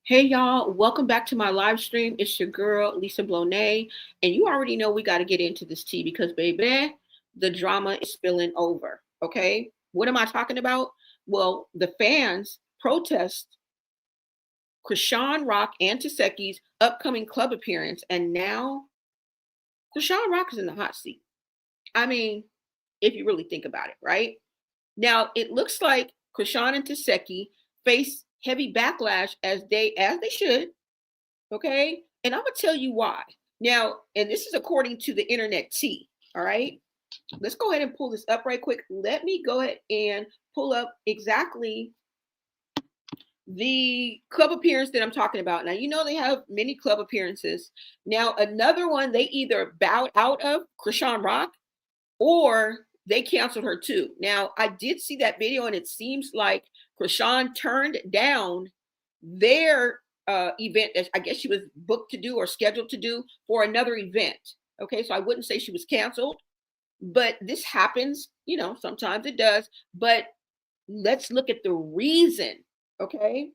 Hey y'all, welcome back to my live stream. It's your girl, Lisa Blonay. And you already know we got to get into this tea because, baby, the drama is spilling over. Okay. What am I talking about? Well, the fans protest Chrisean Rock and Tesehki's upcoming club appearance. And now Chrisean Rock is in the hot seat. I mean, if you really think about it, right? Now, it looks like Chrisean and Tesehki face heavy backlash as they should. Okay. And I'm going to tell you why. Now, and this is according to the internet tea. All right. Let's go ahead and pull this up right quick. Let me go ahead and pull up exactly the club appearance that I'm talking about. Now, you know, they have many club appearances. Now, another one, they either bowed out of Chrisean Rock or they canceled her too. Now, I did see that video and it seems like Chrisean turned down their event that I guess she was booked to do or scheduled to do for another event. Okay, so I wouldn't say she was canceled, but this happens, you know, sometimes it does. But let's look at the reason. Okay,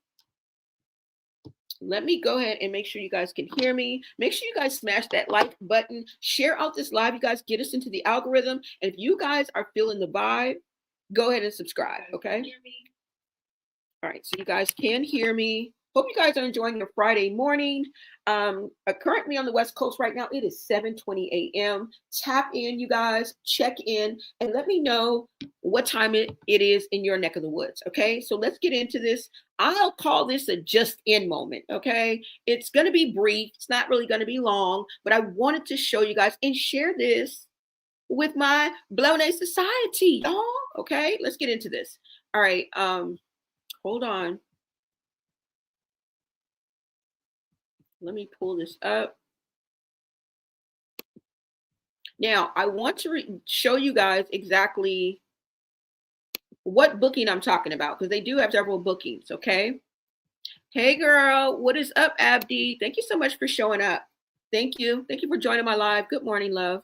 let me go ahead and make sure you guys can hear me. Make sure you guys smash that like button, share out this live. You guys get us into the algorithm. And if you guys are feeling the vibe, go ahead and subscribe. Okay. All right, so you guys can hear me. Hope you guys are enjoying your Friday morning. Currently on the West Coast right now, it is 7:20 a.m. Tap in, you guys, check in, and let me know what time it is in your neck of the woods. Okay, so let's get into this. I'll call this a just in moment. Okay, it's going to be brief. It's not really going to be long, but I wanted to show you guys and share this with my Blonay Society, y'all. Okay, let's get into this. All right. Hold on. Let me pull this up. Now, I want to show you guys exactly what booking I'm talking about because they do have several bookings, okay? Hey, girl, what is up, Abdi? Thank you so much for showing up. Thank you. Thank you for joining my live. Good morning, love.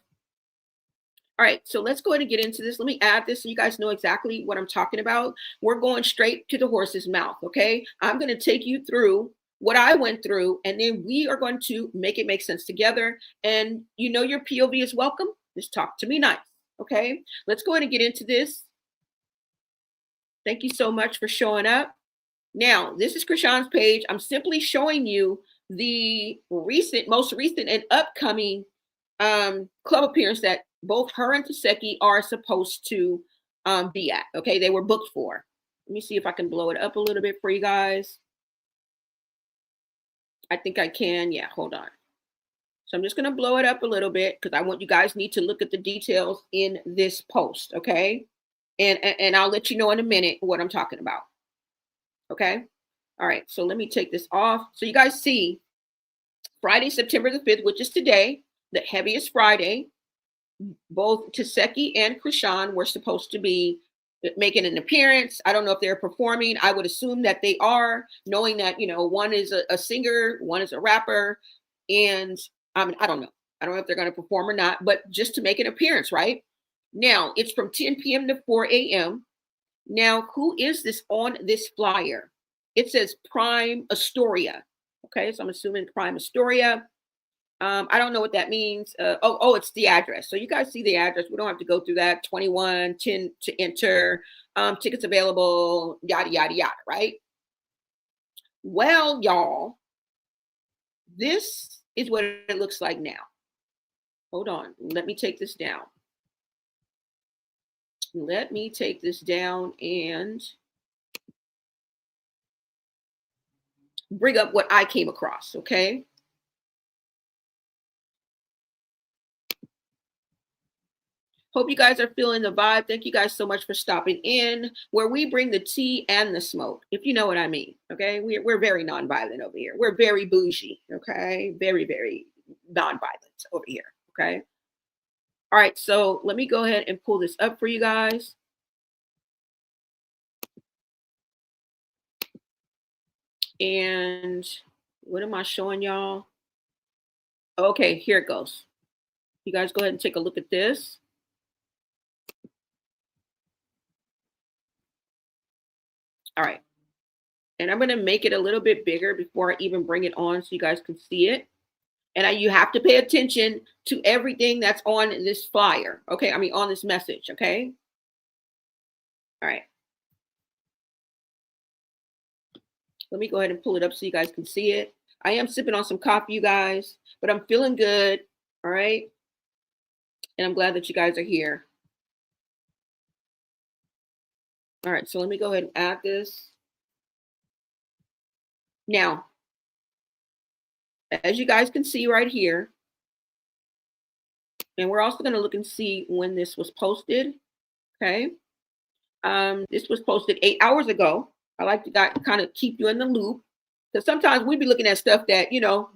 All right, so let's go ahead and get into this. Let me add this so you guys know exactly what I'm talking about. We're going straight to the horse's mouth, okay? I'm going to take you through what I went through, and then we are going to make it make sense together. And you know your POV is welcome. Just talk to me nice, okay? Let's go ahead and get into this. Thank you so much for showing up. Now, this is Chrisean's page. I'm simply showing you the most recent and upcoming club appearance that both her and Tesehki are supposed to be at. Okay, they were booked for. Let me see if I can blow it up a little bit for you guys. I think I can. Yeah, hold on. So I'm just going to blow it up a little bit because I want you guys need to look at the details in this post. Okay, and I'll let you know in a minute what I'm talking about. Okay. All right. So let me take this off. So you guys see Friday, September the 5th, which is today, the heaviest Friday. Both Tesehki and Chrisean were supposed to be making an appearance. I don't know if they're performing. I would assume that they are, knowing that, you know, one is a singer, one is a rapper. And I don't know. I don't know if they're going to perform or not, but just to make an appearance, right? Now, it's from 10 p.m. to 4 a.m. Now, who is this on this flyer? It says Prime Astoria. Okay, so I'm assuming Prime Astoria. I don't know what that means. It's the address. So you guys see the address. We don't have to go through that. 2110 to enter. Tickets available. Yada yada yada. Right. Well, y'all, this is what it looks like now. Hold on. Let me take this down. Let me take this down and bring up what I came across. Okay. Hope you guys are feeling the vibe. Thank you guys so much for stopping in, where we bring the tea and the smoke, if you know what I mean. Okay, we're very nonviolent over here. We're very bougie. Okay, very very nonviolent over here. Okay. All right, so let me go ahead and pull this up for you guys. And what am I showing y'all? Okay, here it goes. You guys go ahead and take a look at this. All right. And I'm going to make it a little bit bigger before I even bring it on so you guys can see it. And you have to pay attention to everything that's on this flyer. Okay. I mean, on this message. Okay. All right. Let me go ahead and pull it up so you guys can see it. I am sipping on some coffee, you guys, but I'm feeling good. All right. And I'm glad that you guys are here. All right. So let me go ahead and add this. Now, as you guys can see right here, and we're also going to look and see when this was posted. Okay. This was posted 8 hours ago. I like to kind of keep you in the loop because sometimes we be looking at stuff that,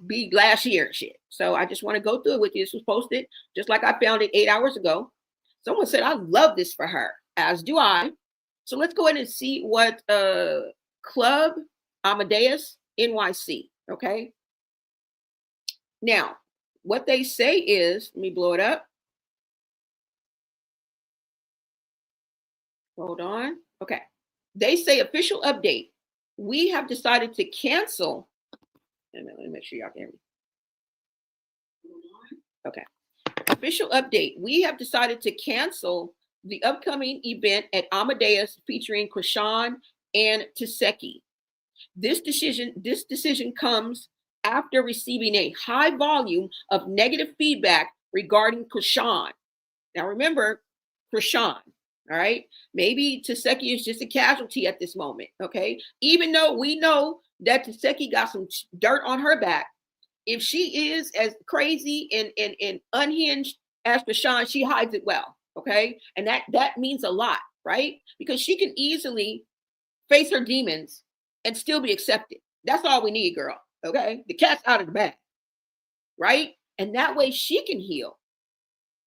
be last year and shit. So I just want to go through it with you. This was posted just like I found it 8 hours ago. Someone said, I love this for her, as do I. So let's go ahead and see what Club Amadeus NYC. Okay. Now, what they say is, let me blow it up. Hold on. Okay. They say official update. We have decided to cancel. Let me make sure y'all can hear me. Okay. Official update. We have decided to cancel the upcoming event at Amadeus featuring Chrisean and Tesehki. This decision comes after receiving a high volume of negative feedback regarding Chrisean. Now remember, Chrisean. All right. Maybe Tesehki is just a casualty at this moment. Okay. Even though we know that Tesehki got some dirt on her back, if she is as crazy and unhinged as Chrisean, she hides it well. Okay. And that means a lot, right? Because she can easily face her demons and still be accepted. That's all we need, girl. Okay. The cat's out of the bag. Right. And that way she can heal.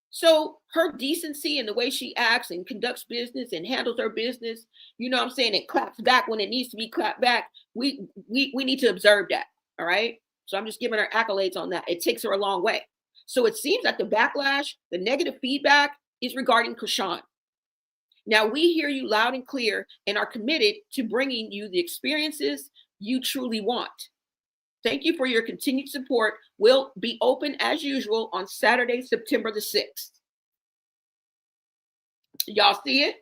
So her decency and the way she acts and conducts business and handles her business, you know what I'm saying, it claps back when it needs to be clapped back. We need to observe that. All right. So I'm just giving her accolades on that. It takes her a long way. So it seems that the backlash, the negative feedback is regarding Chrisean. Now we hear you loud and clear and are committed to bringing you the experiences you truly want. Thank you for your continued support. We'll be open as usual on Saturday, September the 6th. Y'all see it?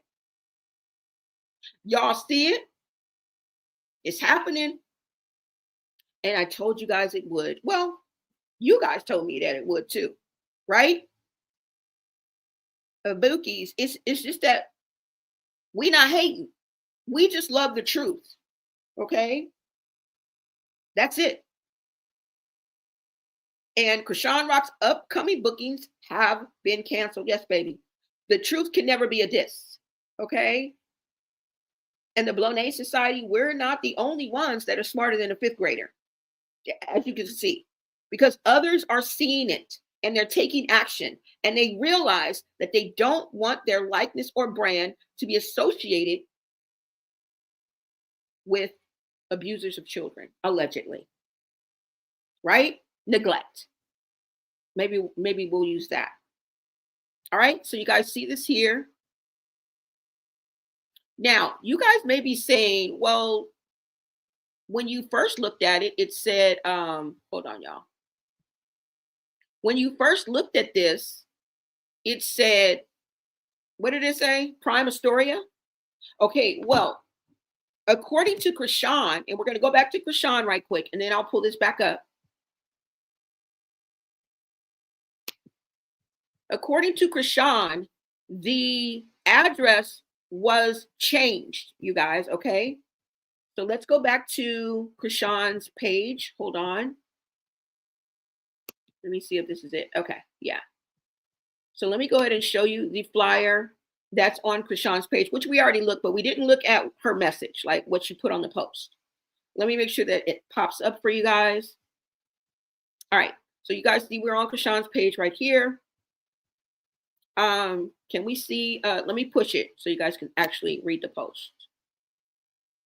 Y'all see it? It's happening. And I told you guys it would. Well, you guys told me that it would too, right? Bookies, it's just that we not hating. We just love the truth. Okay? That's it. And Chrisean Rock's upcoming bookings have been canceled. Yes, baby. The truth can never be a diss. Okay? And the Blonay Society, we're not the only ones that are smarter than a fifth grader, as you can see, because others are seeing it and they're taking action and they realize that they don't want their likeness or brand to be associated with abusers of children, allegedly. Right? Neglect. Maybe we'll use that. All right. So you guys see this here. Now, you guys may be saying, well, when you first looked at it, it said, hold on, y'all. When you first looked at this, it said, what did it say? Prime Astoria? Okay, well, according to Chrisean, and we're going to go back to Chrisean right quick, and then I'll pull this back up. According to Chrisean, the address was changed, you guys, okay? So let's go back to Chrisean's page. Hold on. Let me see if this is it. Okay, yeah. So let me go ahead and show you the flyer that's on Chrisean's page, which we already looked, but we didn't look at her message, like what she put on the post. Let me make sure that it pops up for you guys. All right, so you guys see we're on Chrisean's page right here. Can we see, let me push it so you guys can actually read the post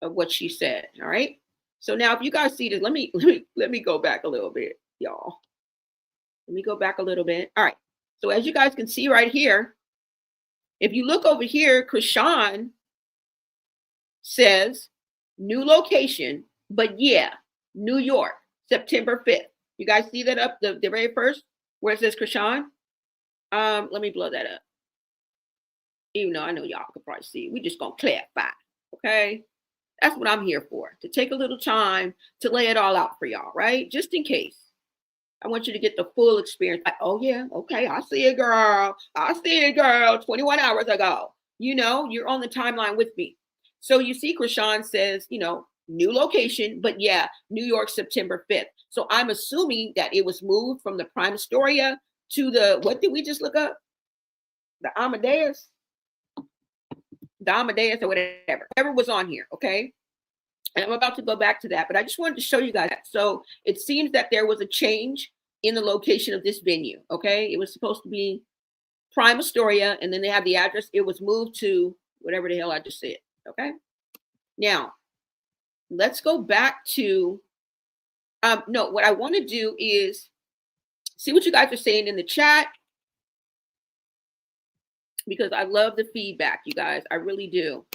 of what she said. All right. So now if you guys see this, let me go back a little bit, y'all. Let me go back a little bit. All right. So as you guys can see right here, if you look over here, Chrisean says new location, but yeah, New York, September 5th. You guys see that up the very first where it says Chrisean? Let me blow that up. Even though I know y'all can probably see it. We just gonna clarify. Okay. That's what I'm here for, to take a little time to lay it all out for y'all, right? Just in case. I want you to get the full experience. Like, oh yeah, okay, I see it, girl. I see it, girl. 21 hours ago. You know, you're on the timeline with me. So you see, Chrisean says, you know, new location, but yeah, New York, September 5th. So I'm assuming that it was moved from the Prime Astoria to the, what did we just look up? The Amadeus? The Amadeus or whatever was on here, okay? And I'm about to go back to that, but I just wanted to show you guys that. So it seems that there was a change in the location of this venue, okay? It was supposed to be Prime Astoria, and then they have the address. It was moved to whatever the hell I just said, okay? Now, let's go back to, no, what I want to do is see what you guys are saying in the chat, because I love the feedback, you guys. I really do.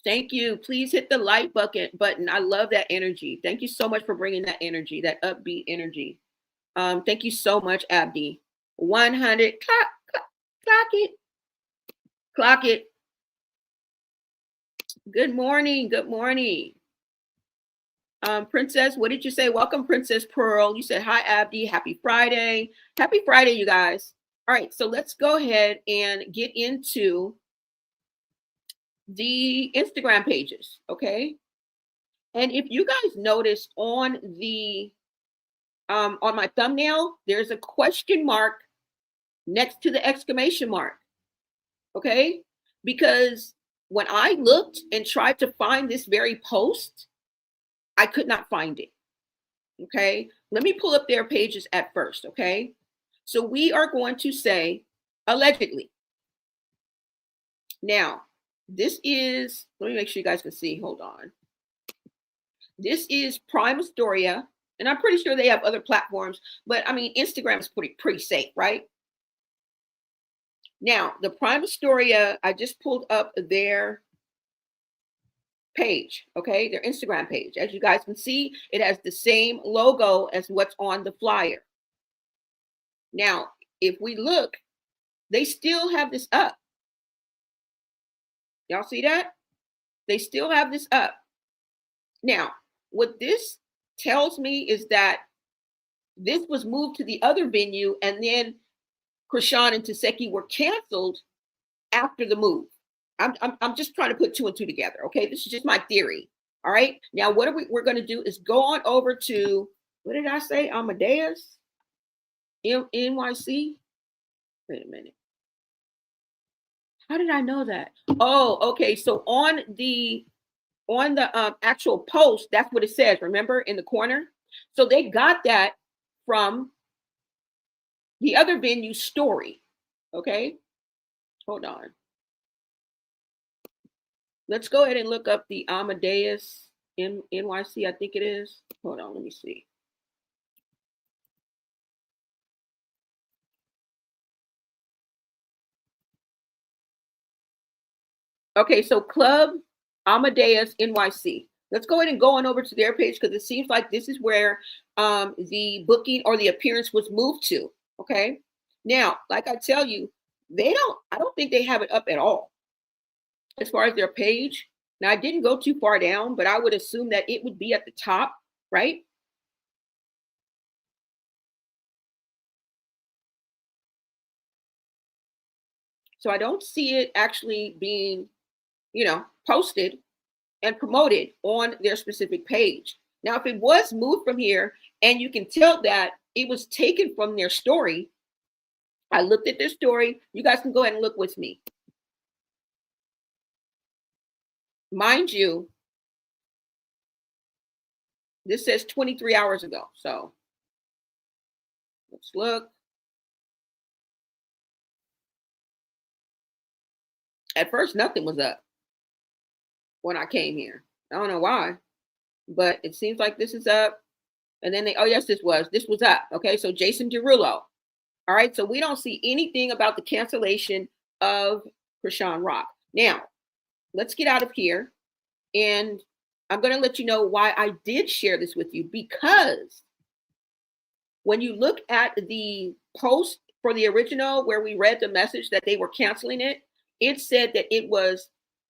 Thank you. Please hit the like button. I love that energy. Thank you so much for bringing that energy, that upbeat energy. Thank you so much, Abdi. 100. Clock it. Clock it. Good morning. Good morning. Princess, what did you say? Welcome, Princess Pearl. You said, hi, Abdi. Happy Friday. Happy Friday, you guys. All right, so let's go ahead and get into the Instagram pages, okay? And if you guys notice on the on my thumbnail, there's a question mark next to the exclamation mark, okay? Because when I looked and tried to find this very post, I could not find it, okay? Let me pull up their pages at first, okay? So we are going to say allegedly. Now, this is, let me make sure you guys can see. Hold on. This is Prime Astoria, and I'm pretty sure they have other platforms, but I mean, Instagram is pretty safe, right? Now, the Prime Astoria, I just pulled up their page, okay? Their Instagram page. As you guys can see, it has the same logo as what's on the flyer. Now, if we look, they still have this up. Y'all see that? They still have this up. Now, what this tells me is that this was moved to the other venue, and then Chrisean and Tesehki were canceled after the move. I'm just trying to put two and two together, okay? This is just my theory, all right? Now, what we're going to do is go on over to, what did I say? Amadeus? NYC? Wait a minute. How did I know that? Oh, okay. So on the actual post, that's what it says, remember, in the corner? So they got that from the other venue story, okay? Hold on. Let's go ahead and look up the Amadeus NYC, I think it is. Hold on, let me see. Okay, so Club Amadeus NYC. Let's go ahead and go on over to their page, because it seems like this is where the booking or the appearance was moved to. Okay. Now, like I tell you, I don't think they have it up at all as far as their page. Now, I didn't go too far down, but I would assume that it would be at the top, right? So I don't see it actually being, posted and promoted on their specific page. Now, if it was moved from here, and you can tell that it was taken from their story, I looked at their story. You guys can go ahead and look with me. Mind you, this says 23 hours ago. So let's look. At first, nothing was up when I came here. I don't know why, but it seems like this is up. And then oh yes, this was up. Okay, so Jason Derulo. All right, so we don't see anything about the cancellation of Chrisean Rock. Now, let's get out of here And I'm going to let you know why I did share this with you, because when you look at the post for the original where we read the message that they were canceling it, it said that it was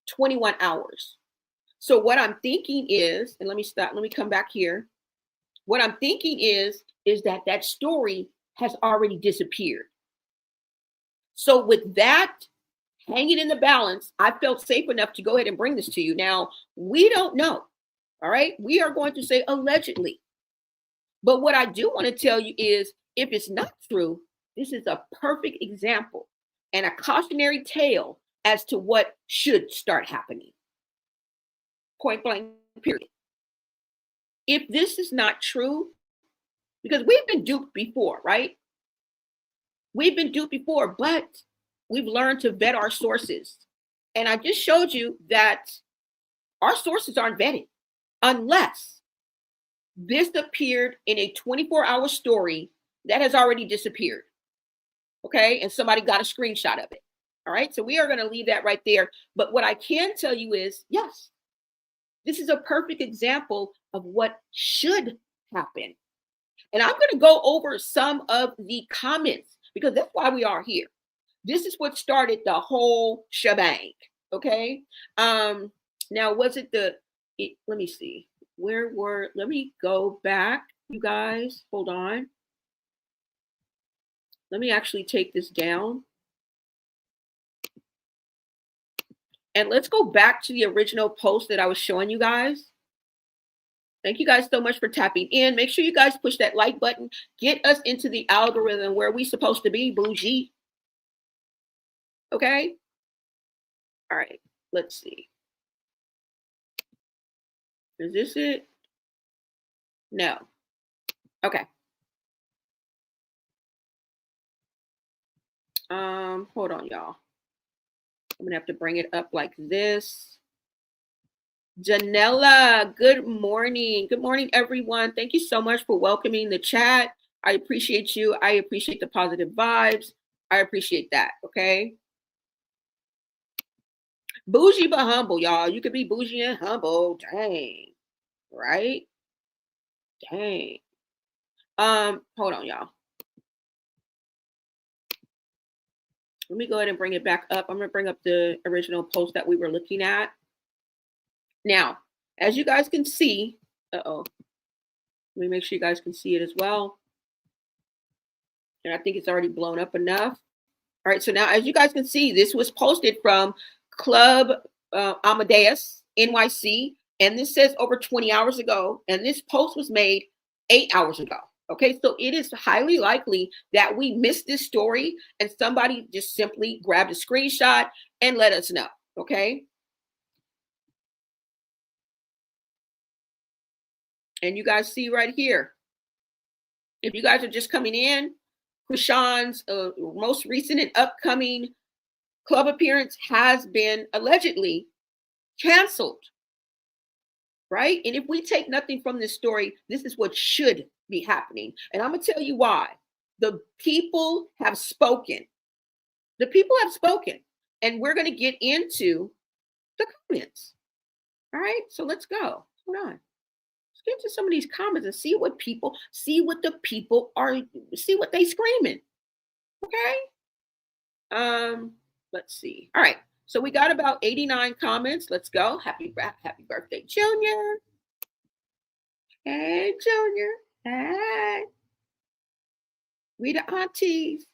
21 hours. So what I'm thinking is, and let me come back here. What I'm thinking is that that story has already disappeared. So with that hanging in the balance, I felt safe enough to go ahead and bring this to you. Now, we don't know. All right. We are going to say allegedly. But what I do want to tell you is, if it's not true, this is a perfect example and a cautionary tale as to what should start happening. Point blank, period. If this is not true, because we've been duped before, right? We've been duped before, but we've learned to vet our sources. And I just showed you that our sources aren't vetted unless this appeared in a 24-hour story that has already disappeared. Okay. And somebody got a screenshot of it. All right. So we are going to leave that right there. But what I can tell you is, yes, this is a perfect example of what should happen. And I'm going to go over some of the comments because that's why we are here. This is what started the whole shebang. Okay. Now, was it let me see. Let me go back, you guys. Hold on. Let me actually take this down. And let's go back to the original post that I was showing you guys. Thank you guys so much for tapping in. Make sure you guys push that like button. Get us into the algorithm where we're supposed to be, bougie. Okay? All right. Let's see. Is this it? No. Okay. Hold on, y'all. I'm gonna have to bring it up like this. Janella, good morning. Good morning, everyone. Thank you so much for welcoming the chat. I appreciate you. I appreciate the positive vibes. I appreciate that. Okay. Bougie but humble, y'all. You could be bougie and humble. Dang. Right? Dang. Hold on, y'all. Let me go ahead and bring it back up. I'm going to bring up the original post that we were looking at. Now, as you guys can see, let me make sure you guys can see it as well. And I think it's already blown up enough. All right, so now as you guys can see, this was posted from Club Amadeus NYC, and this says over 20 hours ago, and this post was made 8 hours ago. Okay, so it is highly likely that we missed this story and somebody just simply grabbed a screenshot and let us know. Okay. And you guys see right here, if you guys are just coming in, Chrisean's most recent and upcoming club appearance has been allegedly canceled. Right? And if we take nothing from this story, this is what should be happening. And I'm going to tell you why. The people have spoken. The people have spoken. And we're going to get into the comments. All right? So let's go. Hold on. Let's get into some of these comments and see what the people are, see what they screaming. Okay? Let's see. All right. So we got about 89 comments. Let's go. Happy birthday, Junior. Hey, Junior. Hey. We the aunties.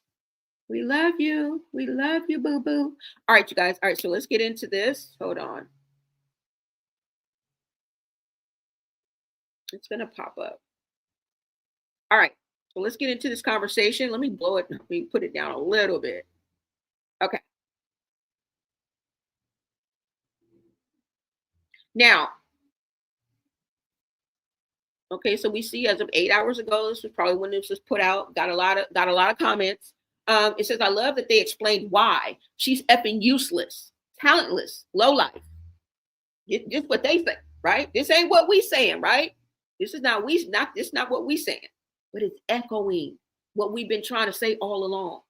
We love you. We love you, boo-boo. All right, you guys. All right, so let's get into this. Hold on. It's going to pop up. All right. So let's get into this conversation. Let me blow it. Let me put it down a little bit. Okay. Now, okay, so we see as of 8 hours ago, this was probably when this was put out, got a lot of comments. It says, I love that they explained why. She's effing useless, talentless, low life. Just what they say, right? This ain't what we saying, right? This is not what we saying, but it's echoing what we've been trying to say all along.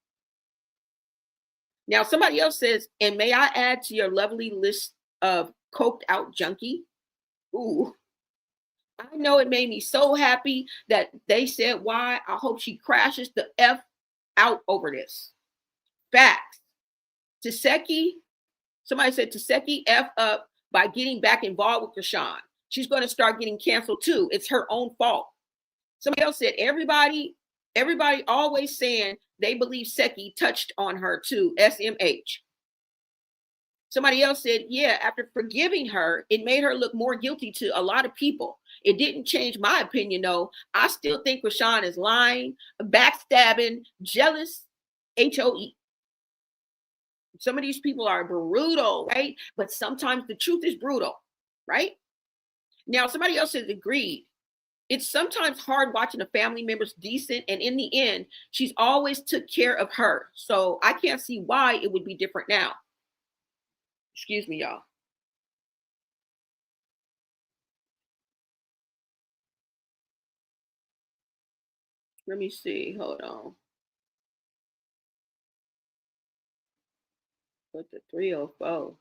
Now, somebody else says, and may I add to your lovely list of coked out junkie? Ooh, I know it made me so happy that they said why. I hope she crashes the F out over this. Facts. Tesehki, somebody said Tesehki F up by getting back involved with Chrisean. She's going to start getting canceled too. It's her own fault. Somebody else said everybody always saying they believe Seki touched on her too. SMH. Somebody else said, yeah, after forgiving her, it made her look more guilty to a lot of people. It didn't change my opinion, though. I still think Chrisean is lying, backstabbing, jealous, HOE. Some of these people are brutal, right? But sometimes the truth is brutal, right? Now, somebody else has agreed. It's sometimes hard watching a family member's decent, and in the end, she's always took care of her. So I can't see why it would be different now. Excuse me, y'all. Let me see. Hold on. Put the 304. All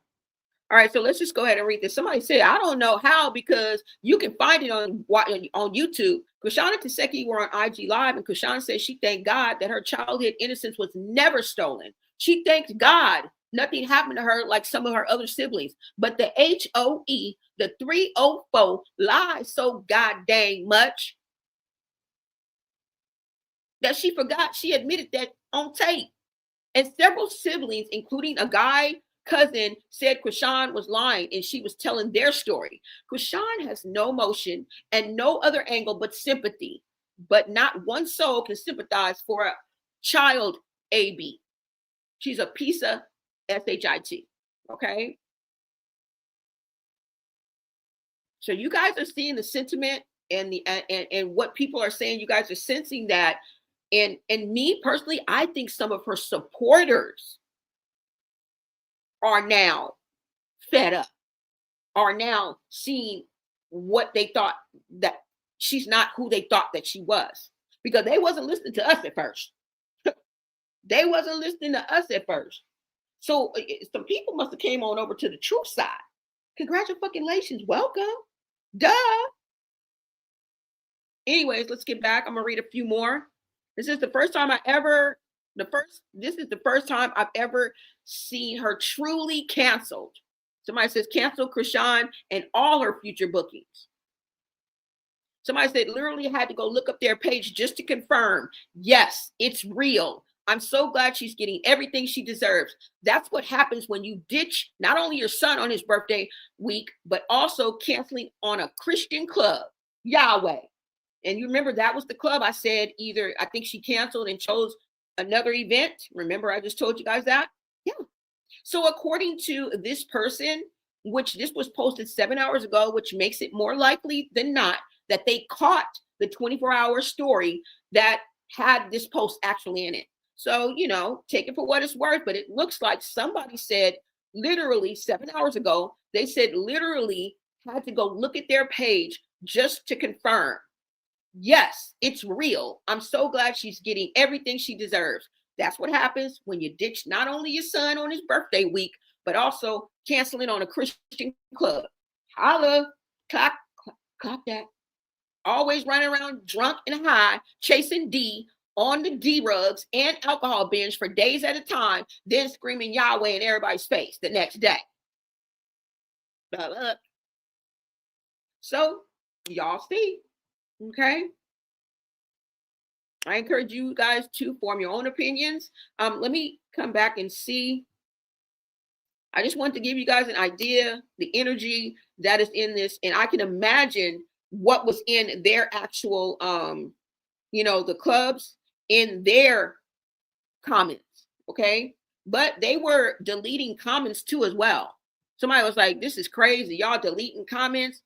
right, so let's just go ahead and read this. Somebody said, I don't know how, because you can find it on YouTube. Chrisean Tesehki were on IG Live, and Chrisean says she thanked God that her childhood innocence was never stolen. She thanks God nothing happened to her like some of her other siblings. But the HOE, the 304, lies so goddamn much that she forgot she admitted that on tape. And several siblings, including a guy cousin, said Chrisean was lying and she was telling their story. Chrisean has no emotion and no other angle but sympathy, but not one soul can sympathize for a child AB. She's a piece of SHIT. Okay. So you guys are seeing the sentiment and the and what people are saying. You guys are sensing that. And me personally, I think some of her supporters are now fed up, are now seeing what they thought, that she's not who they thought that she was, because they wasn't listening to us at first. They wasn't listening to us at first. So some people must have came on over to the truth side. Congratulations, welcome. Duh. Anyways, let's get back. I'm gonna read a few more. This is the first time this is the first time I've ever seen her truly canceled. Somebody says cancel Chrisean and all her future bookings. Somebody said literally had to go look up their page just to confirm. Yes, it's real. I'm so glad she's getting everything she deserves. That's what happens when you ditch not only your son on his birthday week, but also canceling on a Christian club. Yahweh. And you remember that was the club I said either, I think she canceled and chose another event. Remember, I just told you guys that? Yeah. So according to this person, which this was posted 7 hours ago, which makes it more likely than not that they caught the 24-hour story that had this post actually in it. So, take it for what it's worth, but it looks like somebody said literally 7 hours ago, they said literally had to go look at their page just to confirm. Yes, it's real. I'm so glad she's getting everything she deserves. That's what happens when you ditch not only your son on his birthday week, but also canceling on a Christian club. Holla, clap, clap, clap that. Always running around drunk and high, chasing D on the D rugs and alcohol binge for days at a time, then screaming Yahweh in everybody's face the next day. So, y'all see. Okay. I encourage you guys to form your own opinions. Let me come back and see. I just want to give you guys an idea, the energy that is in this, and I can imagine what was in their actual, the clubs in their comments. Okay. But they were deleting comments too as well. Somebody was like, this is crazy. Y'all deleting comments.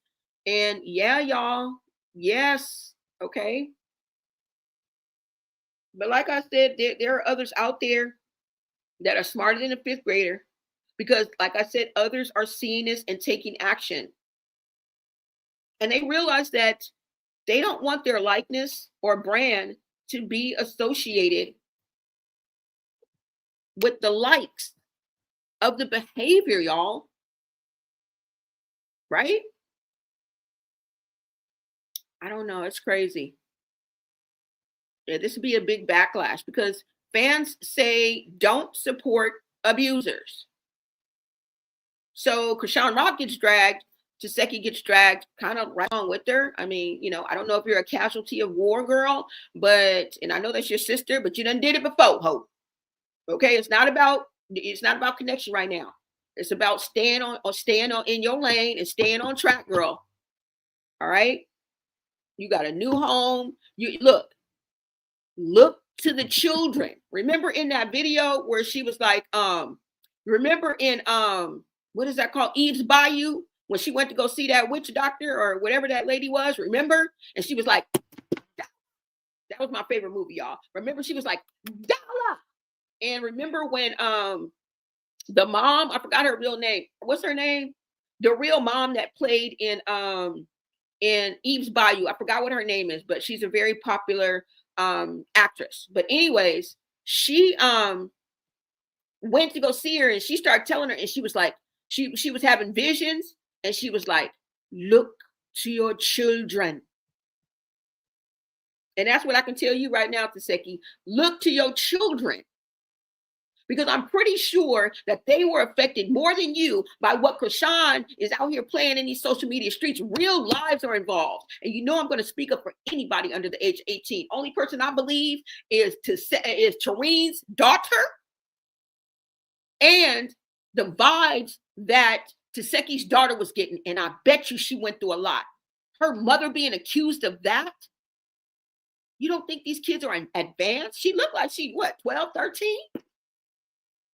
And yeah, y'all. Yes. Okay. But like I said, there are others out there that are smarter than a fifth grader, because, like I said, others are seeing this and taking action. And they realize that they don't want their likeness or brand to be associated with the likes of the behavior, y'all. Right? I don't know. It's crazy. Yeah, this would be a big backlash because fans say don't support abusers. So Chrisean Rock gets dragged, Tesehki gets dragged kind of right on with her. I mean, I don't know if you're a casualty of war, girl, and I know that's your sister, but you done did it before, Hope. Okay, it's not about connection right now. It's about staying on in your lane and staying on track, girl. All right. You got a new home. You look to the children. Remember in that video where she was like, remember in what is that called? Eve's Bayou, when she went to go see that witch doctor or whatever that lady was, remember? And she was like, that was my favorite movie, y'all. Remember, she was like, Dala. And remember when the mom, I forgot her real name. What's her name? The real mom that played in Eve's Bayou. I forgot what her name is, but she's a very popular actress. But anyways, she went to go see her and she started telling her, and she was like, she was having visions, and she was like, look to your children. And that's what I can tell you right now, Tesehki. Look to your children. Because I'm pretty sure that they were affected more than you by what Chrisean is out here playing in these social media streets. Real lives are involved. And I'm going to speak up for anybody under the age of 18. Only person I believe is Tareen's daughter, and the vibes that Tesehki's daughter was getting. And I bet you she went through a lot. Her mother being accused of that. You don't think these kids are advanced? She looked like she, 12, 13?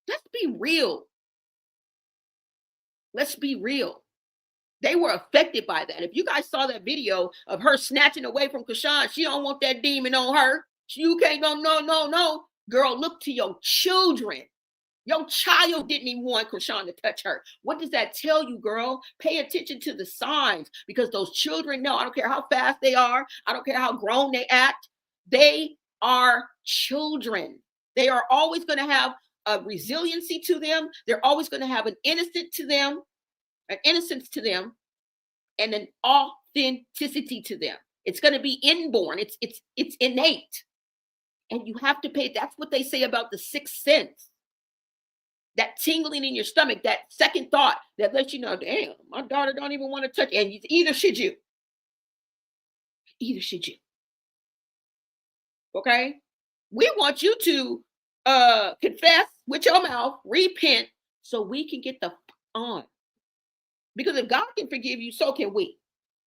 Let's be real. Let's be real. They were affected by that. If you guys saw that video of her snatching away from Chrisean, she don't want that demon on her. You can't go, no. Girl, look to your children. Your child didn't even want Chrisean to touch her. What does that tell you, girl? Pay attention to the signs, because those children know. I don't care how fast they are. I don't care how grown they act. They are children. They are always going to have a resiliency to them. They're always going to have an innocence to them, and an authenticity to them. It's going to be inborn. It's innate. And you have to pay. That's what they say about the sixth sense. That tingling in your stomach, that second thought that lets you know, damn, my daughter don't even want to touch. And either should you. Okay? We want you to confess with your mouth, repent, so we can get the on. Because if God can forgive you, so can we.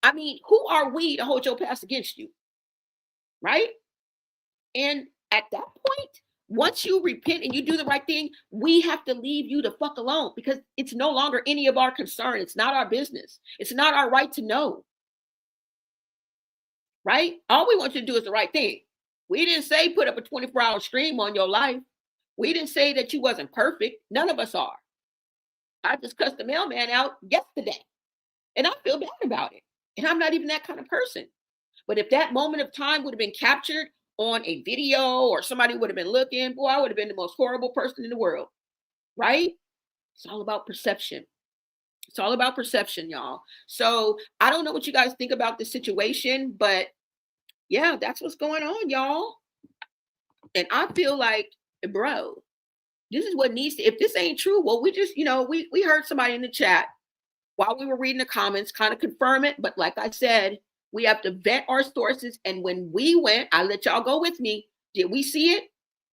I mean, who are we to hold your past against you? Right? And at that point, once you repent and you do the right thing, we have to leave you the fuck alone, because it's no longer any of our concern. It's not our business. It's not our right to know. Right? All we want you to do is the right thing. We didn't say put up a 24-hour stream on your life. We didn't say that you wasn't perfect. None of us are. I just cussed the mailman out yesterday, and I feel bad about it. And I'm not even that kind of person. But if that moment of time would have been captured on a video, or somebody would have been looking, boy, I would have been the most horrible person in the world. Right? It's all about perception. It's all about perception, y'all. So I don't know what you guys think about this situation, but yeah, that's what's going on, y'all. And I feel like, bro, this is what needs to, if this ain't true, well, we just, we heard somebody in the chat while we were reading the comments kind of confirm it. But like I said, we have to vet our sources. And when we went, I let y'all go with me. Did we see it?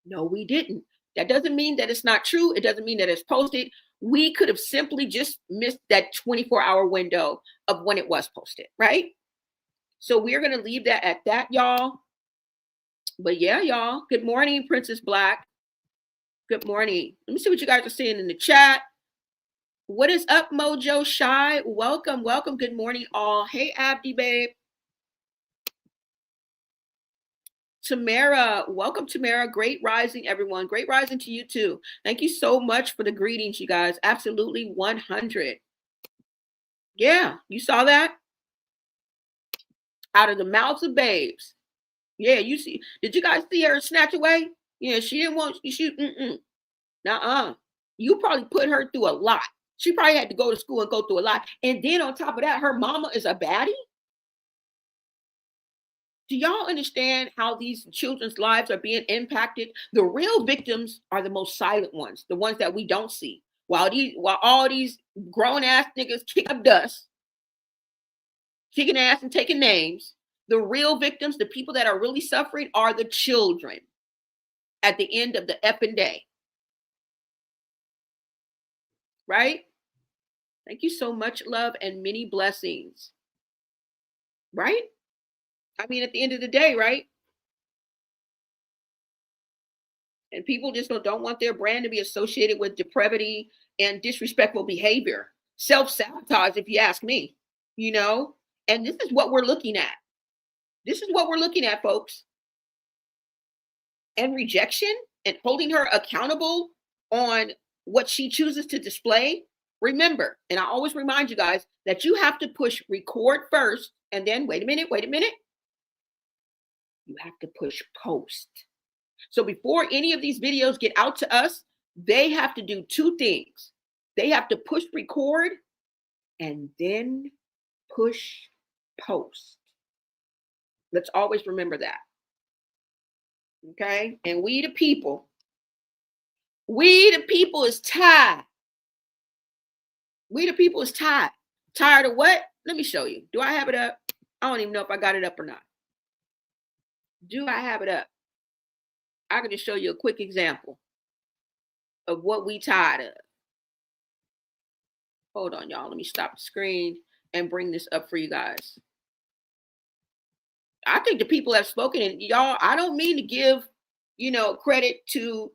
No, we didn't. That doesn't mean that it's not true. It doesn't mean that it's posted. We could have simply just missed that 24-hour window of when it was posted, right? So we're going to leave that at that, y'all. But yeah, y'all. Good morning, Princess Black. Good morning. Let me see what you guys are saying in the chat. What is up, Mojo Shy? Welcome. Good morning, all. Hey, Abdi, babe. Tamara, welcome, Tamara. Great rising, everyone. Great rising to you, too. Thank you so much for the greetings, you guys. Absolutely 100. Yeah, you saw that? Out of the mouths of babes. Yeah, you see. Did you guys see her snatch away? Yeah, she didn't want you shoot. Nuh-uh. You probably put her through a lot. She probably had to go to school and go through a lot. And then on top of that, her mama is a baddie. Do y'all understand how these children's lives are being impacted? The real victims are the most silent ones, the ones that we don't see. While all these grown ass niggas kick up dust, kicking ass and taking names, the real victims, the people that are really suffering, are the children at the end of the effing day. Right? Thank you so much, love, and many blessings. Right? I mean, at the end of the day, right? And people just don't want their brand to be associated with depravity and disrespectful behavior. Self-sabotage, if you ask me, you know? And this is what we're looking at. This is what we're looking at, folks. And rejection and holding her accountable on what she chooses to display. Remember, and I always remind you guys that you have to push record first, and then wait a minute. You have to push post. So before any of these videos get out to us, they have to do two things. They have to push record and then push post. Let's always remember that. Okay? And we the people is tired. We the people is tired. Tired of what? Let me show you. Do I have it up? I don't even know if I got it up or not. Do I have it up? I can just show you a quick example of what we tired of. Hold on, y'all. Let me stop the screen and bring this up for you guys. I think the people have spoken, and y'all, I don't mean to give, credit to,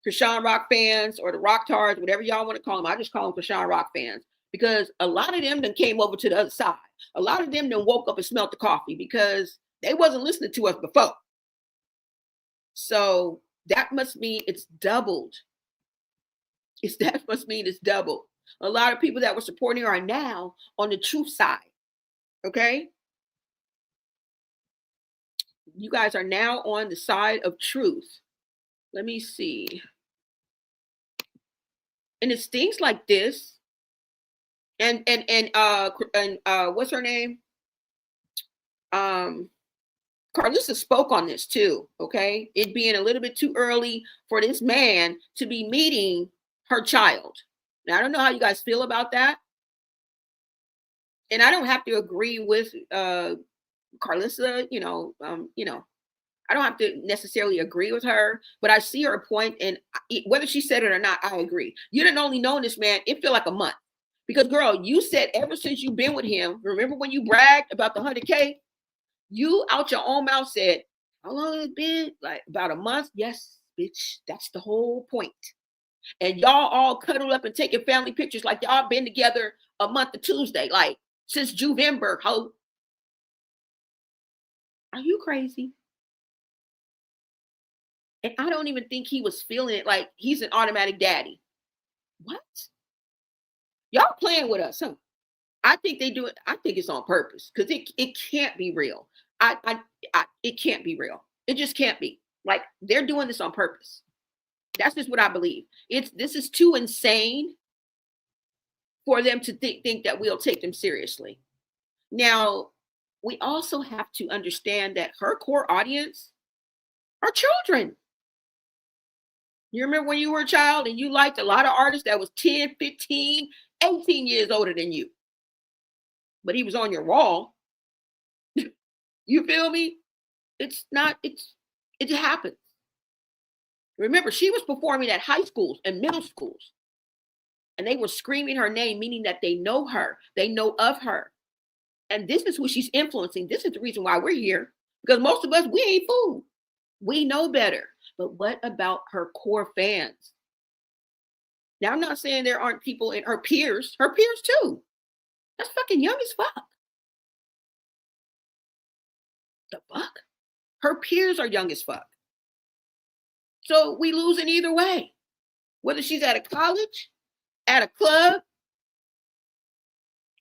Chrisean Rock fans or the Rock Tards, whatever y'all want to call them. I just call them Chrisean Rock fans because a lot of them then came over to the other side. A lot of them then woke up and smelled the coffee because they wasn't listening to us before. So that must mean it's doubled. That must mean it's doubled. A lot of people that were supporting her are now on the truth side. Okay? You guys are now on the side of truth. Let me see. And it's things like this. And what's her name? Carissa spoke on this too, okay? It being a little bit too early for this man to be meeting her child. Now, I don't know how you guys feel about that. And I don't have to agree with Carissa, I don't have to necessarily agree with her, but I see her point, and whether she said it or not, I agree. You didn't only know this man, it feel like a month. Because girl, you said ever since you've been with him, remember when you bragged about the 100K? You out your own mouth said, how long has it been? Like about a month? Yes, bitch, that's the whole point. And y'all all cuddled up and taking family pictures like y'all been together a month to Tuesday, like since Juvember. How are you crazy? And I don't even think he was feeling it like he's an automatic daddy. What? Y'all playing with us, huh? I think they do it. I think it's on purpose because it can't be real. It can't be real. It just can't be. Like they're doing this on purpose. That's just what I believe. This is too insane for them to think that we'll take them seriously. Now, we also have to understand that her core audience are children. You remember when you were a child and you liked a lot of artists that was 10, 15, 18 years older than you, but he was on your wall. You feel me? It happens. Remember, she was performing at high schools and middle schools, and they were screaming her name, meaning that they know her, they know of her. And this is who she's influencing. This is the reason why we're here, because most of us, we ain't fooled. We know better. But what about her core fans? Now, I'm not saying there aren't people in her peers too. That's fucking young as fuck. The fuck? Her peers are young as fuck. So we losing either way. Whether she's at a college, at a club,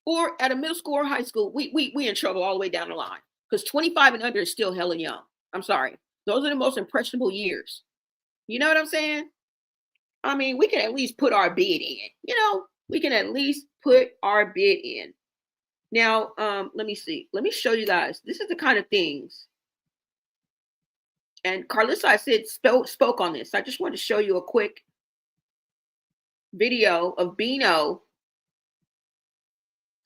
or at a middle school or high school, we in trouble all the way down the line. Because 25 and under is still hella young. I'm sorry. Those are the most impressionable years. You know what I'm saying? I mean, we can at least put our bid in. We can at least put our bid in. Now, let me see. Let me show you guys. This is the kind of things. And Carissa, I said, spoke on this. I just want to show you a quick video of Bino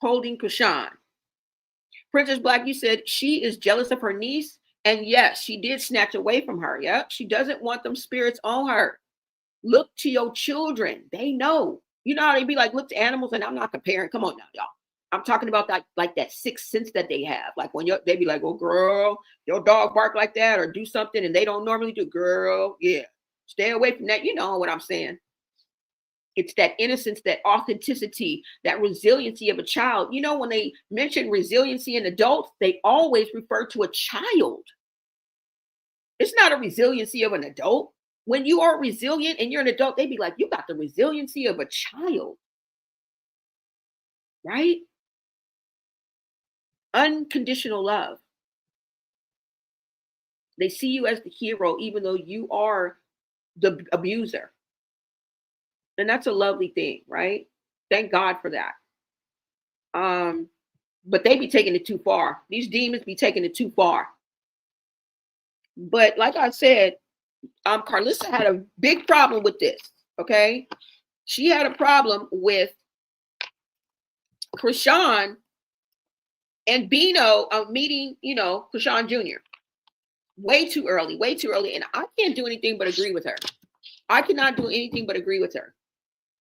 holding Chrisean. Princess Black, you said she is jealous of her niece. And yes, she did snatch away from her. Yep. She doesn't want them spirits on her. Look to your children. They know. You know how they be like, look to animals, and I'm not comparing. Come on now, y'all. I'm talking about that, like that sixth sense that they have. Like when they be like, oh, girl, your dog bark like that or do something and they don't normally do. Girl, yeah. Stay away from that. You know what I'm saying? It's that innocence, that authenticity, that resiliency of a child. You know, when they mention resiliency in adults, they always refer to a child. It's not a resiliency of an adult. When you are resilient and you're an adult, they be like, you got the resiliency of a child. Right? Unconditional love. They see you as the hero, even though you are the abuser. And that's a lovely thing, right? Thank God for that. But they be taking it too far. These demons be taking it too far. But like I said, Carissa had a big problem with this. Okay. She had a problem with Chrisean and Bino meeting, Chrisean Jr. way too early. And I can't do anything but agree with her. I cannot do anything but agree with her.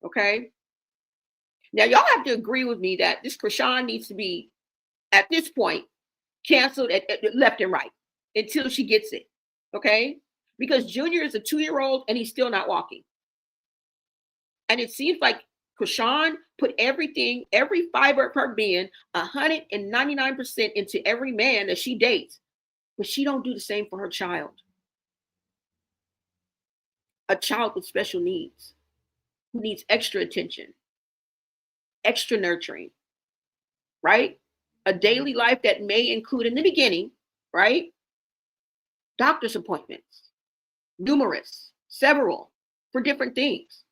Okay. Now, y'all have to agree with me that this Chrisean needs to be, at this point, canceled at left and right until she gets it. Okay. Because Junior is a 2-year-old and he's still not walking. And it seems like Chrisean put everything, every fiber of her being, 199% into every man that she dates. But she don't do the same for her child. A child with special needs, who needs extra attention, extra nurturing, right? A daily life that may include in the beginning, right? Doctor's appointments, numerous, several, for different things.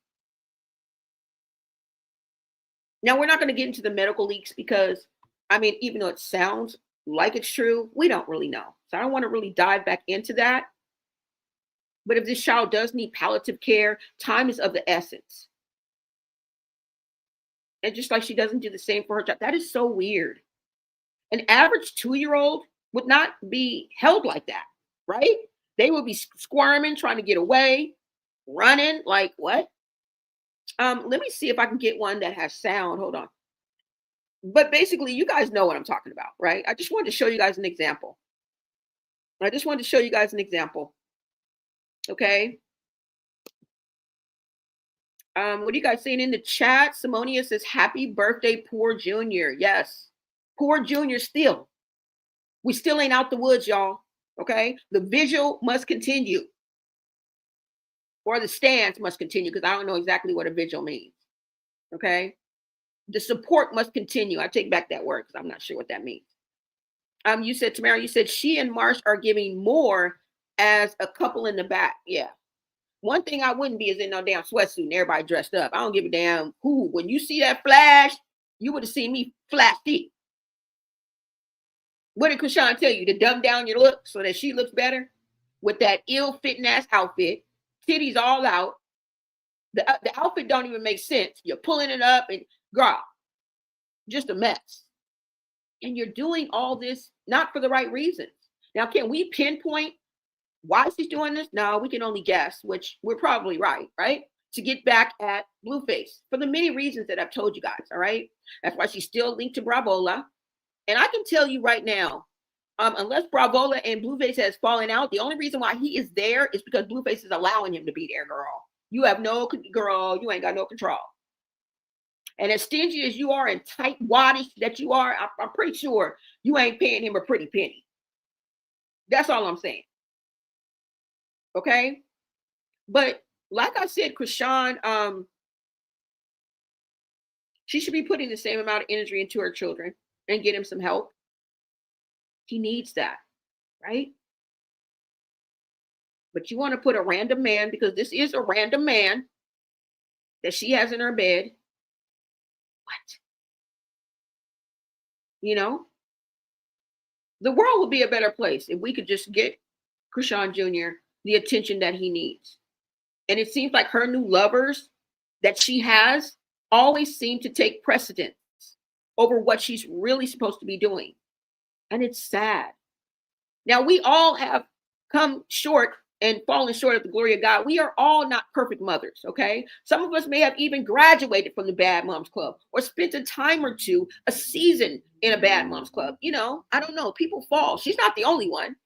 Now, we're not going to get into the medical leaks because, even though it sounds like it's true, we don't really know. So I don't want to really dive back into that. But if this child does need palliative care, time is of the essence. And just like she doesn't do the same for her child, that is so weird. An average 2-year-old would not be held like that, right? They would be squirming, trying to get away, running, like what? Let me see if I can get one that has sound. Hold on. But basically, you guys know what I'm talking about, right? I just wanted to show you guys an example. Okay. What are you guys saying in the chat? Simonia says, happy birthday, poor Junior. Yes. Poor Junior still. We still ain't out the woods, y'all. Okay. The vigil must continue. Or the stance must continue, because I don't know exactly what a vigil means. Okay. The support must continue. I take back that word because I'm not sure what that means. You said, Tamara, you said she and Marsh are giving more as a couple in the back. Yeah. One thing I wouldn't be is in no damn sweatsuit and everybody dressed up. I don't give a damn who. When you see that flash, you would have seen me flash deep. What did Chrisean tell you? To dumb down your look so that she looks better? With that ill-fitting ass outfit, titties all out. The outfit don't even make sense. You're pulling it up and girl, just a mess. And you're doing all this not for the right reasons. Now, can we pinpoint why she's doing this? No, we can only guess, which we're probably right? To get back at Blueface for the many reasons that I've told you guys, all right? That's why she's still linked to Bravola. And I can tell you right now, unless Bravola and Blueface has fallen out, the only reason why he is there is because Blueface is allowing him to be there, girl. You have no, girl, you ain't got no control. And as stingy as you are and tight waddish that you are, I'm pretty sure you ain't paying him a pretty penny. That's all I'm saying. Okay? But like I said, Chrisean, she should be putting the same amount of energy into her children and get him some help. He needs that, right? But you want to put a random man, because this is a random man that she has in her bed. What? You know, the world would be a better place if we could just get Chrisean Jr. the attention that he needs. And it seems like her new lovers that she has always seem to take precedence over what she's really supposed to be doing. And it's sad. Now, we all have come short and fallen short of the glory of God. We are all not perfect mothers, okay? Some of us may have even graduated from the Bad Moms Club or spent a time or two, a season in a Bad Moms Club. You know, I don't know. People fall. She's not the only one.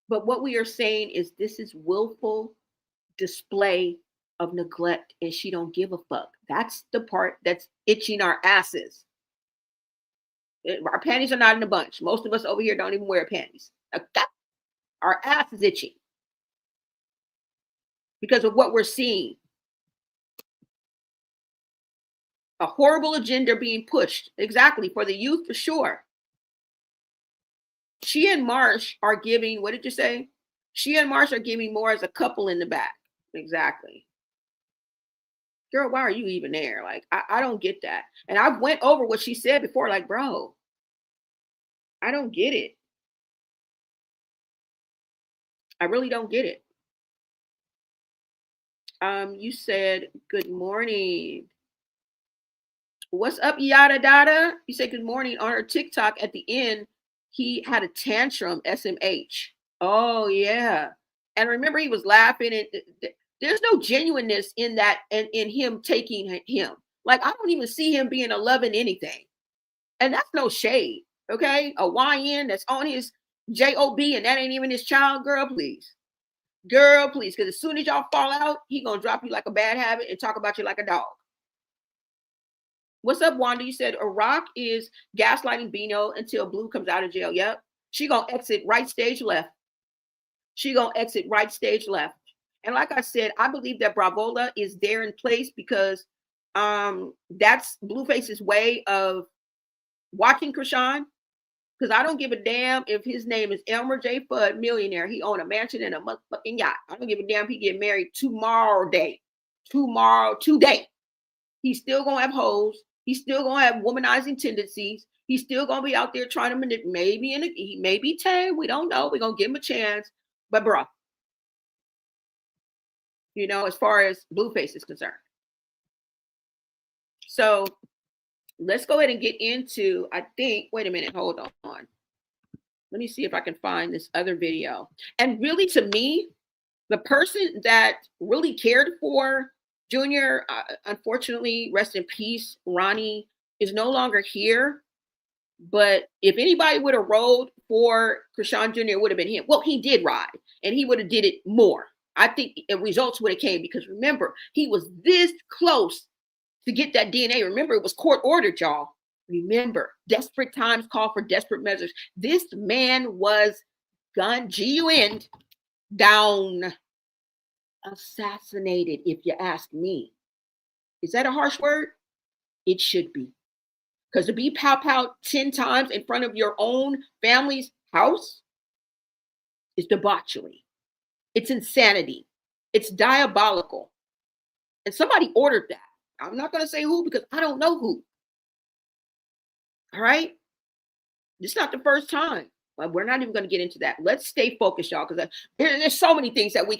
But what we are saying is this is willful display of neglect, and she don't give a fuck. That's the part that's itching our asses. Our panties are not in a bunch. Most of us over here don't even wear panties. Our ass is itching because of what we're seeing. A horrible agenda being pushed. Exactly. For the youth, for sure. She and Marsh are giving, what did you say? She and Marsh are giving more as a couple in the back. Exactly. Girl, why are you even there? Like, I don't get that. And I went over what she said before, like, bro, I don't get it. I really don't get it. You said good morning. What's up, yada dada? You said good morning on her TikTok at the end. He had a tantrum, SMH. Oh yeah. And remember he was laughing and there's no genuineness in that and in him taking him. Like I don't even see him being a loving anything. And that's no shade. Okay. A YN that's on his JOB and that ain't even his child. Girl, please. Girl, please. Because as soon as y'all fall out, he gonna drop you like a bad habit and talk about you like a dog. What's up, Wanda? You said Iraq is gaslighting Bino until Blue comes out of jail. Yep. She gonna exit right stage left. She gonna exit right stage left. And like I said, I believe that Bravola is there in place because that's Blueface's way of watching Chrisean. Because I don't give a damn if his name is Elmer J. Fudd, millionaire. He own a mansion and a motherfucking yacht. I don't give a damn if he get married tomorrow day. Today. He's still gonna have hoes. He's still gonna have womanizing tendencies. He's still gonna be out there trying to manipulate. He may be 10. We don't know. We're gonna give him a chance. But bro, you know, as far as Blueface is concerned. So let's go ahead and get into, I think, wait a minute, hold on. Let me see if I can find this other video. And really, to me, the person that really cared for Junior, unfortunately, rest in peace, Ronnie, is no longer here. But if anybody would have rode for Chrisean Jr., it would have been him. Well, he did ride, and he would have did it more. I think the results would have came because remember, he was this close to get that DNA. Remember, it was court ordered, y'all. Remember, desperate times call for desperate measures. This man was gunned, G-U-N, down, assassinated, if you ask me. Is that a harsh word? It should be. Because to be pow 10 times in front of your own family's house is debauchery. It's insanity. It's diabolical. And somebody ordered that. I'm not going to say who because I don't know who. All right? It's not the first time. But we're not even going to get into that. Let's stay focused, y'all, because there's so many things that we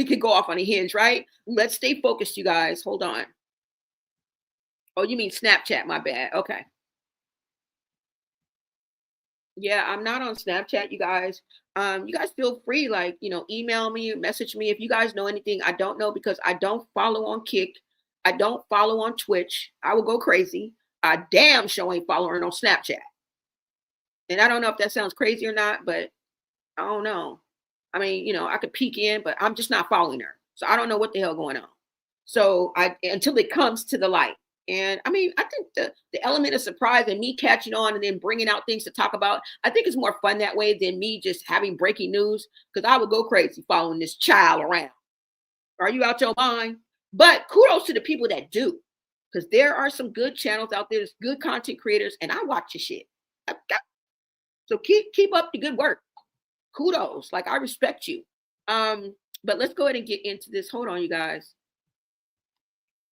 could go off on a hinge, right? Let's stay focused, you guys. Hold on. Oh, you mean Snapchat? My bad. Okay. Yeah, I'm not on Snapchat, you guys. You guys feel free, like, you know, email me, message me if you guys know anything. I don't know because I don't follow on Kick. I don't follow on Twitch. I will go crazy. I damn sure ain't following on Snapchat. And I don't know if that sounds crazy or not, but I don't know. I mean, you know, I could peek in, but I'm just not following her. So I don't know what the hell going on. So until it comes to the light. And I mean, I think the element of surprise and me catching on and then bringing out things to talk about, I think it's more fun that way than me just having breaking news because I would go crazy following this child around. Are you out your mind? But kudos to the people that do because there are some good channels out there, there's good content creators, and I watch your shit. So keep up the good work. Kudos. Like I respect you. But let's go ahead and get into this. Hold on, you guys.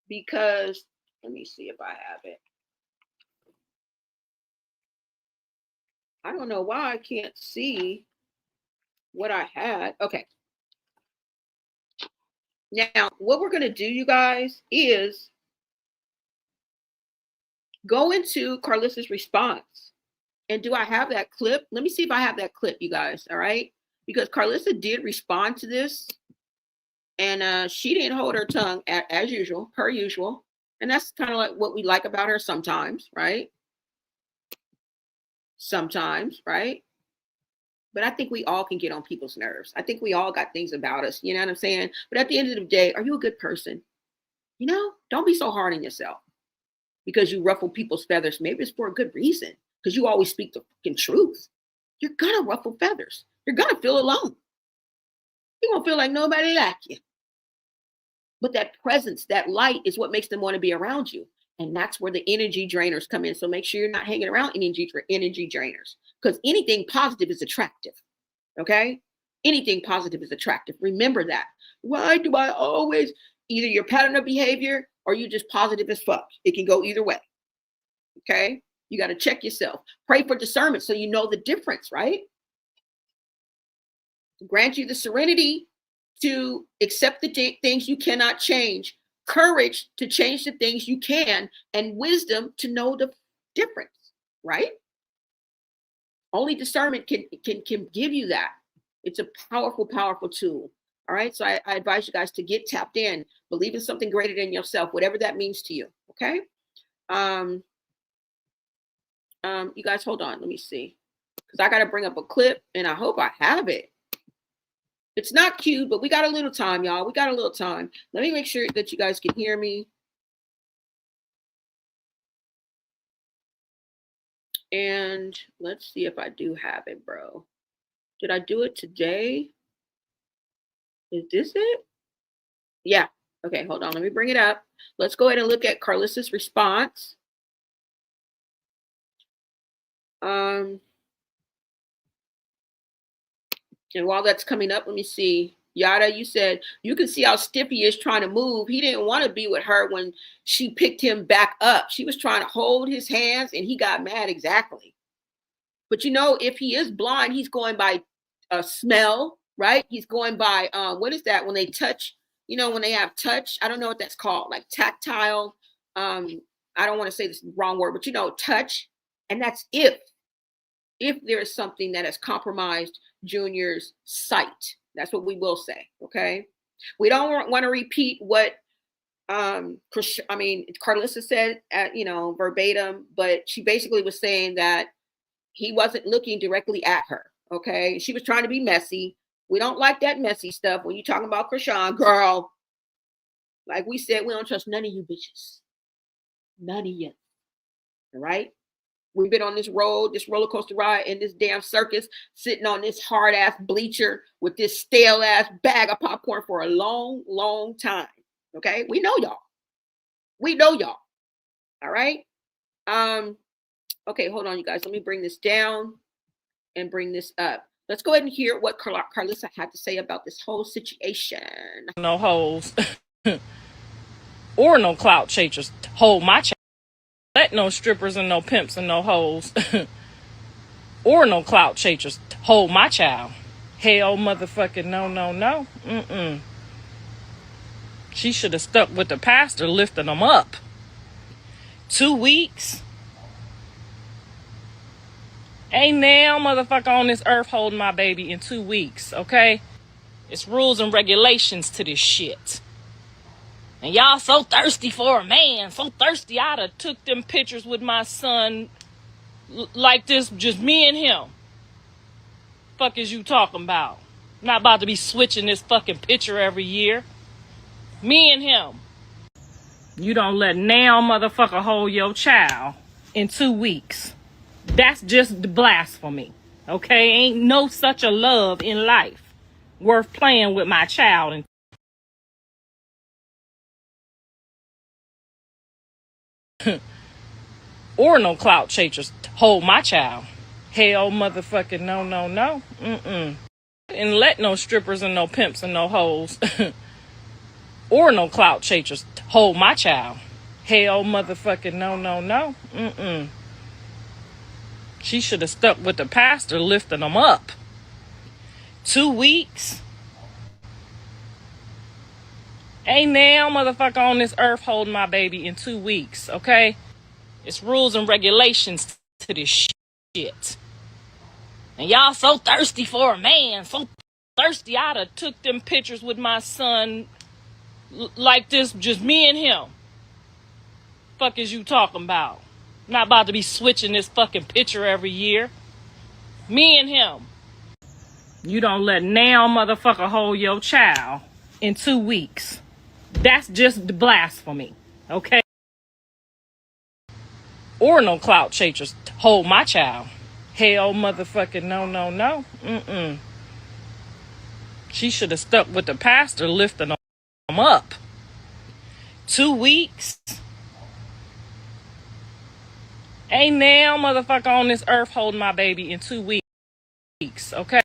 Because let me see if I have it. I don't know why I can't see what I had. Okay. Now, what we're going to do, you guys, is go into Carissa's response. And do I have that clip? Let me see if I have that clip, you guys. All right. Because Carissa did respond to this. And she didn't hold her tongue as usual, per usual. And that's kind of like what we like about her sometimes, right? Sometimes, right? But I think we all can get on people's nerves. I think we all got things about us. You know what I'm saying? But at the end of the day, are you a good person? You know, don't be so hard on yourself because you ruffle people's feathers. Maybe it's for a good reason because you always speak the fucking truth. You're going to ruffle feathers. You're going to feel alone. You're going to feel like nobody like you. But that presence, that light is what makes them want to be around you. And that's where the energy drainers come in. So make sure you're not hanging around energy drainers because anything positive is attractive. Okay? Anything positive is attractive. Remember that. Why do I always, either your pattern of behavior or you just positive as fuck? It can go either way. Okay? You got to check yourself. Pray for discernment so you know the difference, right? Grant you the serenity to accept the things you cannot change, courage to change the things you can, and wisdom to know the difference, right? Only discernment can give you that. It's a powerful, powerful tool. All right. So I advise you guys to get tapped in, believe in something greater than yourself, whatever that means to you. Okay. You guys hold on. Let me see. Because I got to bring up a clip and I hope I have it. It's not cute, but we got a little time, y'all. We got a little time. Let me make sure that you guys can hear me. And let's see if I do have it, bro. Did I do it today? Is this it? Yeah. Okay, hold on. Let me bring it up. Let's go ahead and look at Carissa's response. And while that's coming up, let me see. Yada, you said you can see how stiff he is trying to move. He didn't want to be with her when she picked him back up. She was trying to hold his hands and he got mad. Exactly. But you know, if he is blind, he's going by smell, right? He's going by, what is that? When they touch, you know, when they have touch, I don't know what that's called, like tactile. I don't want to say this wrong word, but you know, touch. And that's if there is something that has compromised Junior's sight. That's what we will say. Okay. We don't want to repeat what Carissa said verbatim, but she basically was saying that he wasn't looking directly at her. Okay. She was trying to be messy. We don't like that messy stuff. When you're talking about Chrisean, girl, like we said, we don't trust none of you bitches. None of you. All right. We've been on this road, this roller coaster ride in this damn circus, sitting on this hard ass bleacher with this stale ass bag of popcorn for a long, long time. Okay. We know y'all. We know y'all. All right. Okay. Hold on, you guys. Let me bring this down and bring this up. Let's go ahead and hear what Carissa had to say about this whole situation. No hoes or no clout chasers hold my child. Let no strippers and no pimps and no hoes or no clout chasers hold my child. Hell motherfucking no. She should have stuck with the pastor lifting them up. 2 weeks? Ain't now motherfucker on this earth holding my baby in 2 weeks, okay? It's rules and regulations to this shit. And y'all so thirsty for a man. So thirsty I'd have took them pictures with my son like this, just me and him. Fuck is you talking about? I'm not about to be switching this fucking picture every year. Me and him. You don't let now motherfucker hold your child in 2 weeks. That's just blasphemy. Okay? Ain't no such a love in life worth playing with my child. Or no clout chasers hold my child. Hell motherfucking no. didn't let no strippers and no pimps and no hoes or no clout chasers hold my child. Hell motherfucking no. She should have stuck with the pastor lifting them up. 2 weeks? Ain't now motherfucker on this earth holding my baby in 2 weeks, okay? It's rules and regulations to this shit. And y'all so thirsty for a man, so thirsty I'd have took them pictures with my son like this, just me and him. Fuck is you talking about? Not about to be switching this fucking picture every year. Me and him. You don't let now motherfucker hold your child in 2 weeks. That's just blasphemy, okay? Or no clout chasers hold my child. Hell motherfucking no. She should have stuck with the pastor lifting them up. 2 weeks? Ain't now motherfucker on this earth holding my baby in 2 weeks, okay?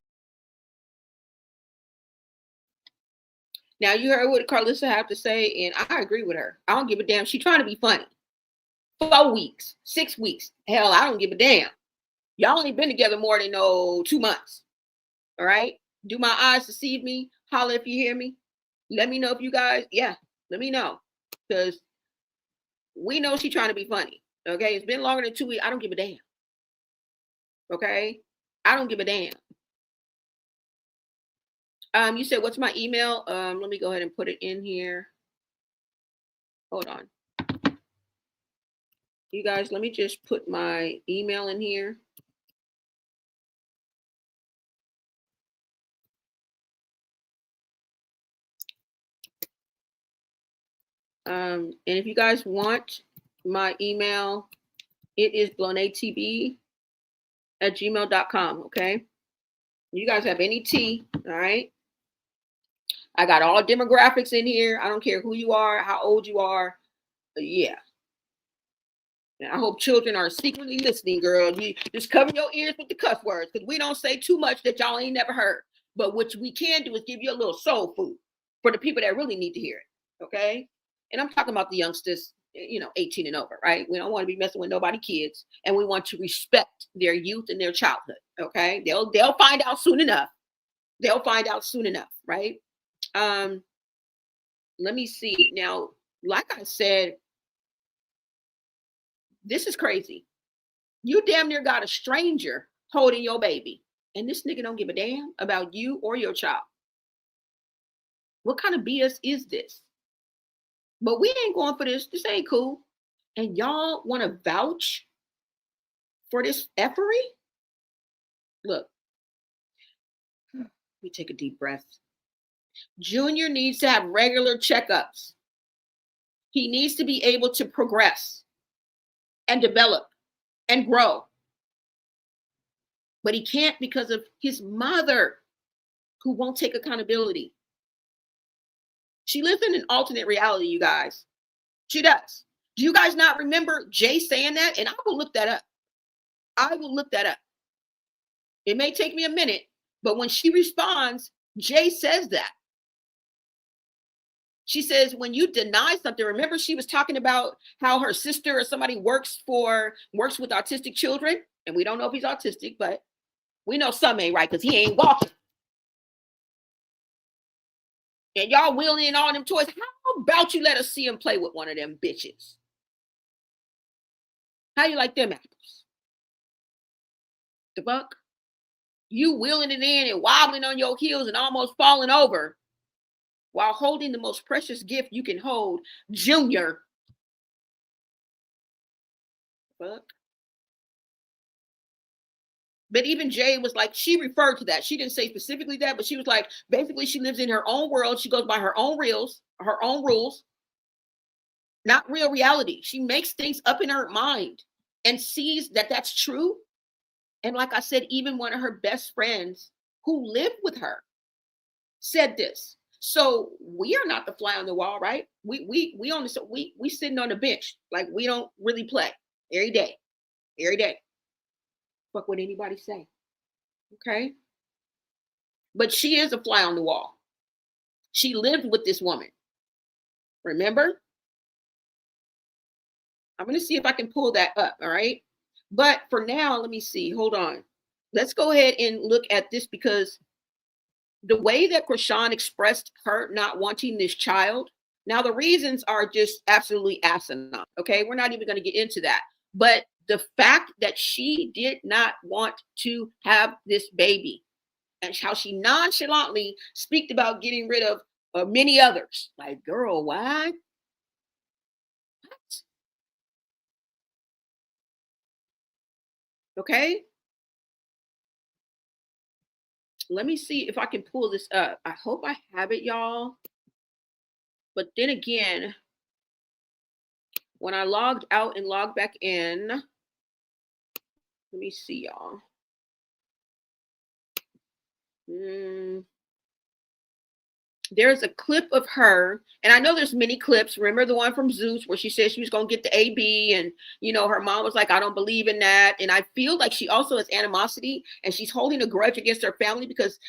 Now, you heard what Carissa have to say, and I agree with her. I don't give a damn. She's trying to be funny. 4 weeks, 6 weeks. Hell, I don't give a damn. Y'all only been together more than 2 months. All right? Do my eyes deceive me? Holla if you hear me. Let me know if you guys, let me know. Because we know she's trying to be funny. Okay? It's been longer than 2 weeks. I don't give a damn. Okay? I don't give a damn. You said, what's my email? Let me go ahead and put it in here. Hold on. You guys, let me just put my email in here. And if you guys want my email, it is blonatb@gmail.com. Okay. You guys have any tea, all right? I got all demographics in here. I don't care who you are, how old you are. Yeah. And I hope children are secretly listening, girl. You just cover your ears with the cuss words, because we don't say too much that y'all ain't never heard. But what we can do is give you a little soul food for the people that really need to hear it. Okay. And I'm talking about the youngsters, 18 and over, right? We don't want to be messing with nobody kids, and we want to respect their youth and their childhood. Okay. They'll find out soon enough. Right? Let me see. Now, like I said, this is crazy. You damn near got a stranger holding your baby, and this nigga don't give a damn about you or your child. What kind of BS is this? But we ain't going for this. This ain't cool. And y'all want to vouch for this effery? Look, we take a deep breath. Junior needs to have regular checkups. He needs to be able to progress and develop and grow. But he can't because of his mother, who won't take accountability. She lives in an alternate reality, you guys. She does. Do you guys not remember Jay saying that? And I will look that up. It may take me a minute, but when she responds, Jay says that. She says, when you deny something, remember she was talking about how her sister or somebody works with autistic children. And we don't know if he's autistic, but we know some ain't right because he ain't walking. And y'all wheeling in all them toys. How about you let us see him play with one of them bitches? How you like them apples? The fuck? You wheeling it in and wobbling on your heels and almost falling over while holding the most precious gift you can hold, Junior. Fuck. But even Jay was like, she referred to that. She didn't say specifically that, but she was like, basically she lives in her own world. She goes by her own rules, not real reality. She makes things up in her mind and sees that that's true. And like I said, even one of her best friends who lived with her said this. So we are not the fly on the wall, right? We sitting on the bench, like we don't really play every day. Fuck what anybody say. Okay. But she is a fly on the wall. She lived with this woman. Remember? I'm going to see if I can pull that up. All right. But for now, let me see. Hold on. Let's go ahead and look at this, because the way that Chrisean expressed her not wanting this child, now the reasons are just absolutely asinine. Okay. We're not even going to get into that. But the fact that she did not want to have this baby, and how she nonchalantly speaked about getting rid of many others. Like, girl, why? Okay. Let me see if I can pull this up. I hope I have it, y'all. But then again, when I logged out and logged back in, let me see, y'all. There's a clip of her, and I know there's many clips. Remember the one from Zeus where she said she was going to get the AB, and her mom was like, I don't believe in that. And I feel like she also has animosity, and she's holding a grudge against her family because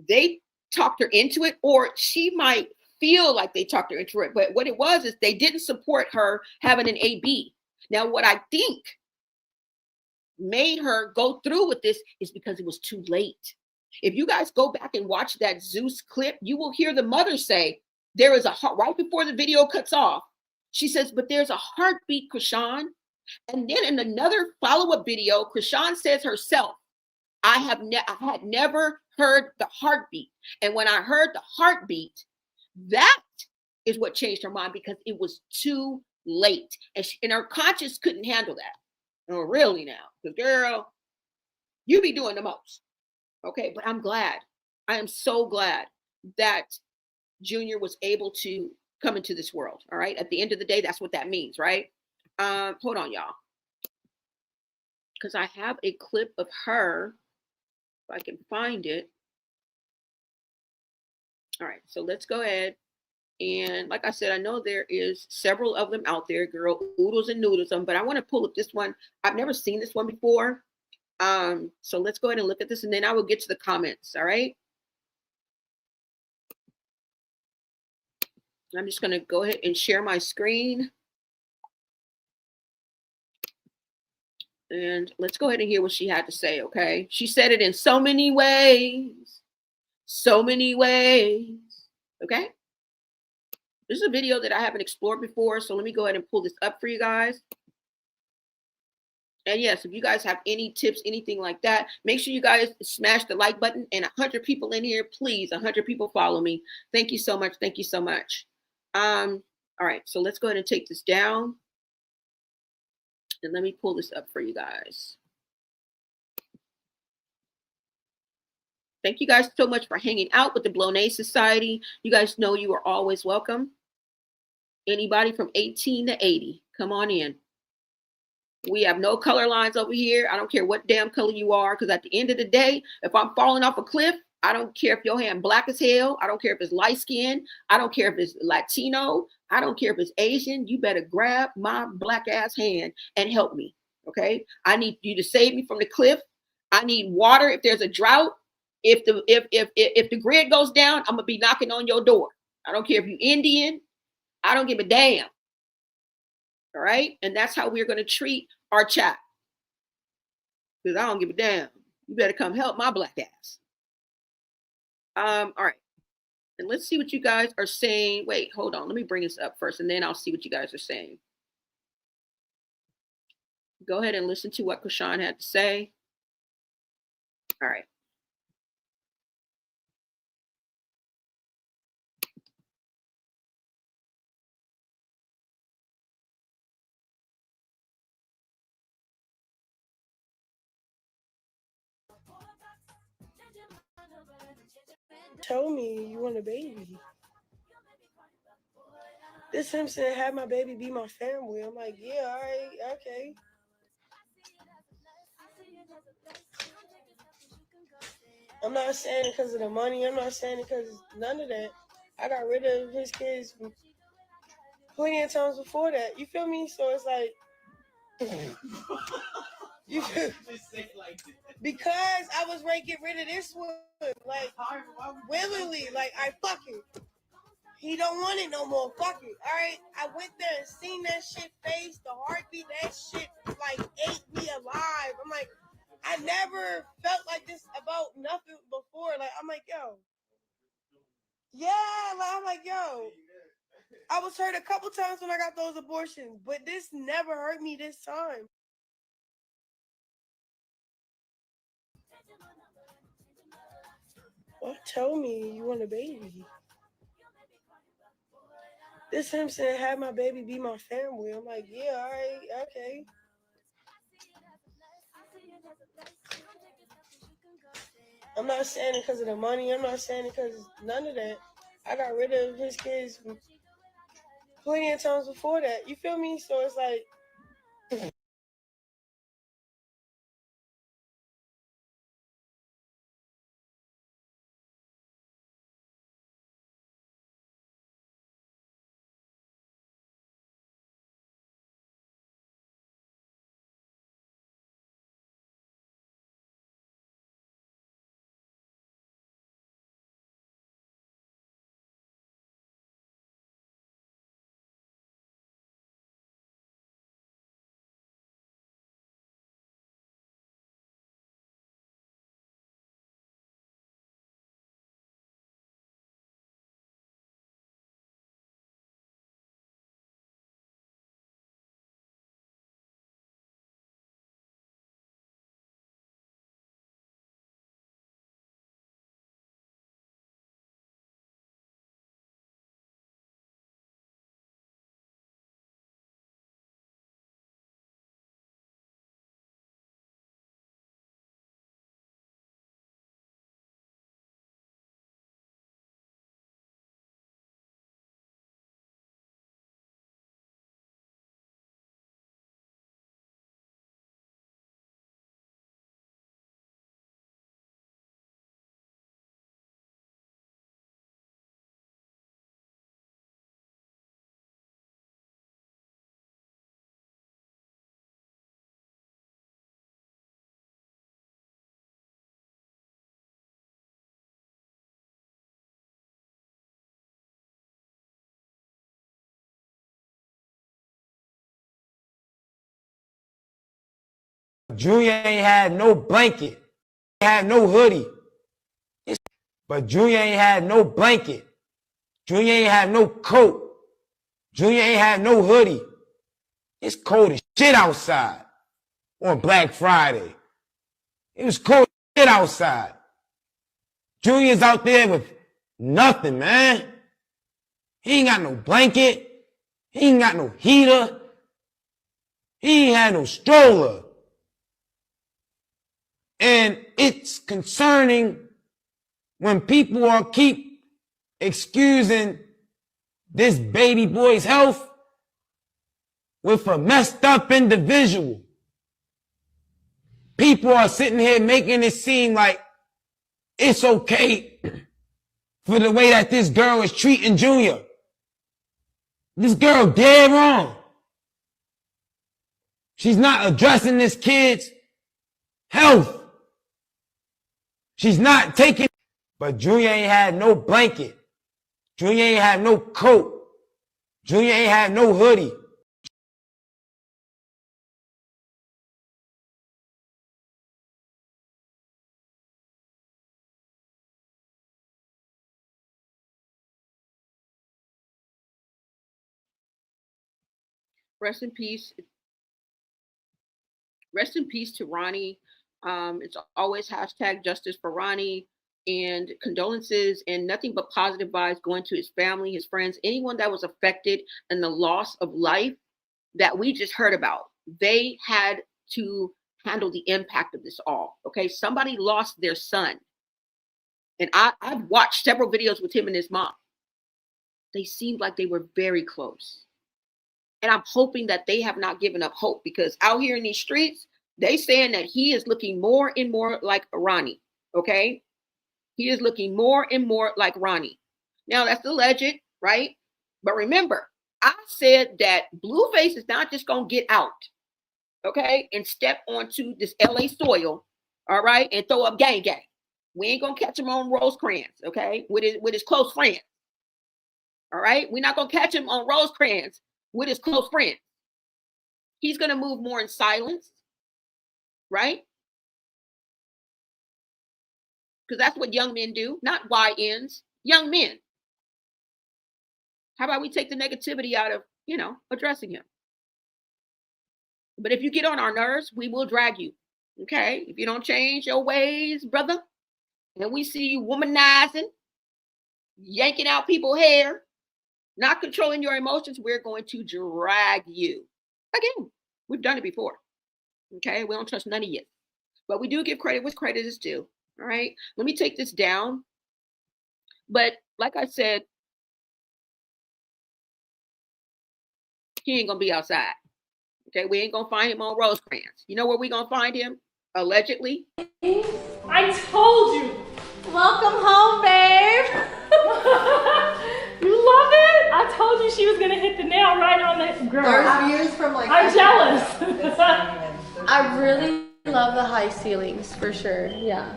they talked her into it, or she might feel like they talked her into it. But what it was is they didn't support her having an AB. Now, what I think made her go through with this is because it was too late. If you guys go back and watch that Zeus clip, you will hear the mother say, there is a heart, right before the video cuts off. She says, but there's a heartbeat, Chrisean. And then in another follow-up video, Chrisean says herself, I had never heard the heartbeat. And when I heard the heartbeat, that is what changed her mind, because it was too late. And her conscience couldn't handle that. Oh, really now? Because, girl, you be doing the most. Okay, but I'm glad. I am so glad that Junior was able to come into this world. All right. At the end of the day, that's what that means, right? Hold on, y'all. Because I have a clip of her, if I can find it. All right, so let's go ahead. And like I said, I know there is several of them out there, girl, oodles and noodles of them, but I want to pull up this one. I've never seen this one before. So let's go ahead and look at this, and then I will get to the comments. All right. I'm just going to go ahead and share my screen. And let's go ahead and hear what she had to say. Okay. She said it in so many ways. So many ways. Okay. This is a video that I haven't explored before. So let me go ahead and pull this up for you guys. And yes, if you guys have any tips, anything like that, make sure you guys smash the like button. And 100 people in here, please, 100 people follow me. Thank you so much. Thank you so much. All right, so let's go ahead and take this down. And let me pull this up for you guys. Thank you guys so much for hanging out with the Blown Society. You guys know you are always welcome. Anybody from 18 to 80, come on in. We have no color lines over here. I don't care what damn color you are, because at the end of the day, if I'm falling off a cliff, I don't care if your hand black as hell. I don't care if it's light skin. I don't care if it's Latino. I don't care if it's Asian. You better grab my black ass hand and help me. Okay. I need you to save me from the cliff. I need water if there's a drought. If the grid goes down, I'm gonna be knocking on your door. I don't care if you're Indian. I don't give a damn. All right. And that's how we're going to treat our chat. Because I don't give a damn. You better come help my black ass. All right. And let's see what you guys are saying. Wait, hold on. Let me bring this up first, and then I'll see what you guys are saying. Go ahead and listen to what Chrisean had to say. All right. Tell me you want a baby. This him said, have my baby be my family. I'm like, yeah, all right, okay. I'm not saying it because of the money. I'm not saying it because none of that. I got rid of his kids plenty of times before that. You feel me? So it's like, Because I was ready to get rid of this one, like willingly, like I fuck it. He don't want it no more. Fuck it. All right. I went there and seen that shit face, the heartbeat. That shit like ate me alive. I'm like, I never felt like this about nothing before. Like I'm like, yo, yeah. Like I'm like, yo. I was hurt a couple times when I got those abortions, but this never hurt me this time. Well, tell me you want a baby. This him saying, have my baby be my family. I'm like, yeah, all right, okay. I'm not saying it because of the money. I'm not saying it because none of that. I got rid of his kids plenty of times before that. You feel me? So it's like, Junior ain't had no blanket, had no hoodie. But Junior ain't had no blanket. Junior ain't had no coat. Junior ain't had no hoodie. It's cold as shit outside on Black Friday. It was cold as shit outside. Junior's out there with nothing, man. He ain't got no blanket. He ain't got no heater. He ain't had no stroller. And it's concerning when people are keep excusing this baby boy's health with a messed up individual. People are sitting here making it seem like it's okay for the way that this girl is treating Junior. This girl dead wrong. She's not addressing this kid's health. She's not taking, but Junior ain't had no blanket. Junior ain't had no coat. Junior ain't had no hoodie. Rest in peace. Rest in peace to Ronnie. It's always hashtag justice for Ronnie, and condolences and nothing but positive vibes going to his family, his friends, anyone that was affected in the loss of life that we just heard about. They had to handle the impact of this all. Okay. Somebody lost their son. And I've watched several videos with him and his mom. They seemed like they were very close. And I'm hoping that they have not given up hope, because out here in these streets, they saying that he is looking more and more like Ronnie. Okay. He is looking more and more like Ronnie. Now that's alleged, right? But remember, I said that Blueface is not just going to get out. okay, and step onto this LA soil, all right, and throw up gang. We ain't gonna catch him on Rosecrans, okay, with his close friends. All right, we're not gonna catch him on Rosecrans with his close friends. He's gonna move more in silence, right? Because that's what young men do, not YNs, young men. How about we take the negativity out of, addressing him? But if you get on our nerves, we will drag you. Okay? If you don't change your ways, brother, and we see you womanizing, yanking out people's hair, not controlling your emotions, we're going to drag you. Again, we've done it before. Okay? We don't trust none of you. But we do give credit where credit is due. All right? Let me take this down. But like I said, he ain't going to be outside. Okay? We ain't going to find him on Rosecrans. You know where we going to find him? Allegedly. I told you. Welcome home, babe. You love it? I told you she was gonna hit the nail right on the girl. There's views from like. I'm jealous. I really love the high ceilings for sure. Yeah.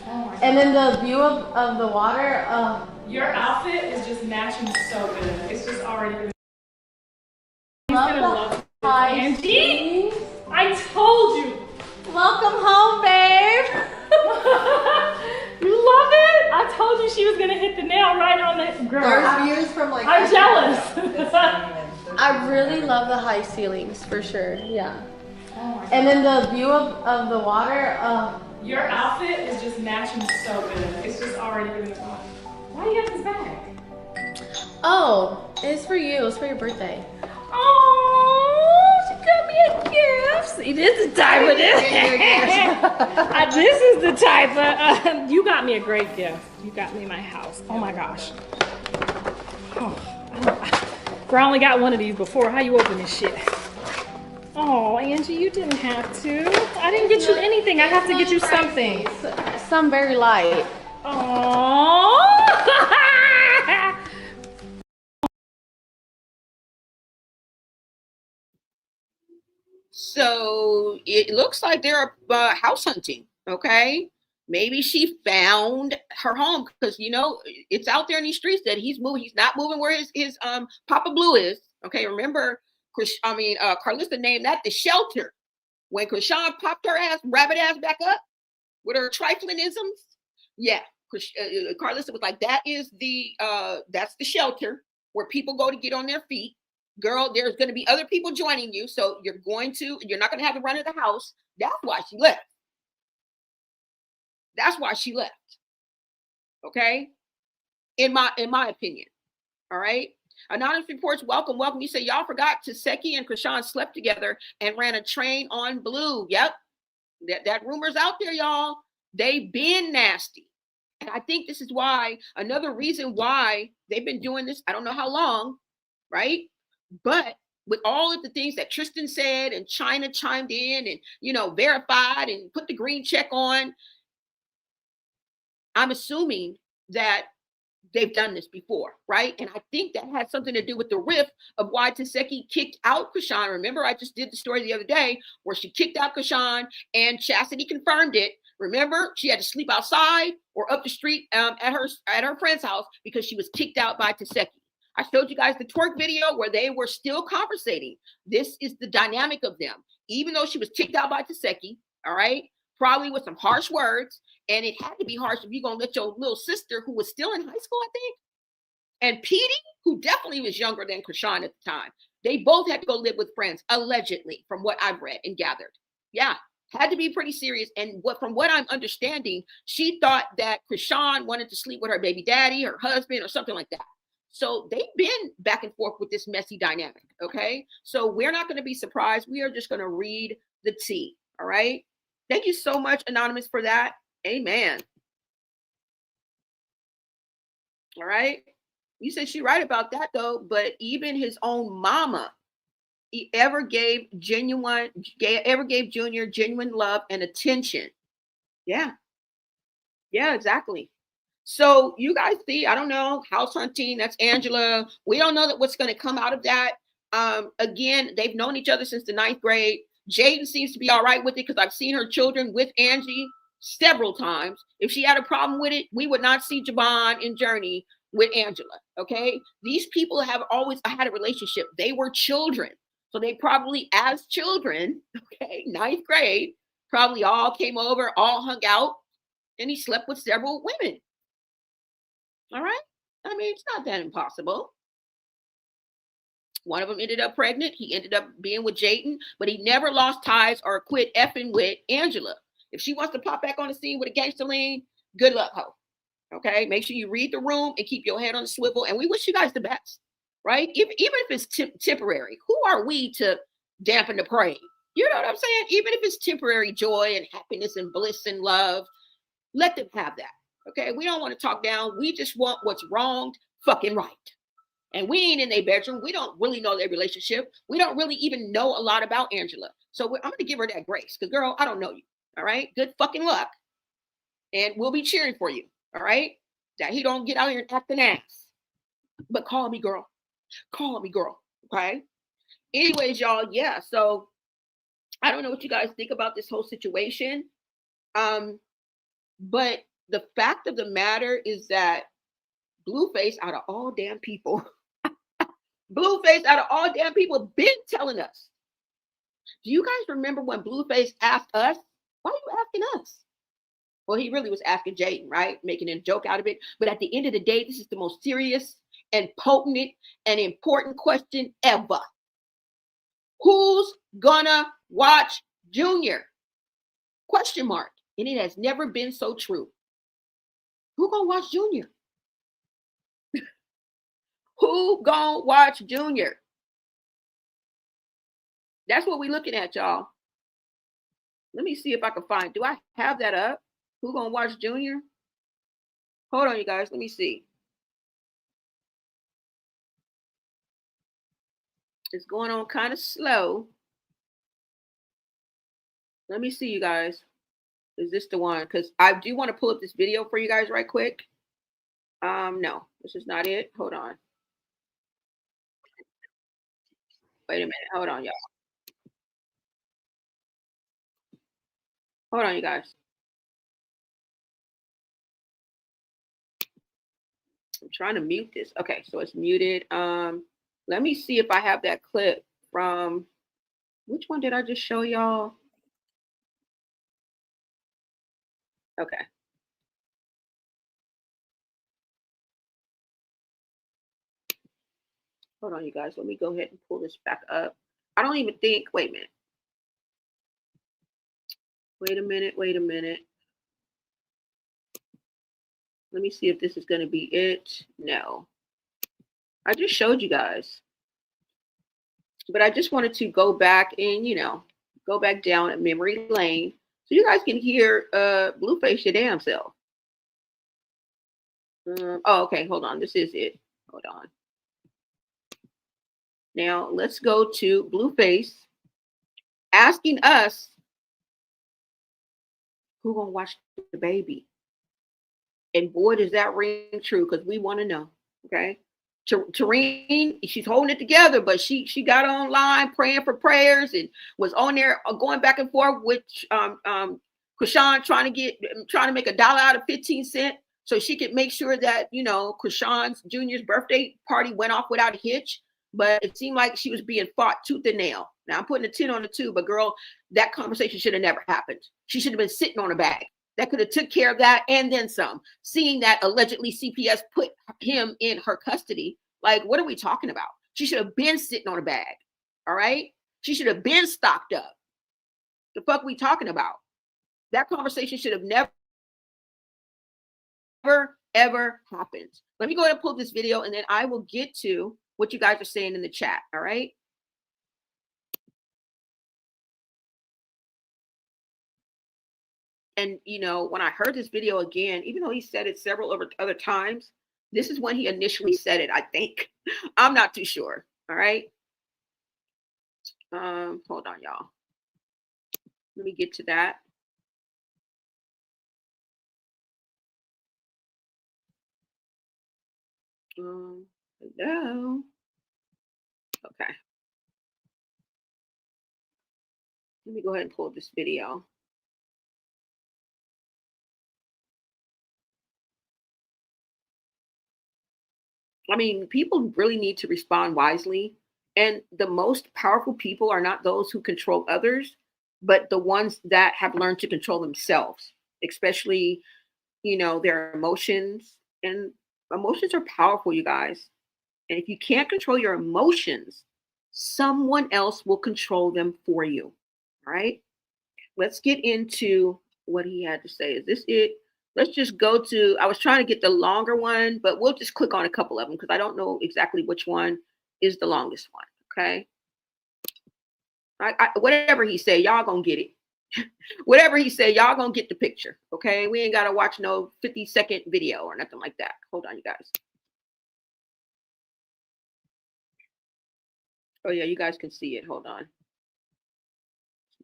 Oh and then the view of the water. Your outfit is just matching so good. It's just already. He's Love gonna the love high Angie. ceilings. I told you. Welcome home, babe. You love it? I told you she was gonna hit the nail right on the girl. There's views from like. I'm jealous. I really love the high ceilings for sure. Yeah. Oh and then the view of the water. Your outfit is just matching so good. It's just already really fun. Why do you have this bag? Oh, it's for you. It's for your birthday. Oh, she got me a gift. See, this is the type of this. This is the type of, you got me a great gift. You got me my house. Oh my gosh. Oh, I only got one of these before. How you open this shit? Oh, Angie, you didn't have to. I didn't get you anything. I have to get you something. Some very light. Oh. So it looks like they're house hunting. Okay. Maybe she found her home because, it's out there in these streets that he's moving. He's not moving where his Papa Blue is. Okay. Remember, Carissa named that the shelter. When Chrisean popped her rabbit ass back up with her triflingisms. Yeah. Carissa was like, that's the shelter where people go to get on their feet. Girl, there's going to be other people joining you. So you're not going to have the run of the house. That's why she left. That's why she left. Okay. In my opinion. All right. Anonymous reports, welcome. You say y'all forgot Tesehki and Chrisean slept together and ran a train on Blue. Yep. That rumor's out there, y'all. They've been nasty. And I think this is why, another reason why they've been doing this, I don't know how long, right? But with all of the things that Tristan said and China chimed in and, verified and put the green check on, I'm assuming that they've done this before, right? And I think that had something to do with the rift of why Tesehki kicked out Chrisean. Remember, I just did the story the other day where she kicked out Chrisean and Chastity confirmed it. Remember, she had to sleep outside or up the street at her friend's house because she was kicked out by Tesehki. I showed you guys the twerk video where they were still conversating. This is the dynamic of them. Even though she was kicked out by Tesehki, all right, probably with some harsh words, and it had to be harsh if you're going to let your little sister, who was still in high school, I think, and Petey, who definitely was younger than Chrisean at the time, they both had to go live with friends, allegedly, from what I've read and gathered. Yeah, had to be pretty serious. And from what I'm understanding, she thought that Chrisean wanted to sleep with her baby daddy, her husband, or something like that. So they've been back and forth with this messy dynamic, okay? So we're not going to be surprised. We are just going to read the tea, all right? Thank you so much, Anonymous, for that. Amen. All right? You said she's right about that, though, but even his own mama ever gave Junior genuine love and attention. Yeah. Yeah, exactly. So you guys see, I don't know, house hunting, that's Angela. We don't know what's going to come out of that. Again, they've known each other since the 9th grade. Jaden seems to be all right with it because I've seen her children with Angie several times. If she had a problem with it, we would not see Javon and Journey with Angela. Okay. These people have always had a relationship. They were children. So they probably, as children, okay, 9th grade, probably all came over, all hung out, and he slept with several women. All right. I mean, it's not that impossible. One of them ended up pregnant. He ended up being with Jayden, but he never lost ties or quit effing with Angela. If she wants to pop back on the scene with a gangster lean, good luck, ho. Okay, make sure you read the room and keep your head on the swivel. And we wish you guys the best, right? Even if it's temporary, who are we to dampen the parade? You know what I'm saying? Even if it's temporary joy and happiness and bliss and love, let them have that. Okay, we don't want to talk down. We just want what's wronged fucking right. And we ain't in their bedroom. We don't really know their relationship. We don't really even know a lot about Angela. So I'm going to give her that grace because, girl, I don't know you. All right. Good fucking luck. And we'll be cheering for you. All right. That he don't get out here and act an ass. But call me, girl. Call me, girl. Okay. Anyways, y'all. Yeah. So I don't know what you guys think about this whole situation. But the fact of the matter is that Blueface, out of all damn people, Blueface, out of all damn people, been telling us. Do you guys remember when Blueface asked us, why are you asking us? Well, he really was asking Jayden, right? Making a joke out of it. But at the end of the day, this is the most serious and potent and important question ever. Who's gonna watch Junior? Question mark. And it has never been so true. Who gonna watch Junior? Who gonna watch Junior? That's what we're looking at, y'all. Let me see if I can find. Do I have that up? Who gonna watch Junior? Hold on, you guys. Let me see. It's going on kind of slow. Let me see, you guys. Is this the one? Because I do want to pull up this video for you guys right quick. No, this is not it. Hold on. Wait a minute. Hold on, y'all. Hold on, you guys. I'm trying to mute this. Okay, so it's muted. Let me see if I have that clip from, which one did I just show y'all? Okay. Hold on, you guys. Let me go ahead and pull this back up. I don't even think, wait a minute. Wait a minute, wait a minute. Let me see if this is going to be it. No. I just showed you guys. But I just wanted to go back and, you know, go back down at memory lane so you guys can hear Blueface your damn self. Oh, okay. Hold on. This is it. Hold on. Now, let's go to Blueface asking us who gonna watch the baby. And boy, does that ring true because we want to know. Okay. Tareen, she's holding it together, but she got online praying for prayers and was on there going back and forth with Chrisean trying to make $1 out of 15 cents so she could make sure that, you know, Chrisean's Junior's birthday party went off without a hitch. But it seemed like she was being fought tooth and nail. Now I'm putting a 10 on the 2, but girl, that conversation should have never happened. She should have been sitting on a bag. That could have took care of that and then some. Seeing that allegedly CPS put him in her custody, like, what are we talking about? She should have been sitting on a bag, all right? She should have been stocked up. The fuck we talking about? That conversation should have never, ever happened. Let me go ahead and pull this video, and then I will get to what you guys are saying in the chat, all right? And, you know, when I heard this video again, even though he said it several other times, this is when he initially said it, I think. I'm not too sure. All right. Hold on, y'all. Let me get to that. Hello. Okay. Let me go ahead and pull this video. I mean, people really need to respond wisely. And the most powerful people are not those who control others, but the ones that have learned to control themselves, especially, their emotions. And emotions are powerful, you guys. And if you can't control your emotions, someone else will control them for you. All right. Let's get into what he had to say. Is this it? Let's just go to, I was trying to get the longer one, but we'll just click on a couple of them because I don't know exactly which one is the longest one. Okay. Whatever he said, y'all gonna get it. Whatever he said, y'all gonna get the picture. Okay. We ain't got to watch no 50-second video or nothing like that. Hold on, you guys. Oh, yeah, you guys can see it. Hold on.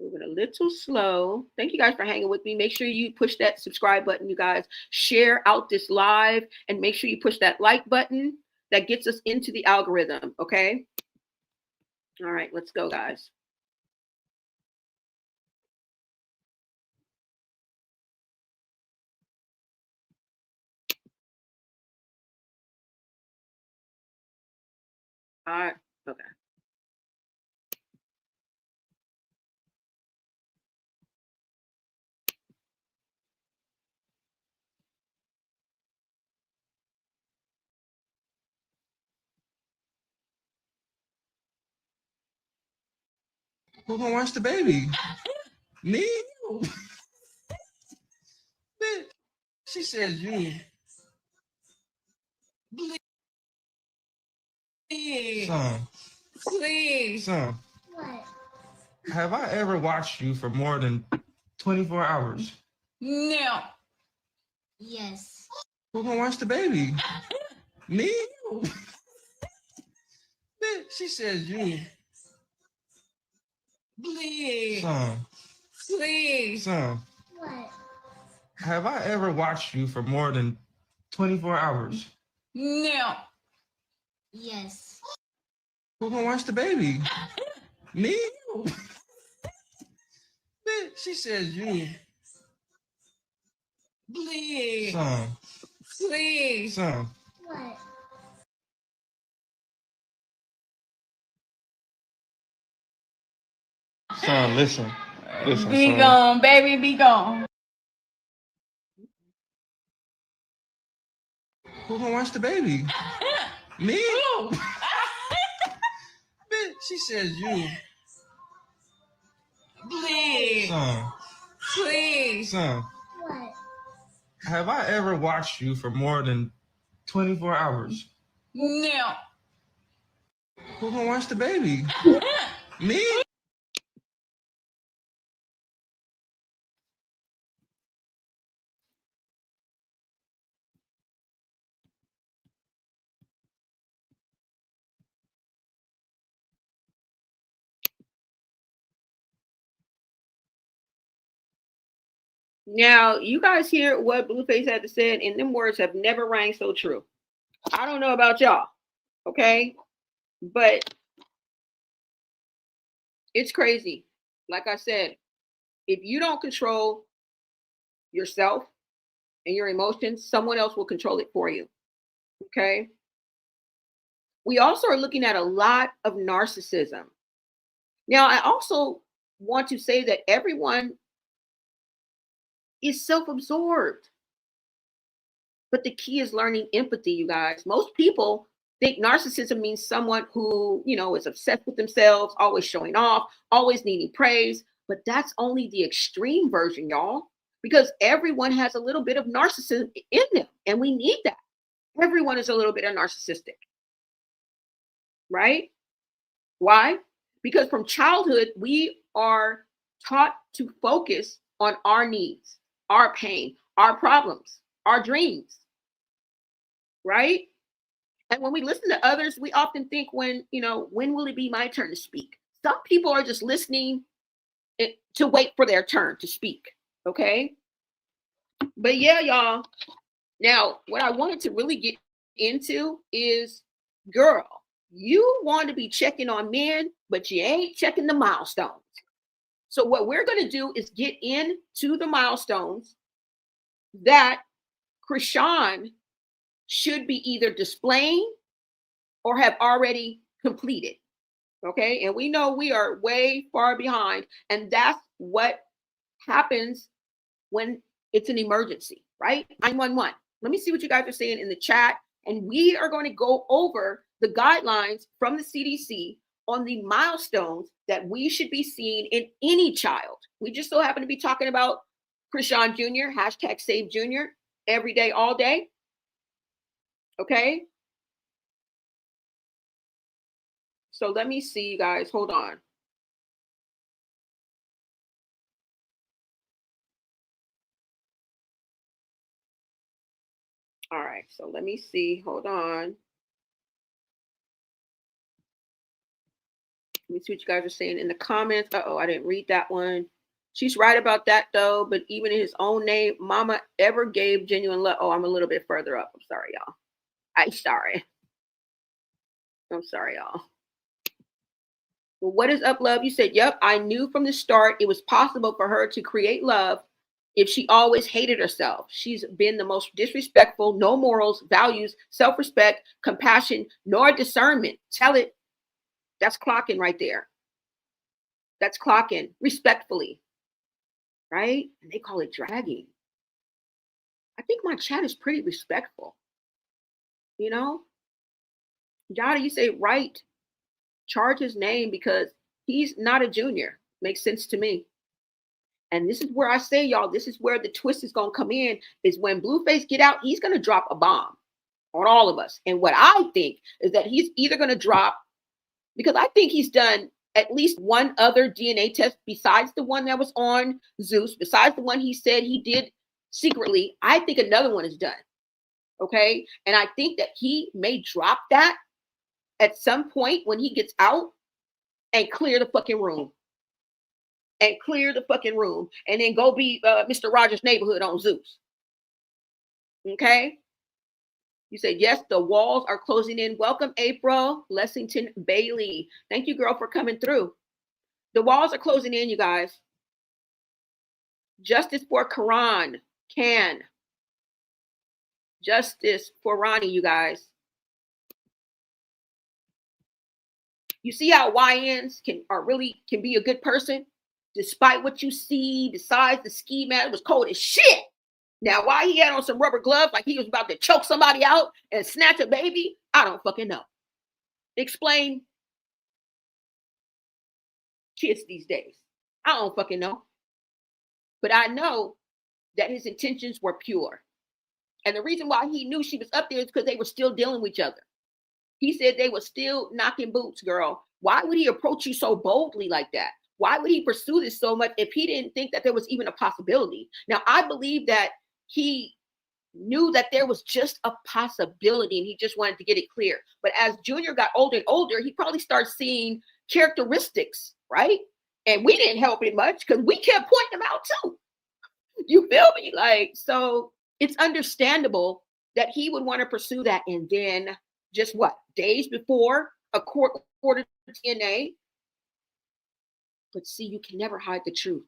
Moving a little slow. Thank you guys for hanging with me. Make sure you push that subscribe button, you guys. Share out this live and make sure you push that like button. That gets us into the algorithm, okay? All right, let's go, guys. All right, okay. Who gonna watch the baby? Me? She says you. Please. Son. Please. Son. What? Have I ever watched you for more than 24 hours? No. Yes. Who gonna watch the baby? Me? She says you. Please. Son. Please. Son. What? Have I ever watched you for more than 24 hours? No. Yes. Who gonna watch the baby? Me? She says you. Please. Son. Please. Son. What? Son, listen. Listen, be son. Gone, baby, be gone. Who gonna watch the baby? Me? She says you. Please. Son. Please. Son. What? Have I ever watched you for more than 24 hours? No. Who gonna watch the baby? Me? Now, you guys hear what Blueface had to say, and them words have never rang so true. I don't know about y'all, okay? But it's crazy. Like I said, if you don't control yourself and your emotions, someone else will control it for you, okay? We also are looking at a lot of narcissism. Now, I also want to say that everyone is self-absorbed. But the key is learning empathy, you guys. Most people think narcissism means someone who, is obsessed with themselves, always showing off, always needing praise. But that's only the extreme version, y'all, because everyone has a little bit of narcissism in them, and we need that. Everyone is a little bit of narcissistic, right? Why? Because from childhood, we are taught to focus on our needs, our pain, our problems, our dreams, right? And when we listen to others, we often think when will it be my turn to speak? Some people are just listening to wait for their turn to speak, okay? But yeah, y'all. Now, what I wanted to really get into is, girl, you want to be checking on men, but you ain't checking the milestones. So what we're going to do is get into the milestones that Chrisean should be either displaying or have already completed. Okay. And we know we are way far behind. And that's what happens when it's an emergency, right? 911. Let me see what you guys are saying in the chat. And we are going to go over the guidelines from the CDC on the milestones that we should be seeing in any child. We just so happen to be talking about Chrisean Jr., hashtag Save Jr., every day, all day. Okay. So let me see, you guys. Hold on. All right. So let me see. Hold on. Let me see what you guys are saying in the comments. Uh-oh, I didn't read that one. She's right about that, though. But even in his own name, Mama ever gave genuine love. Oh, I'm a little bit further up. I'm sorry, y'all. I'm sorry, y'all. Well, what is up, love? You said, yep, I knew from the start it was possible for her to create love if she always hated herself. She's been the most disrespectful, no morals, values, self-respect, compassion, nor discernment. Tell it. That's clocking right there. That's clocking respectfully, right? And they call it dragging. I think my chat is pretty respectful. You know? Yada, you say, right. Charge his name because he's not a junior. Makes sense to me. And this is where I say, y'all, this is where the twist is going to come in, is when Blueface get out, he's going to drop a bomb on all of us. And what I think is that he's either going to drop, because I think he's done at least one other DNA test besides the one that was on Zeus, besides the one he said he did secretly. I think another one is done. Okay. And I think that he may drop that at some point when he gets out and clear the fucking room. And clear the fucking room. And then go be Mr. Rogers' Neighborhood on Zeus. Okay. You said, yes, the walls are closing in. Welcome, April Lessington Bailey. Thank you, girl, for coming through. The walls are closing in, you guys. Justice for Can. Justice for Ronnie, you guys. You see how YNs can be a good person? Despite what you see, besides the ski mat, it was cold as shit. Now, why he had on some rubber gloves like he was about to choke somebody out and snatch a baby, I don't fucking know. Explain kids these days. I don't fucking know. But I know that his intentions were pure. And the reason why he knew she was up there is because they were still dealing with each other. He said they were still knocking boots, girl. Why would he approach you so boldly like that? Why would he pursue this so much if he didn't think that there was even a possibility? Now, I believe that he knew that there was just a possibility and he just wanted to get it clear. But as Junior got older and older, he probably started seeing characteristics, right? And we didn't help it much because we kept pointing them out too. You feel me? Like, so it's understandable that he would want to pursue that. And then just what? Days before a court ordered DNA. But see, you can never hide the truth,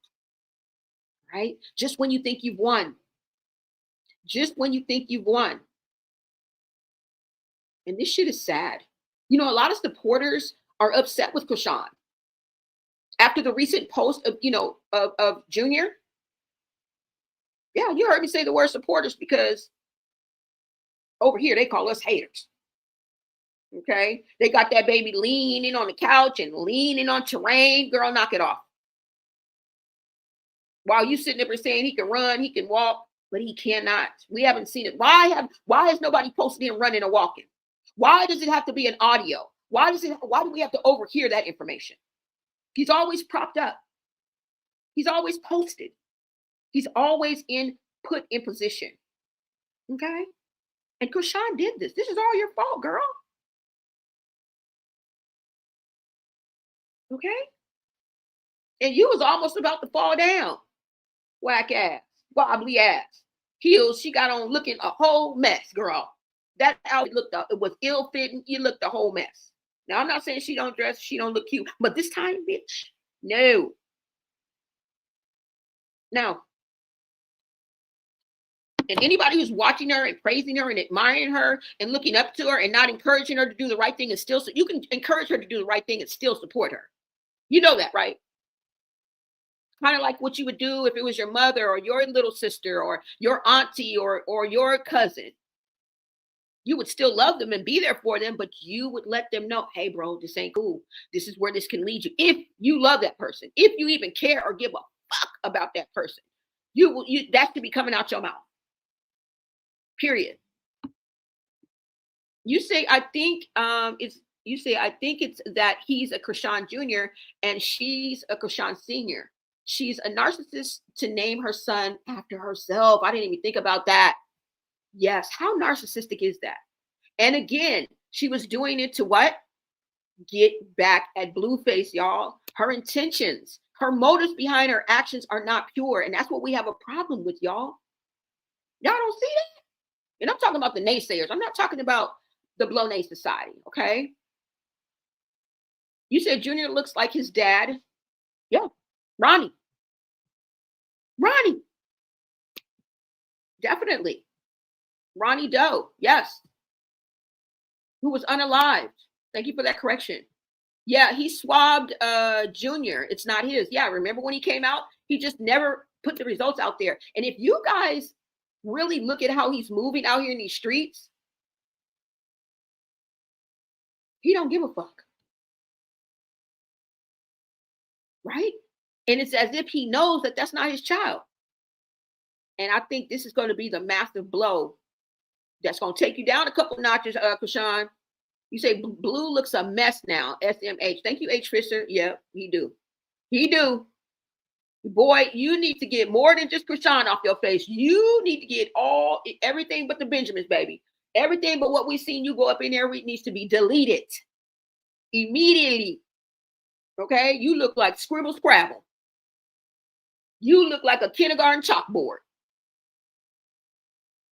right? Just when you think you've won. Just when you think you've won. And this shit is sad. You know, a lot of supporters are upset with Chrisean. After the recent post of, of Junior. Yeah, you heard me say the word supporters because over here they call us haters. Okay? They got that baby leaning on the couch and leaning on terrain. Girl, knock it off. While you sitting there saying he can run, he can walk, but he cannot. We haven't seen it. Why has nobody posted him running or walking? Why does it have to be an audio? Why do we have to overhear that information? He's always propped up. He's always posted. He's always put in position. Okay? And Chrisean did this. This is all your fault, girl. Okay? And you was almost about to fall down. Whack ass. Wobbly ass. Heels she got on looking a whole mess, girl. That outfit it was ill-fitting. You looked a whole mess. Now, I'm not saying she don't dress, she don't look cute. But this time, bitch, no. Now, and anybody who's watching her and praising her and admiring her and looking up to her and not encouraging her to do the right thing and still, so you can encourage her to do the right thing and still support her. You know that, right? Kind of like what you would do if it was your mother or your little sister or your auntie or your cousin. You would still love them and be there for them, but you would let them know, hey, bro, this ain't cool. This is where this can lead you. If you love that person, if you even care or give a fuck about that person, that should be coming out your mouth. Period. You say, I think it's that he's a Chrisean Jr. and she's a Chrisean Sr. She's a narcissist to name her son after herself. I didn't even think about that. Yes. How narcissistic is that? And again, she was doing it to what? Get back at Blueface, y'all. Her intentions, her motives behind her actions are not pure. And that's what we have a problem with, y'all. Y'all don't see that? And I'm talking about the naysayers. I'm not talking about the Blow-Nay Society, okay? You said Junior looks like his dad. Yeah. Ronnie. Definitely. Ronnie Doe, yes. Who was unalived. Thank you for that correction. Yeah, he swabbed Junior. It's not his. Yeah, remember when he came out? He just never put the results out there. And if you guys really look at how he's moving out here in these streets, he don't give a fuck. Right? And it's as if he knows that that's not his child. And I think this is going to be the massive blow that's going to take you down a couple notches, Chrisean. You say Blue looks a mess now. SMH. Thank you, H. Fisher. Yeah, he do. He do. Boy, you need to get more than just Chrisean off your face. You need to get everything but the Benjamins, baby. Everything but what we seen you go up in there needs to be deleted immediately. Okay? You look like Scribble Scrabble. You look like a kindergarten chalkboard.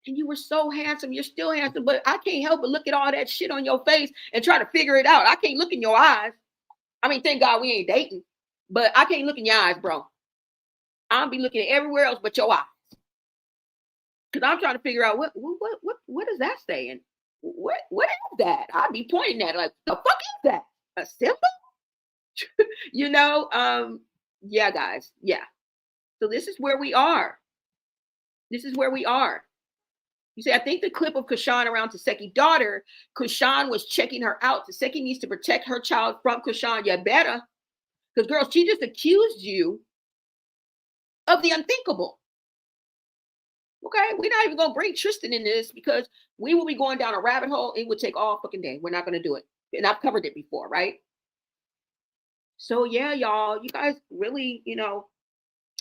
And you were so handsome. You're still handsome, but I can't help but look at all that shit on your face and try to figure it out. I can't look in your eyes. I mean, thank God we ain't dating, but I can't look in your eyes, bro. I'll be looking everywhere else but your eyes. Because I'm trying to figure out what does that say? And what is that? I'll be pointing at it like, the fuck is that? A symbol? You know, yeah, guys. Yeah. So this is where we are. This is where we are. You say, I think the clip of Chrisean around Tesehki's daughter, Chrisean was checking her out. Tesehki needs to protect her child from Chrisean. You better. Because, girl, she just accused you of the unthinkable. Okay? We're not even going to bring Tristan in this because we will be going down a rabbit hole. It would take all fucking day. We're not going to do it. And I've covered it before, right? So, yeah, y'all, you guys really,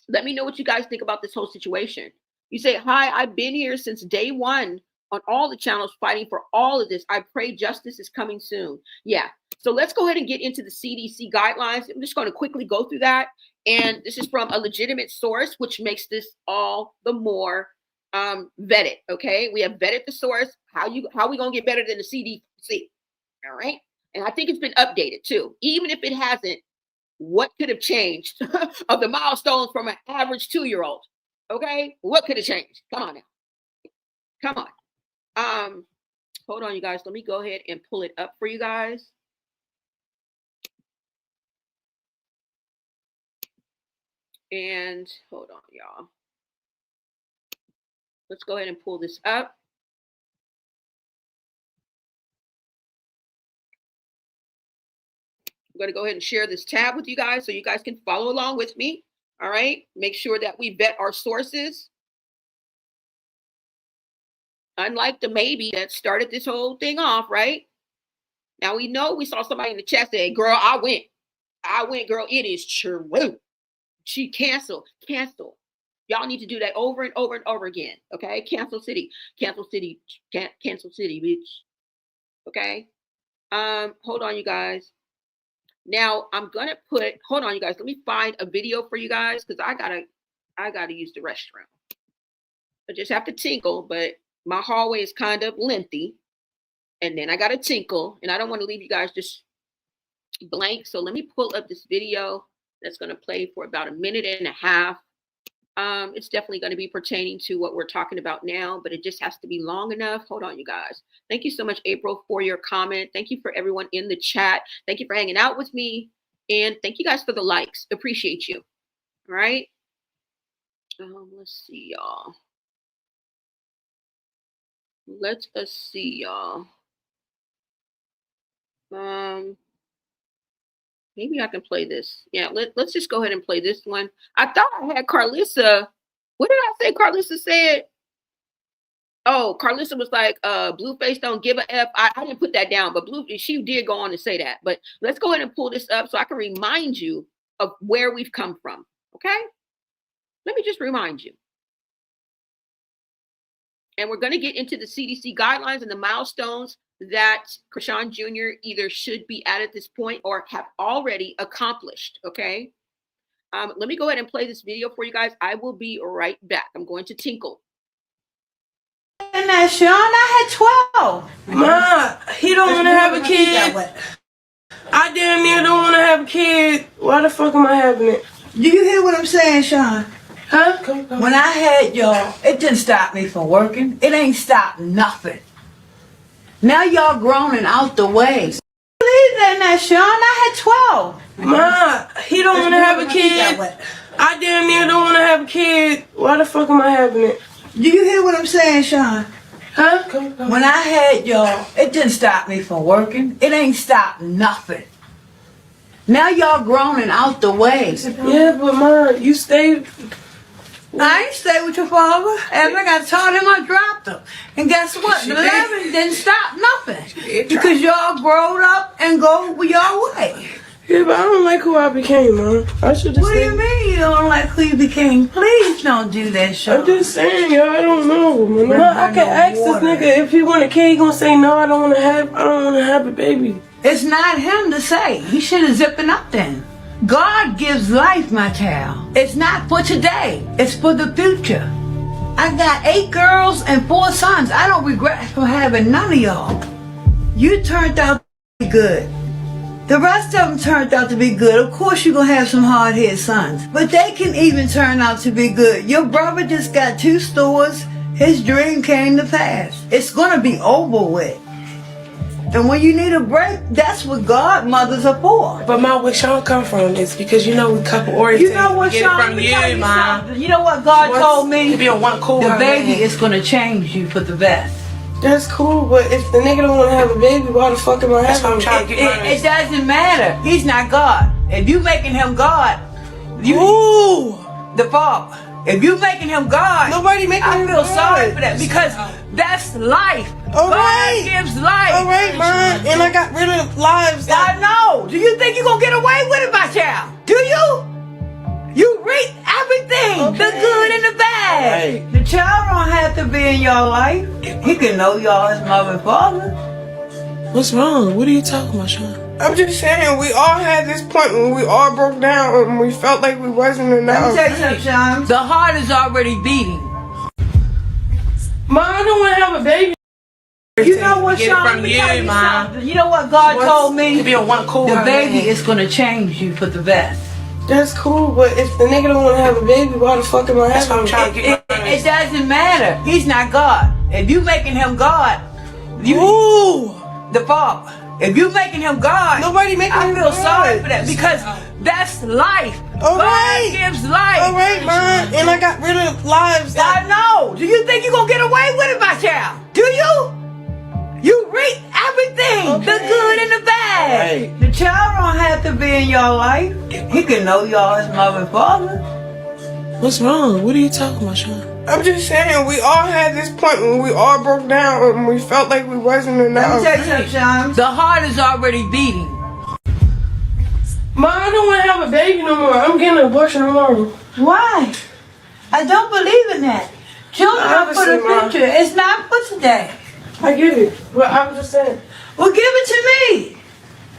let me know what you guys think about this whole situation. You say, hi, I've been here since day one on all the channels fighting for all of this. I pray justice is coming soon. Yeah. So let's go ahead and get into the CDC guidelines. I'm just going to quickly go through that. And this is from a legitimate source, which makes this all the more vetted. Okay. We have vetted the source. How are we going to get better than the CDC? All right. And I think it's been updated too. Even if it hasn't, what could have changed of the milestones from an average 2-year-old? Okay, what could have changed? Come on now. Come on. Hold on, you guys. Let me go ahead and pull it up for you guys. And hold on, y'all. Let's go ahead and pull this up. I'm going to go ahead and share this tab with you guys so you guys can follow along with me. All right. Make sure that we vet our sources. Unlike the maybe that started this whole thing off, right? Now we saw somebody in the chat say, girl, I went, girl. It is true. She canceled. Y'all need to do that over and over and over again. Okay. Cancel city, bitch. Okay. Hold on, you guys. Now I'm gonna hold on, you guys. Let me find a video for you guys because I gotta use the restroom. I just have to tinkle, but my hallway is kind of lengthy, and then I gotta tinkle, and I don't want to leave you guys just blank. So let me pull up this video that's gonna play for about a minute and a half. It's definitely going to be pertaining to what we're talking about now, but it just has to be long enough. Hold on, you guys. Thank you so much, April, for your comment. Thank you for everyone in the chat. Thank you for hanging out with me. And thank you guys for the likes. Appreciate you. All right. Let's see, y'all. Let us see, y'all. Maybe I can play this. Yeah, let's just go ahead and play this one. I thought I had Carissa. What did I say Carissa said? Oh, Carissa was like, Blueface don't give a F. I didn't put that down, but she did go on to say that. But let's go ahead and pull this up so I can remind you of where we've come from. Okay? Let me just remind you. And we're going to get into the CDC guidelines and the milestones that Chrisean Jr. either should be at this point or have already accomplished. Okay? Let me go ahead and play this video for you guys. I will be right back. I'm going to tinkle. And that Sean, I had 12. Ma, he don't want to have a kid. I damn near don't want to have a kid. Why the fuck am I having it? Do you hear what I'm saying, Sean? Huh? When I had y'all, it didn't stop me from working. It ain't stopped nothing. Now y'all grown and out the way. Believe that, Sean, I had 12. Ma, he don't want to have a kid. I damn near don't want to have a kid. Why the fuck am I having it? Do you hear what I'm saying, Sean? Huh? When I had y'all, it didn't stop me from working. It ain't stopped nothing. Now y'all grown and out the way. Yeah, but Ma, you stayed. I ain't stay with your father. Ever I told him I dropped him. And guess what? The 11 didn't stop nothing. Because y'all growed up and go your way. Yeah, but I don't like who I became, Ma. I should just. What do you mean you don't like who you became? Please don't do that, Sean. I'm just saying, y'all. I don't know, Ma. I can ask this nigga if he want a kid. He gonna say no. I don't want to have a baby. It's not him to say. He should have zipping up then. God gives life, my child. It's not for today. It's for the future. I got 8 girls and 4 sons. I don't regret for having none of y'all. You turned out to be good. The rest of them turned out to be good. Of course you're going to have some hard-headed sons. But they can even turn out to be good. Your brother just got 2 stores. His dream came to pass. It's going to be over with. And when you need a break, that's what godmothers are for. But Ma, where Sean come from is because we couple oriented. You know what, Sean? From you, Ma. You know what God told me? Be a one cool. The baby is going to change you for the best. That's cool, but if the nigga don't want to have a baby, why the fuck am I having it? It doesn't matter. He's not God. If you making him God, the father. If you making him God, nobody making him God. I feel sorry for that because that's life. All God right. gives life. All right, Ma, and I got rid of lives. I know. Do you think you're going to get away with it, my child? Do you? You reap everything, the good and the bad. Right. The child don't have to be in your life. He can know y'all as mother and father. What's wrong? What are you talking about, Sean? I'm just saying, we all had this point when we all broke down and we felt like we wasn't enough. Let me tell you something, Sean. The heart is already beating. Ma, I don't want to have a baby. You know what, Sean? You know what God told me? Be a one cool. The baby is going to change you for the best. That's cool, but if the nigga don't want to have a baby, why the fuck am I having it? It doesn't matter. He's not God. If you making him God, the father. If you making him God, nobody making him God. I feel sorry for that because that's life. All God right. gives life. All right, Ma, and I got rid of lives. I know. Do you think you're going to get away with it, my child? Do you? You reap everything, the good and the bad. Right. The child don't have to be in your life. He can know y'all as mother and father. What's wrong? What are you talking about, Sean? I'm just saying, we all had this point when we all broke down and we felt like we wasn't enough. Let me tell you something, Sean. The heart is already beating. Ma, I don't want to have a baby no more. I'm getting an abortion tomorrow. Why? I don't believe in that. Children are for the future. It's not for today. I get it, but I'm just saying. Well, give it to me.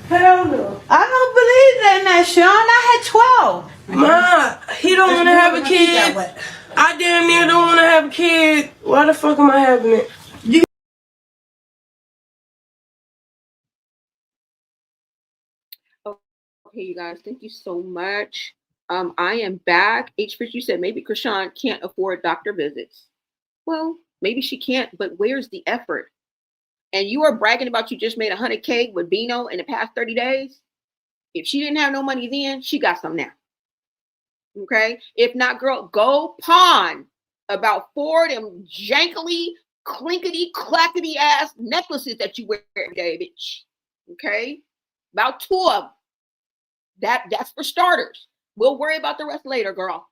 Hell no. I don't believe that, Sean. I had 12. Ma, he don't want to have a kid. I damn near don't want to have a kid. Why the fuck am I having it? Okay, you guys, thank you so much. I am back. H-Fish, you said maybe Chrisean can't afford doctor visits. Well, maybe she can't, but where's the effort? And you are bragging about you just made 100K with Bino in the past 30 days. If she didn't have no money then, she got some now. Okay? If not, girl, go pawn about 4 of them jankily, clinkety, clackety ass necklaces that you wear every day, bitch. Okay? About 2 of them. That's for starters. We'll worry about the rest later, girl.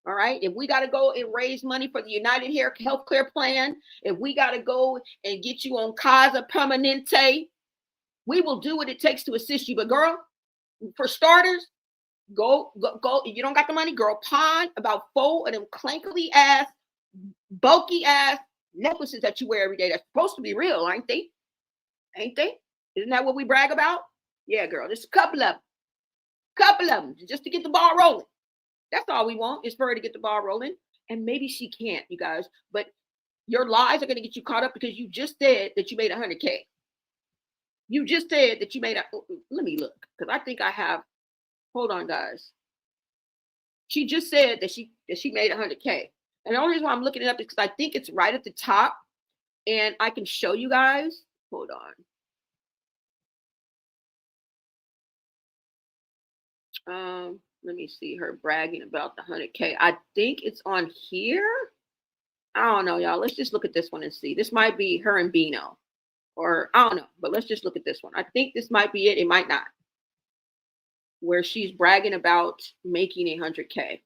All right. If we got to go and raise money for the United Healthcare Plan, if we got to go and get you on Casa Permanente, we will do what it takes to assist you. But girl, for starters, go. If you don't got the money, girl, pawn about 4 of them clankily ass, bulky ass necklaces that you wear every day. That's supposed to be real, ain't they? Ain't they? Isn't that what we brag about? Yeah, girl. Just a couple of them, just to get the ball rolling. That's all we want, is for her to get the ball rolling. And maybe she can't, you guys. But your lies are going to get you caught up because you just said that you made 100K. You just said that you made let me look, because I think I have. Hold on, guys. She just said that she made 100K. And the only reason why I'm looking it up is because I think it's right at the top. And I can show you guys. Hold on. Let me see her bragging about the 100K. I think it's on here. I don't know, y'all. Let's just look at this one and see. This might be her and Bino, or I don't know, but let's just look at this one. I think this might be it. It might not. Where she's bragging about making 100K.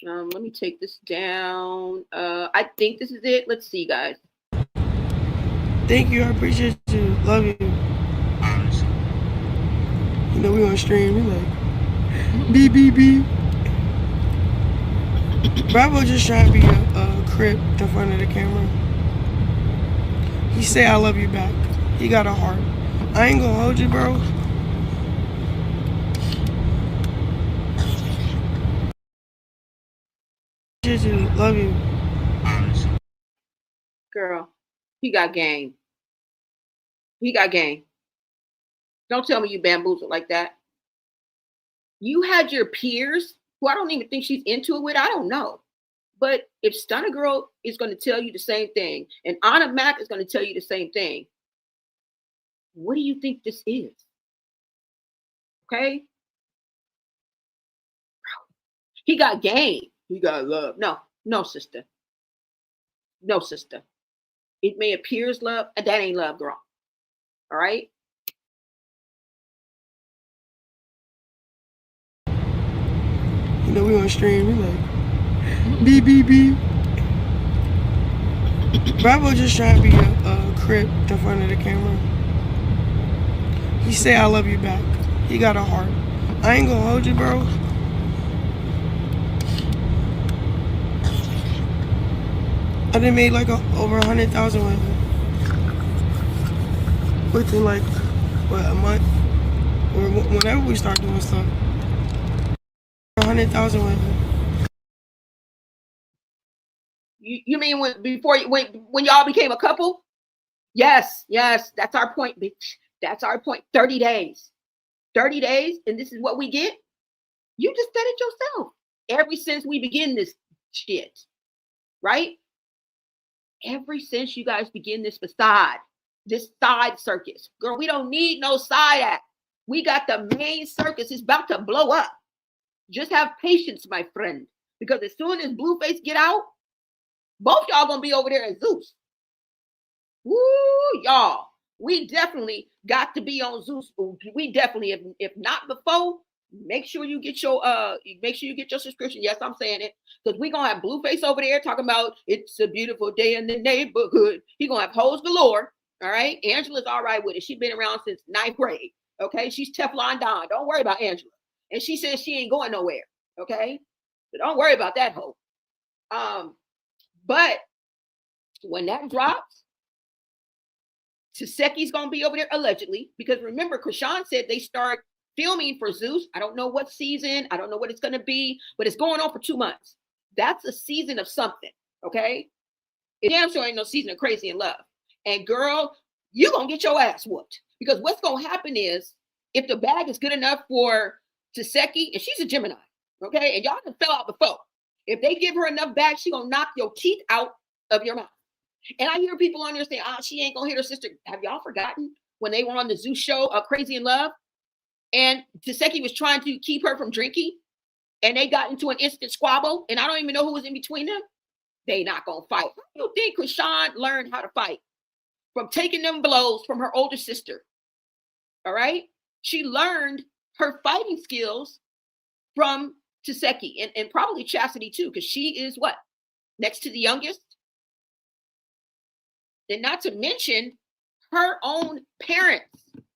Let me take this down. I think this is it. Let's see, guys. Thank you. I appreciate you. Love you. You know, we on stream. We like, BBB. Bravo just trying to be a crip in front of the camera. He say I love you back. He got a heart. I ain't gonna hold you, bro. Love you. Girl, he got game. He got game. Don't tell me you bamboozled like that. You had your peers, who I don't even think she's into it with. I don't know. But if Stunner Girl is going to tell you the same thing, and Anna Mac is going to tell you the same thing, what do you think this is? Okay? He got game. He got love. No, sister. No, sister. It may appear as love, and that ain't love, girl. All right? You know, we on stream. We like, BBB. Bravo just trying to be a crip in front of the camera. He say I love you back. He got a heart. I ain't gonna hold you, bro. I done made like over 100,000 with it. Within like, what, a month? Or whenever we start doing stuff. 100,000 with it. You mean when y'all became a couple? Yes, that's our point, bitch. That's our point. 30 days. 30 days, and this is what we get? You just said it yourself. Ever since we begin this shit, right? Ever since you guys begin this facade, this side circus. Girl, we don't need no side act. We got the main circus. It's about to blow up. Just have patience, my friend. Because as soon as Blueface get out, both y'all gonna be over there as Zeus. Woo, y'all. We definitely got to be on Zeus. We definitely, if not before, make sure you get your subscription. Yes, I'm saying it. Because we're gonna have Blueface over there talking about it's a beautiful day in the neighborhood. He gonna have hoes galore. All right. Angela's all right with it. She's been around since 9th grade. Okay. She's Teflon Don. Don't worry about Angela. And she says she ain't going nowhere. Okay. So don't worry about that hoe. But when that drops, Tesehki's gonna be over there allegedly, because remember, Chrisean said they start filming for Zeus. I don't know what season, I don't know what it's gonna be, but it's going on for 2 months. That's a season of something, okay? It damn sure ain't no season of Crazy in Love. And girl, you gonna get your ass whooped Because what's going to happen is if the bag is good enough for Tesehki, and she's a Gemini, okay, and y'all can fill out before. If they give her enough bags, she's going to knock your teeth out of your mouth. And I hear people on there saying, she ain't going to hit her sister. Have y'all forgotten when they were on the Zeus show, Crazy in Love? And Tesehki was trying to keep her from drinking. And they got into an instant squabble. And I don't even know who was in between them. They not going to fight. How do you think Chrisean learned how to fight? From taking them blows from her older sister. All right? She learned her fighting skills from Tesehki and probably Chastity too, because she is what? Next to the youngest? And not to mention her own parents,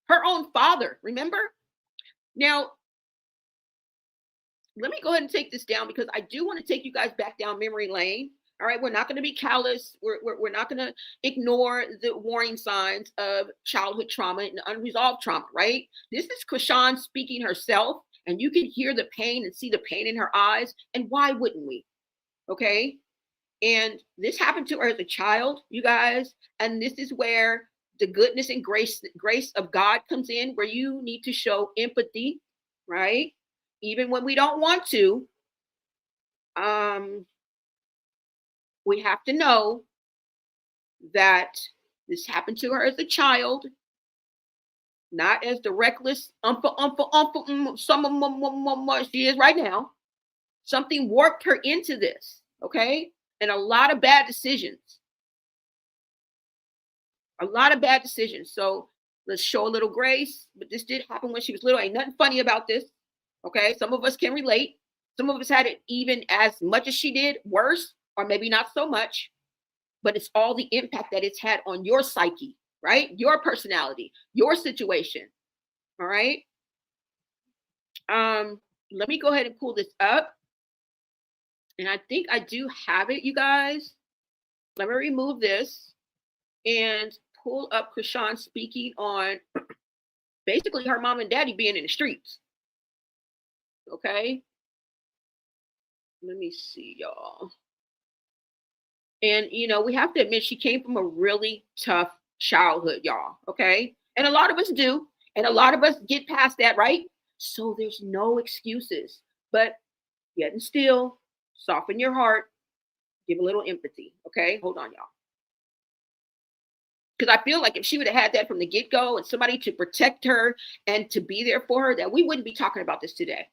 her own father, remember? Now, let me go ahead and take this down because I do want to take you guys back down memory lane. All right, we're not going to be callous. We're not going to ignore the warning signs of childhood trauma and unresolved trauma, right? This is Chrisean speaking herself, and you can hear the pain and see the pain in her eyes. And why wouldn't we? Okay. And this happened to her as a child, you guys. And this is where the goodness and grace of God comes in, where you need to show empathy, right? Even when we don't want to. We have to know that this happened to her as a child, not as the reckless she is right now. Something warped her into this, okay? And a lot of bad decisions. A lot of bad decisions. So let's show a little grace. But this did happen when she was little. Ain't nothing funny about this, okay? Some of us can relate. Some of us had it even as much as she did, worse, or maybe not so much, but it's all the impact that it's had on your psyche, right? Your personality, your situation, all right? Let me go ahead and pull this up. And I think I do have it, you guys. Let me remove this and pull up Chrisean speaking on basically her mom and daddy being in the streets, okay? Let me see, y'all. And, you know, we have to admit she came from a really tough childhood, y'all, okay? And a lot of us do. And a lot of us get past that, right? So there's no excuses. But yet and still, soften your heart. Give a little empathy, okay? Hold on, y'all. Because I feel like if she would have had that from the get-go and somebody to protect her and to be there for her, that we wouldn't be talking about this today,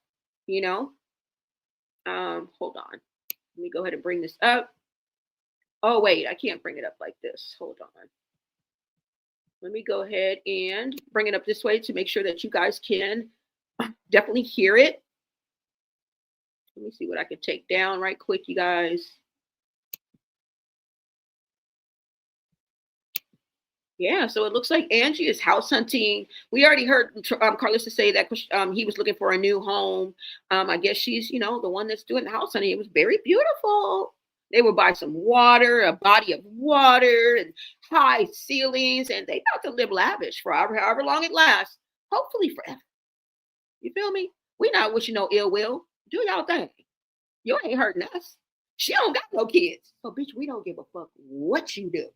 you know? Hold on. Let me go ahead and bring this up. Oh, wait, I can't bring it up like this. Hold on. Let me go ahead and bring it up this way to make sure that you guys can definitely hear it. Let me see what I can take down right quick, you guys. Yeah, so it looks like Angie is house hunting. We already heard Carissa say that he was looking for a new home. I guess she's, you know, the one that's doing the house hunting. It was very beautiful. They would buy some water, a body of water, and high ceilings, and they about to live lavish for however long it lasts. Hopefully forever. You feel me? We not wishing no ill will. Do y'all thing. You ain't hurting us. She don't got no kids. So, bitch, we don't give a fuck what you do.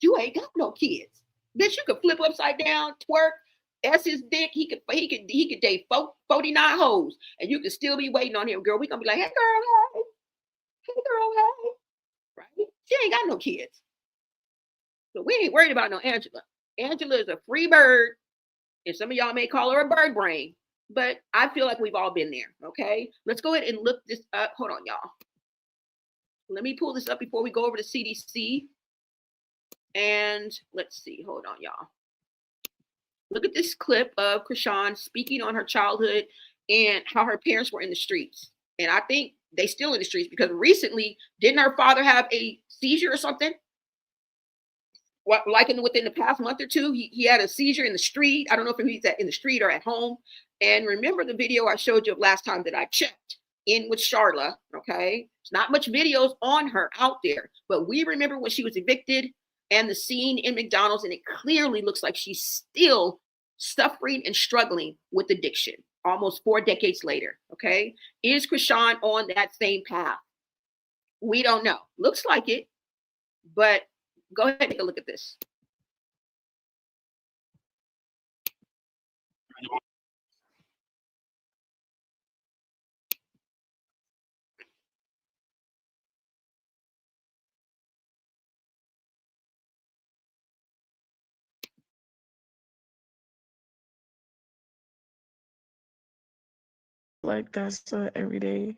You ain't got no kids. Bitch, you could flip upside down, twerk, S his dick. He could date 49 hoes, and you could still be waiting on him, girl. We gonna be like, hey girl, hey. Hey girl, hey. Right? She ain't got no kids. So we ain't worried about no Angela. Angela is a free bird, and some of y'all may call her a bird brain, but I feel like we've all been there, okay? Let's go ahead and look this up. Hold on, y'all. Let me pull this up before we go over to CDC. And let's see. Hold on, y'all. Look at this clip of Chrisean speaking on her childhood and how her parents were in the streets. And I think they still in the streets because recently, didn't her father have a seizure or something? Like within the past month or two, he had a seizure in the street. I don't know if he's in the street or at home. And remember the video I showed you of last time that I checked in with Charla, okay? There's not much videos on her out there, but we remember when she was evicted and the scene in McDonald's, and it clearly looks like she's still suffering and struggling with addiction almost 4 decades later, okay? Is Chrisean on that same path? We don't know. Looks like it, but go ahead and take a look at this. Like that's a everyday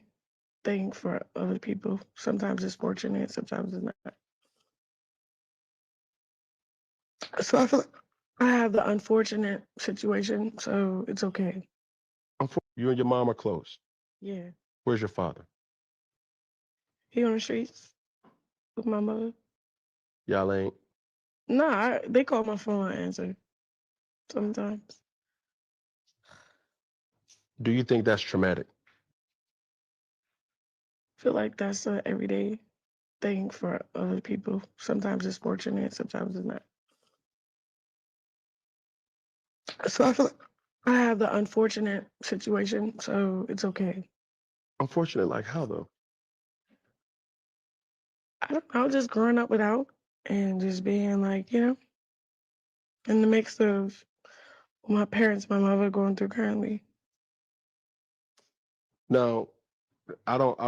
thing for other people. Sometimes it's fortunate, sometimes it's not. So I feel like I have the unfortunate situation, so it's okay. You and your mom are close. Yeah. Where's your father? He on the streets with my mother. Y'all ain't. Nah, they call my phone, I answer sometimes. Do you think that's traumatic? I feel like that's a everyday thing for other people. Sometimes it's fortunate, sometimes it's not. So I feel like I have the unfortunate situation, so it's okay. Unfortunate, like how though? I don't know, just growing up without and just being like, you know, in the mix of my parents, my mother going through currently. Now, I don't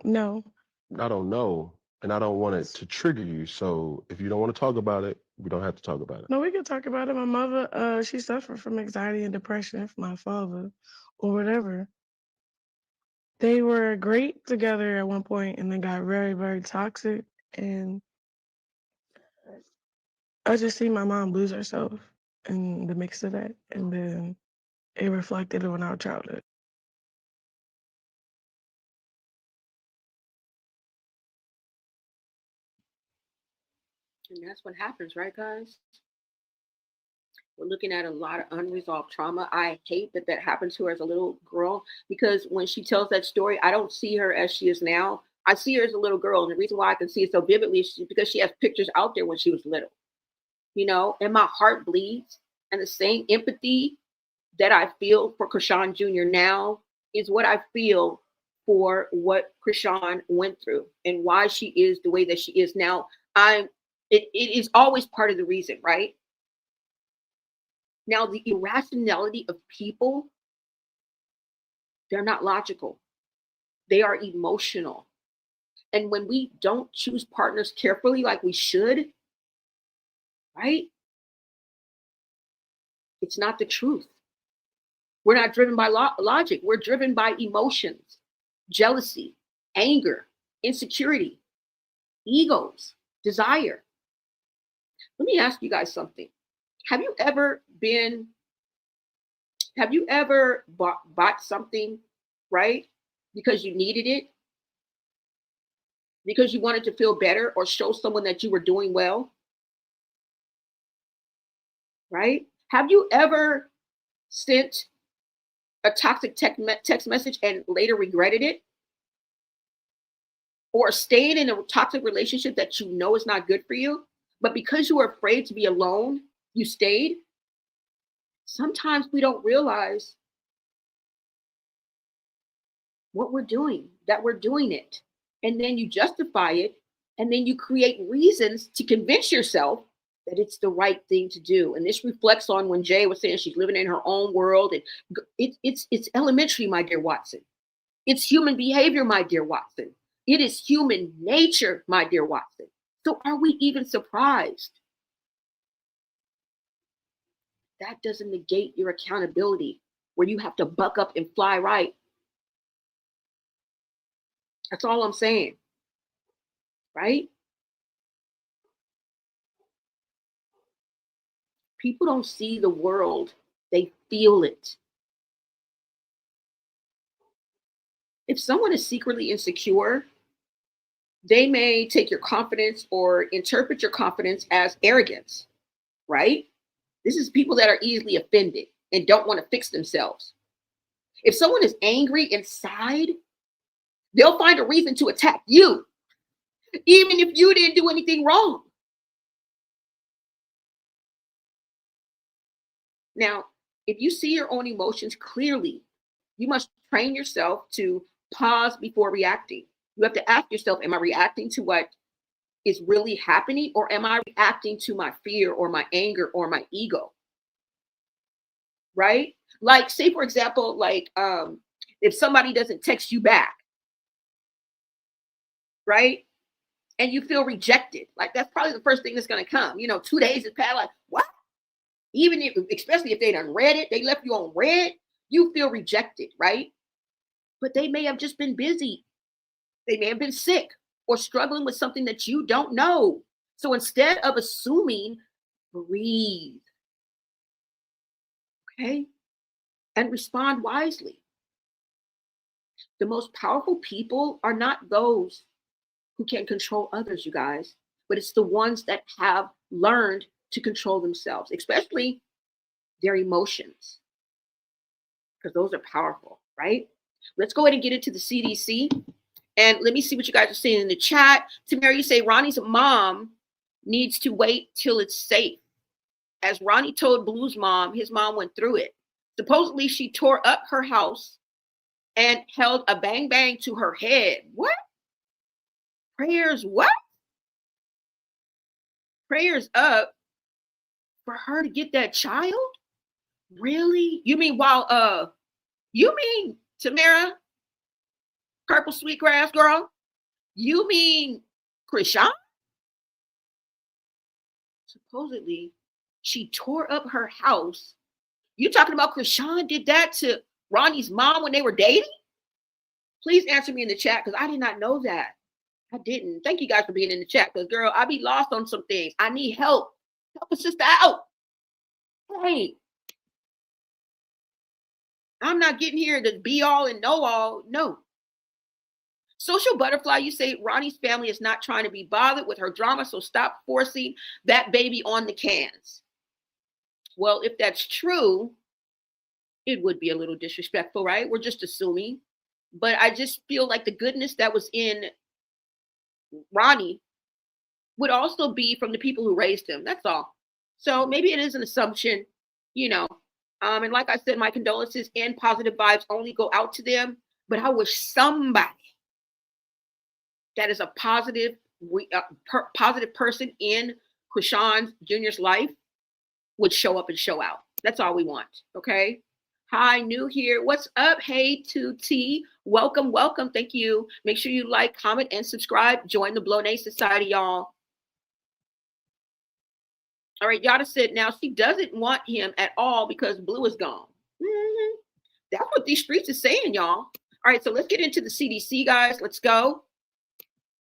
No. know, and I don't want it to trigger you. So if you don't want to talk about it, we don't have to talk about it. No, we can talk about it. My mother, she suffered from anxiety and depression from my father or whatever. They were great together at one point and then got very, very toxic. And I just see my mom lose herself in the mix of that. And then it reflected on our childhood. And that's what happens, right, guys? We're looking at a lot of unresolved trauma. I hate that that happened to her as a little girl, because when she tells that story, I don't see her as she is now. I see her as a little girl. And the reason why I can see it so vividly is because she has pictures out there when she was little, you know, and my heart bleeds. And the same empathy that I feel for Chrisean Jr. now is what I feel for what Chrisean went through and why she is the way that she is now. It is always part of the reason, right? Now, the irrationality of people, they're not logical. They are emotional. And when we don't choose partners carefully like we should, right? It's not the truth. We're not driven by logic. We're driven by emotions, jealousy, anger, insecurity, egos, desire. Let me ask you guys something. Have you ever bought something, right? Because you needed it? Because you wanted to feel better or show someone that you were doing well? Right? Have you ever sent a toxic text message and later regretted it? Or stayed in a toxic relationship that you know is not good for you, but because you were afraid to be alone, you stayed? Sometimes we don't realize what we're doing, that we're doing it. And then you justify it, and then you create reasons to convince yourself that it's the right thing to do. And this reflects on when Jay was saying she's living in her own world. And it's elementary, my dear Watson. It's human behavior, my dear Watson. It is human nature, my dear Watson. So are we even surprised? That doesn't negate your accountability, where you have to buck up and fly right. That's all I'm saying, right? People don't see the world, they feel it. If someone is secretly insecure, they may take your confidence or interpret your confidence as arrogance, right? This is people that are easily offended and don't want to fix themselves. If someone is angry inside, they'll find a reason to attack you, even if you didn't do anything wrong. Now, if you see your own emotions clearly, you must train yourself to pause before reacting. You have to ask yourself, am I reacting to what is really happening, or am I reacting to my fear or my anger or my ego? Right? Like, say, for example, like if somebody doesn't text you back, right? And you feel rejected, like that's probably the first thing that's going to come. You know, 2 days has passed, like, what? Even if, especially if they done read it, they left you on red, you feel rejected, right? but they may have just been busy. They may have been sick or struggling with something that you don't know. So instead of assuming, breathe, okay? And respond wisely. The most powerful people are not those who can control others, you guys, but it's the ones that have learned to control themselves, especially their emotions, because those are powerful, right? Let's go ahead and get into the CDC. And let me see what you guys are saying in the chat. Tamara, you say Ronnie's mom needs to wait till it's safe. As Ronnie told Blue's mom, his mom went through it. Supposedly, she tore up her house and held a bang bang to her head. What? Prayers, what? Prayers up for her to get that child? Really? You mean Tamara, purple sweetgrass girl? You mean Chrisean? Supposedly, she tore up her house. You talking about Chrisean did that to Ronnie's mom when they were dating? Please answer me in the chat, because I did not know that. I didn't. Thank you guys for being in the chat, because girl, I be lost on some things. I need help. Help a sister out. Hey, I'm not getting here to be all and know all. No. Social butterfly, you say Ronnie's family is not trying to be bothered with her drama, so stop forcing that baby on the cans. Well, if that's true, it would be a little disrespectful, right? We're just assuming. But I just feel like the goodness that was in Ronnie would also be from the people who raised him. That's all. So maybe it is an assumption, you know. And like I said, my condolences and positive vibes only go out to them. But I wish somebody that is a positive person in Chrisean Jr.'s life would show up and show out. That's all we want. Okay. Hi, new here. What's up? Hey, 2T. Welcome, welcome. Thank you. Make sure you like, comment, and subscribe. Join the Blow Society, y'all. All right, Yada said now she doesn't want him at all because Blue is gone. That's what these streets is saying, y'all. All right, so let's get into the CDC, guys. Let's go.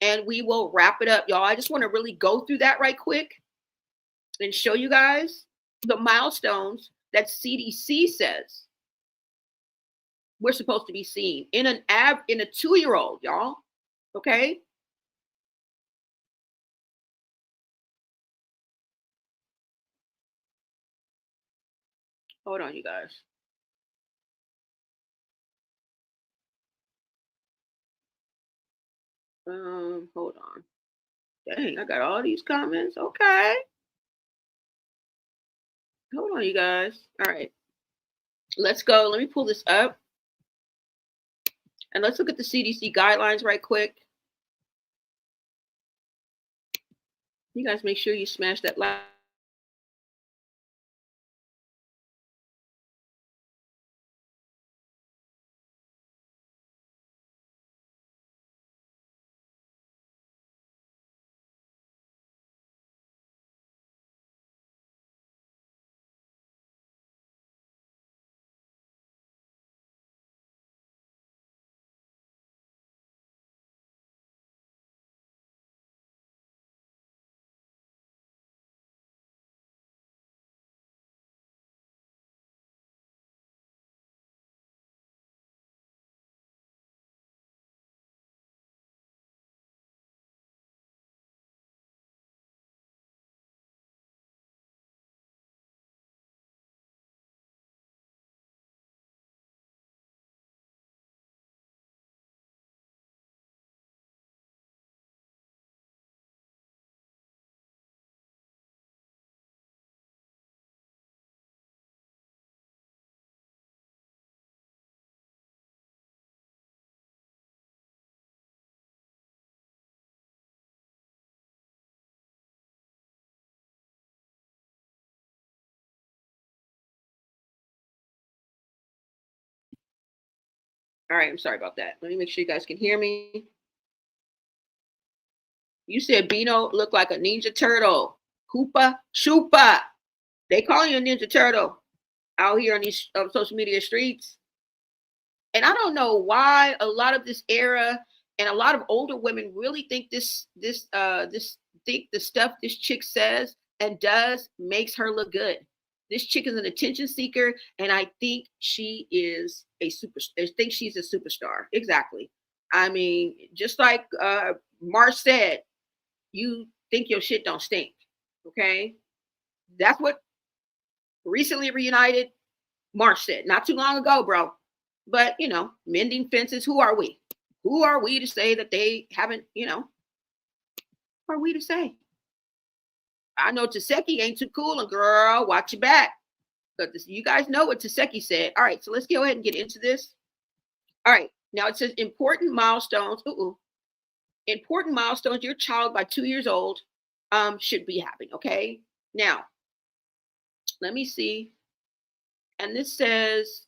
And we will wrap it up, y'all. I just want to really go through that right quick and show you guys the milestones that CDC says we're supposed to be seeing in a 2-year-old, y'all. Okay. Hold on, you guys. Hold on. Dang, I got all these comments. Okay. Hold on, you guys. All right. Let's go. Let me pull this up. And let's look at the CDC guidelines right quick. You guys make sure you smash that like. All right, I'm sorry about that. Let me make sure you guys can hear me. You said Bino looked like a Ninja Turtle. Koopa Chupa. They call you a Ninja Turtle out here on these social media streets. And I don't know why a lot of this era and a lot of older women really think this think the stuff this chick says and does makes her look good. This chick is an attention seeker, and I think she is a super. I think she's a superstar. Exactly. I mean, just like Marsh said, you think your shit don't stink. Okay, that's what recently reunited Marsh said not too long ago, bro. But you know, mending fences. Who are we? Who are we to say that they haven't? You know, who are we to say? I know Tesehki ain't too cool, and girl, watch your back. But this, you guys know what Tesehki said. All right, so let's go ahead and get into this. All right, now it says important milestones. Important milestones your child by 2 years old should be having. Okay, now let me see. And this says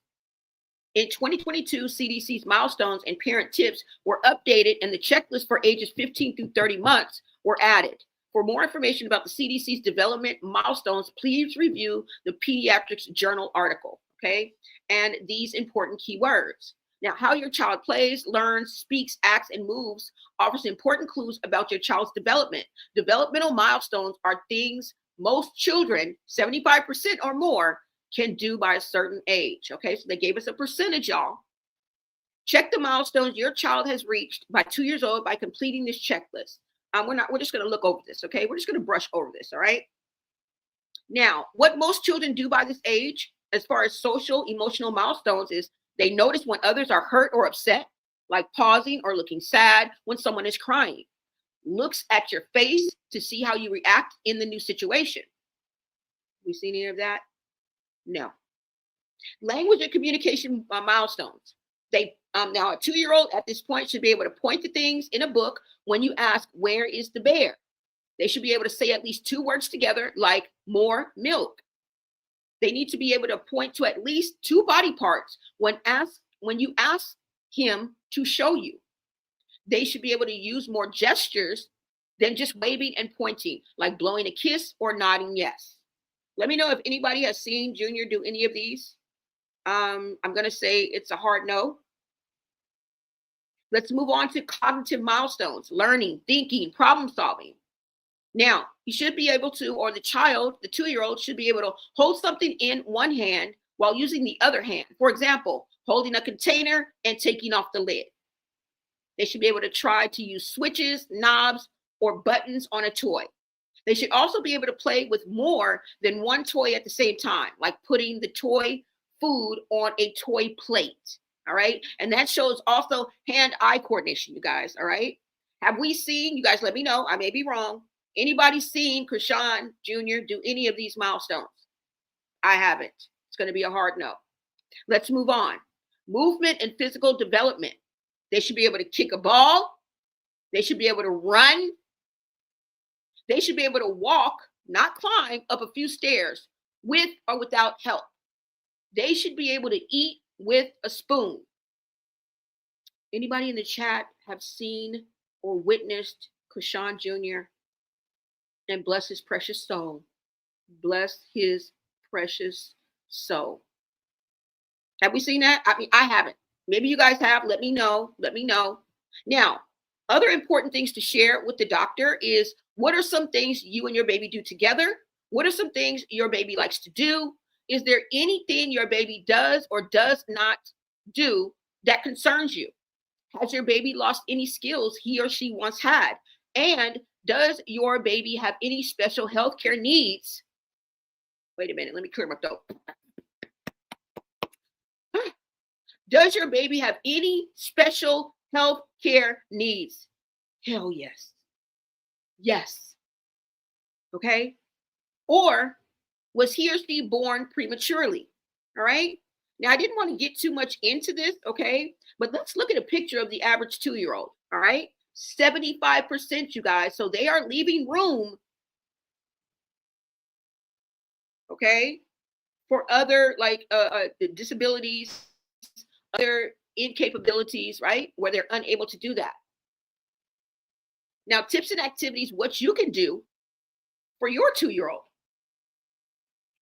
in 2022, CDC's milestones and parent tips were updated, and the checklist for ages 15 through 30 months were added. For more information about the CDC's development milestones, please review the Pediatrics Journal article, okay? And these important keywords. Now, how your child plays, learns, speaks, acts, and moves offers important clues about your child's development. Developmental milestones are things most children, 75% or more, can do by a certain age, okay? So they gave us a percentage, y'all. Check the milestones your child has reached by 2 years old by completing this checklist. We're just going to look over this, okay? We're just going to brush over this, all right? Now, what most children do by this age, as far as social, emotional milestones, is they notice when others are hurt or upset, like pausing or looking sad when someone is crying. Looks at your face to see how you react in the new situation. You seen any of that? No. Language and communication milestones. They now a 2-year-old at this point should be able to point to things in a book when you ask, where is the bear? They should be able to say at least 2 words together, like more milk. They need to be able to point to at least 2 body parts when you ask him to show you. They should be able to use more gestures than just waving and pointing, like blowing a kiss or nodding yes. Let me know if anybody has seen Junior do any of these. I'm going to say it's a hard no. Let's move on to cognitive milestones, learning, thinking, problem solving. Now, you should be able to, or the child, the 2-year-old should be able to hold something in one hand while using the other hand. For example, holding a container and taking off the lid. They should be able to try to use switches, knobs, or buttons on a toy. They should also be able to play with more than one toy at the same time, like putting the toy food on a toy plate. All right. And that shows also hand-eye coordination, you guys. All right. Have we seen, you guys let me know, I may be wrong. Anybody seen Chrisean Jr. do any of these milestones? I haven't. It's going to be a hard no. Let's move on. Movement and physical development. They should be able to kick a ball. They should be able to run. They should be able to walk, not climb, up a few stairs with or without help. They should be able to eat with a spoon. Anybody in the chat have seen or witnessed Chrisean Jr.? And bless his precious soul. Bless his precious soul. Have we seen that? I mean, I haven't. Maybe you guys have. Let me know. Let me know. Now, other important things to share with the doctor is, what are some things you and your baby do together? What are some things your baby likes to do? Is there anything your baby does or does not do that concerns you? Has your baby lost any skills he or she once had? And does your baby have any special health care needs? Wait a minute, let me clear my throat. Does your baby have any special health care needs? Hell yes. Yes. Okay. Or was he or she born prematurely? All right. Now, I didn't want to get too much into this. Okay. But let's look at a picture of the average 2-year-old. All right. 75%, you guys. So they are leaving room, okay, for other like disabilities, other incapabilities, right, where they're unable to do that. Now, tips and activities, what you can do for your 2-year-old.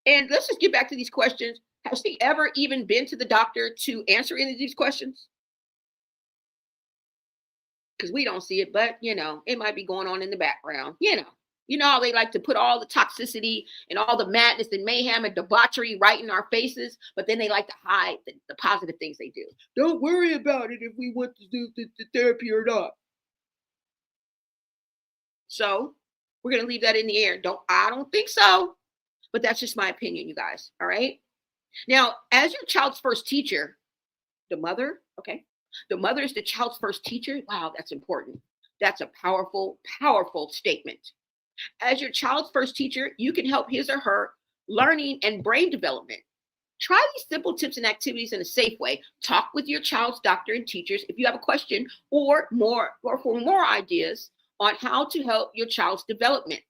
And let's just get back to these questions. Has she ever even been to the doctor to answer any of these questions? Because we don't see it, but it might be going on in the background. You know how they like to put all the toxicity and all the madness and mayhem and debauchery right in our faces, but then they like to hide the positive things they do. Don't worry about it if we want to do the therapy or not. So we're going to leave that in the air. I don't think so, but that's just my opinion, you guys. All right. Now, as your child's first teacher, the mother, okay, the mother is the child's first teacher. Wow, that's important. That's a powerful, powerful statement. As your child's first teacher, you can help his or her learning and brain development. Try these simple tips and activities in a safe way. Talk with your child's doctor and teachers if you have a question or for more ideas on how to help your child's development.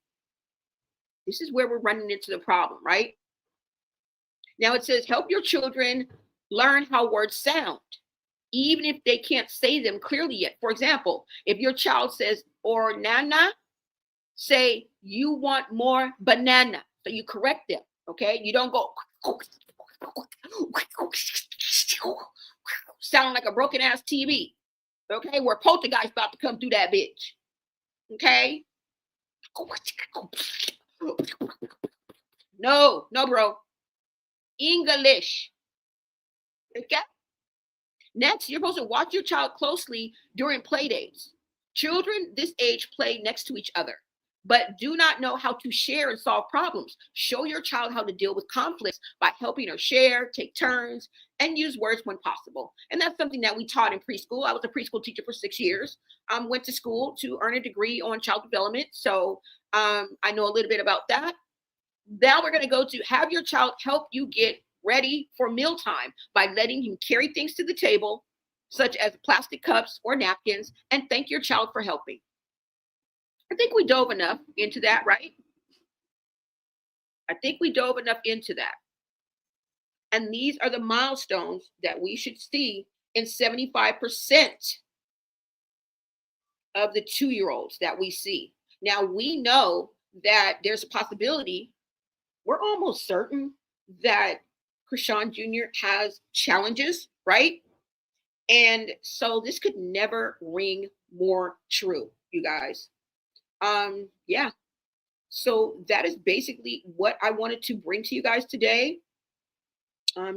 This is where we're running into the problem, right? Now it says, help your children learn how words sound, even if they can't say them clearly yet. For example, if your child says, or nana, say, you want more banana. So you correct them, okay? You don't go, sound like a broken ass TV, okay? Where poltergeist about to come through that bitch, okay? No, bro. English. Okay? Next, you're supposed to watch your child closely during play dates. Children this age play next to each other, but do not know how to share and solve problems. Show your child how to deal with conflicts by helping her share, take turns, and use words when possible. And that's something that we taught in preschool. I was a preschool teacher for 6 years. Went to school to earn a degree on child development. So I know a little bit about that. Now we're going to go to have your child help you get ready for mealtime by letting him carry things to the table, such as plastic cups or napkins, and thank your child for helping. I think we dove enough into that, right? I think we dove enough into that. And these are the milestones that we should see in 75% of the 2-year-olds that we see. Now, we know that there's a possibility, we're almost certain that Chrisean Jr. has challenges, right? And so this could never ring more true, you guys. Yeah. So that is basically what I wanted to bring to you guys today.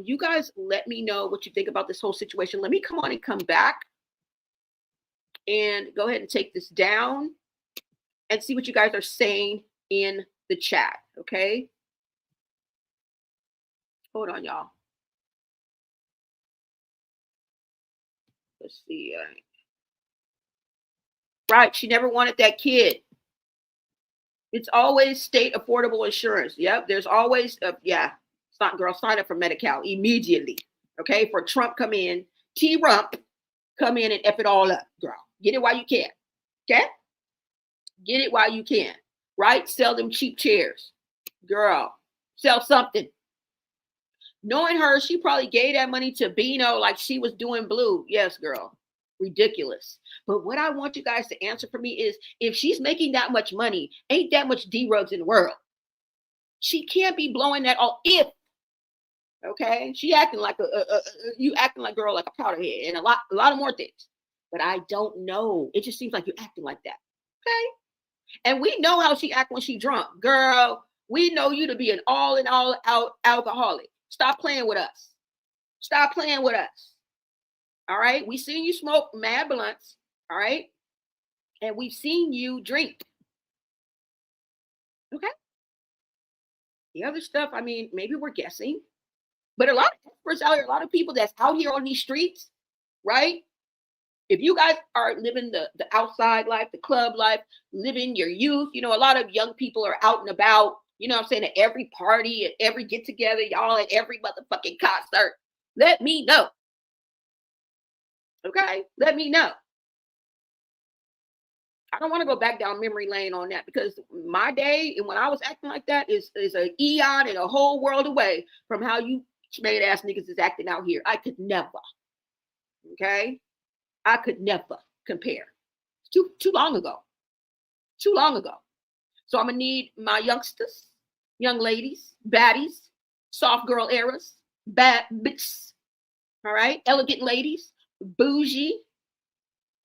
You guys let me know what you think about this whole situation. Let me come on and come back and go ahead and take this down and see what you guys are saying in the chat. Okay. Hold on, y'all. Let's see. Right. She never wanted that kid. It's always state affordable insurance. Yep. There's always, girl, sign up for Medi-Cal immediately. Okay. For Trump come in, T-Rump come in and F it all up, girl. Get it while you can. Okay. Get it while you can. Right. Sell them cheap chairs. Girl, sell something. Knowing her, she probably gave that money to Bino like she was doing Blue. Yes, girl. Ridiculous. But what I want you guys to answer for me is, if she's making that much money, ain't that much D-Rugs in the world. She can't be blowing that all if. Okay? She acting like you acting like girl, like a powderhead and a lot of more things. But I don't know. It just seems like you're acting like that. Okay? And we know how she act when she drunk. Girl, we know you to be an all in all out alcoholic. Stop playing with us. Stop playing with us. All right. We seen you smoke mad blunts. All right. And we've seen you drink. Okay. The other stuff, I mean, maybe we're guessing. But a lot of experts out here, a lot of people that's out here on these streets, right? If you guys are living the outside life, the club life, living your youth, a lot of young people are out and about. You know what I'm saying? At every party, at every get together, y'all at every motherfucking concert. Let me know. Okay? Let me know. I don't want to go back down memory lane on that, because my day and when I was acting like that is an eon and a whole world away from how you made ass niggas is acting out here. I could never. Okay? I could never compare. Too long ago. Too long ago. So I'm going to need my youngsters, young ladies, baddies, soft girl eras, bad bitches, all right? Elegant ladies, bougie,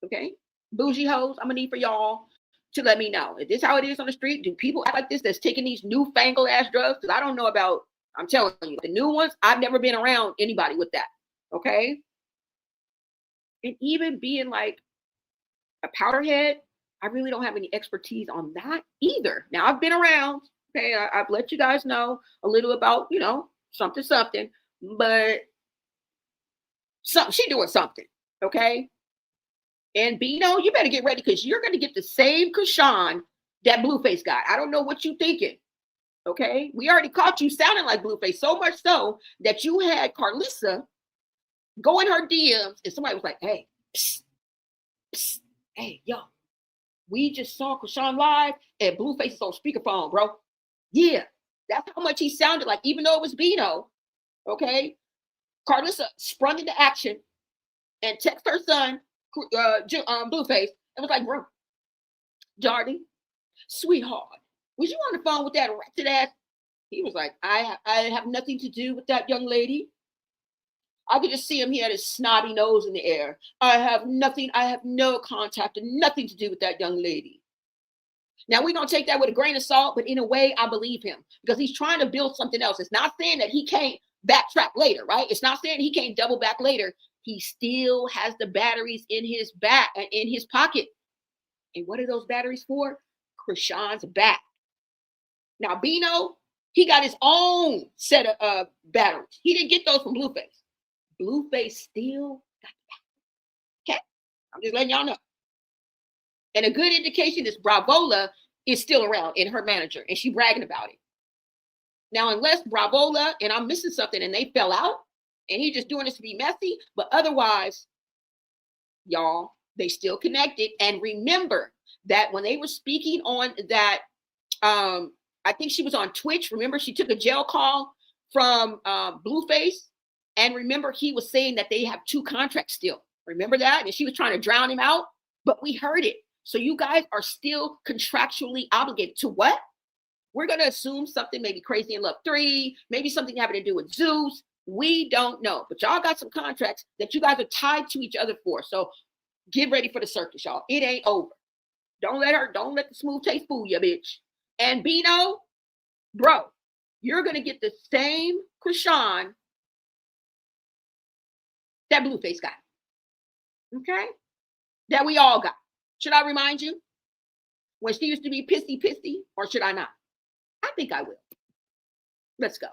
okay? Bougie hoes, I'm gonna need for y'all to let me know. Is this how it is on the street? Do people act like this that's taking these newfangled ass drugs? Because I don't know about, I'm telling you, the new ones, I've never been around anybody with that, okay? And even being like a powderhead, I really don't have any expertise on that either. Now, I've been around, okay? I've let you guys know a little about, you know, something, but she doing something, okay? And Bino, you better get ready because you're going to get the same Chrisean that Blueface got. I don't know what you thinking, okay? We already caught you sounding like Blueface, so much so that you had Carissa go in her DMs and somebody was like, hey, psst, psst, hey, yo, we just saw Chrisean live and Blueface is on speakerphone, bro. Yeah, that's how much he sounded like, even though it was Bino, okay? Carissa sprung into action and texted her son, Blueface, and was like, bro, Jardy, sweetheart, was you on the phone with that ratchet ass? He was like, I have nothing to do with that young lady. I could just see him. He had his snobby nose in the air. I have no contact and nothing to do with that young lady. Now, we're going to take that with a grain of salt, but in a way, I believe him because he's trying to build something else. It's not saying that he can't backtrack later, right? It's not saying he can't double back later. He still has the batteries in his pocket. And what are those batteries for? Chrisean's back. Now, Bino, he got his own set of batteries. He didn't get those from Blueface. Blueface still got the back. Okay? I'm just letting y'all know. And a good indication is Bravola is still around and her manager, and she bragging about it. Now, unless Bravola and I'm missing something and they fell out, and he just doing this to be messy, but otherwise, y'all, they still connected. And remember that when they were speaking on that, I think she was on Twitch. Remember, she took a jail call from Blueface. And remember, he was saying that they have 2 contracts still. Remember that? And she was trying to drown him out, but we heard it. So you guys are still contractually obligated to what? We're going to assume something, maybe Crazy in Love 3, maybe something having to do with Zeus. We don't know. But y'all got some contracts that you guys are tied to each other for. So get ready for the circus, y'all. It ain't over. Don't let the smooth taste fool you, bitch. And Bino, bro, you're going to get the same Chrisean that Blueface got. Okay? That we all got. Should I remind you? When she used to be pissy, or should I not? I think I will. Let's go.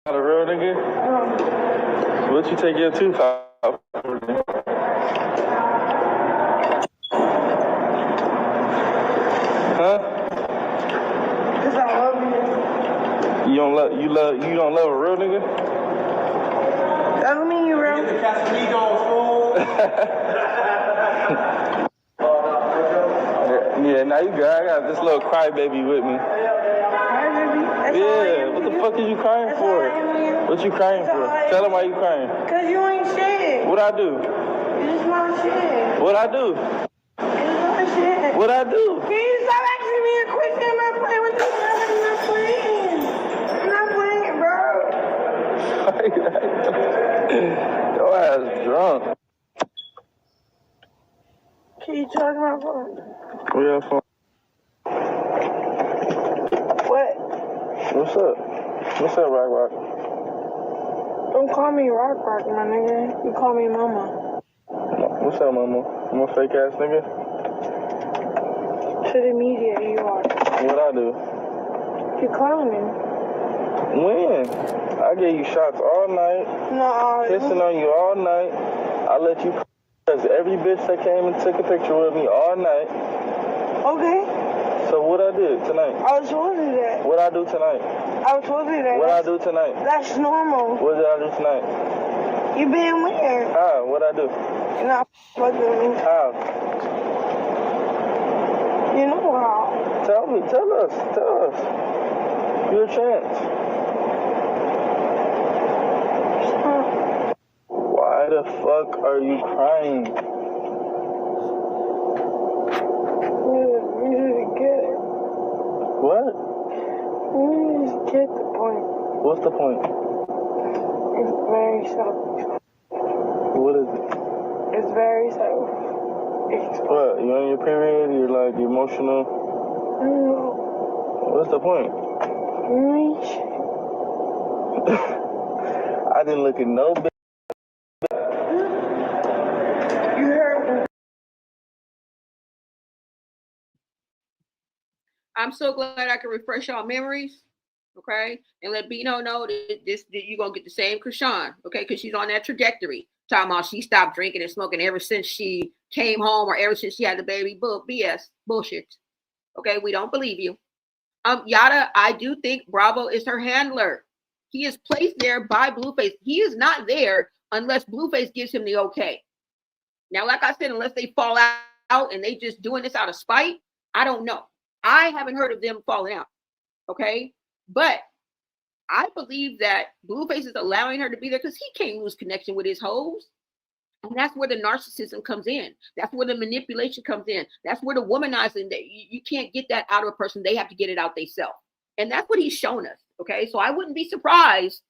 Not a real nigga? What you take your tooth out for? Huh? Cause I love you. You don't love a real nigga? That don't mean you real. Yeah, now you good. I got this little crybaby with me. Crybaby? Yeah, what the fuck is you crying for? What you crying for? Tell him why you crying. Cause you ain't shit. What I do? You just not shit. What I do? You just not shit. What I do? Can you stop asking me a question? I'm not playing with you. I'm not playing. I'm not playing, bro. Your ass drunk. Can you charge my phone? Where your phone? What? What's up? What's up, Rock? Don't call me Rock, my nigga. You call me Mama. What's up, Mama? I'm a fake ass nigga? To the media, you are. What I do? You're clowning. When? I gave you shots all night. No. Kissing on you all night. I let you because every bitch that came and took a picture with me all night. Okay. So what I did tonight? I was supposed to do that. What I do tonight? I was supposed to do that. What I do tonight? That's normal. What did I do tonight? You being weird. How? What I do? You're not fucking with me. How? You know how. Tell me. Tell us. Your chance. Why the fuck are you crying? You need to get it. What? You need to get the point. What's the point? It's very selfish. What is it? It's very selfish. What? You on your period? You're like emotional? No. What's the point? I didn't look at no bitch. You heard me. I'm so glad I can refresh y'all memories, okay? And let Bino know that you're going to get the same Chrisean, okay? Because she's on that trajectory. Talking about she stopped drinking and smoking ever since she came home or ever since she had the baby. BS, bullshit. Okay, we don't believe you. Yada, I do think Bravo is her handler. He is placed there by Blueface. He is not there unless Blueface gives him the okay. Now, like I said, unless they fall out and they just doing this out of spite, I don't know. I haven't heard of them falling out. Okay. But I believe that Blueface is allowing her to be there because he can't lose connection with his hoes. And that's where the narcissism comes in. That's where the manipulation comes in. That's where the womanizing, that you can't get that out of a person. They have to get it out themselves. And that's what he's shown us. Okay. So I wouldn't be surprised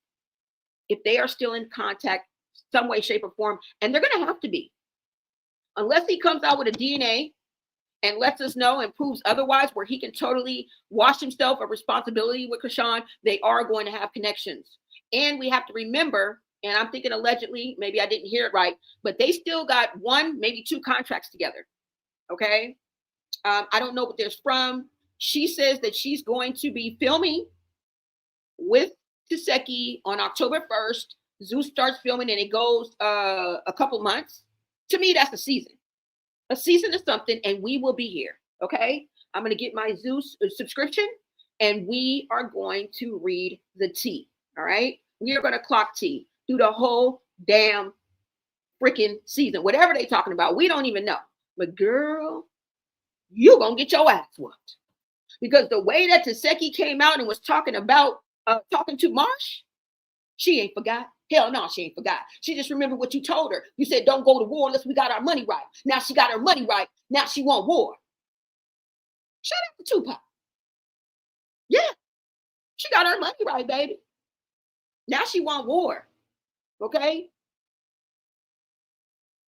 if they are still in contact some way, shape, or form. And they're going to have to be. Unless he comes out with a DNA and lets us know and proves otherwise, where he can totally wash himself of responsibility with Chrisean, they are going to have connections. And we have to remember, and I'm thinking allegedly, maybe I didn't hear it right, but they still got 1, maybe 2 contracts together. Okay. I don't know what there's from. She says that she's going to be filming with Tesehki on October 1st. Zeus starts filming and it goes a couple months. To me, that's a season. A season of something, and we will be here. Okay. I'm going to get my Zeus subscription and we are going to read the tea. All right. We are going to clock tea through the whole damn freaking season. Whatever they talking about, we don't even know. But girl, you going to get your ass whooped. Because the way that Tesehki came out and was talking about, talking to Marsh, she ain't forgot. Hell no, she ain't forgot. She just remembered what you told her. You said, don't go to war unless we got our money right. Now she got her money right. Now she want war. Shut up to Tupac. Yeah, she got her money right, baby. Now she want war. Okay?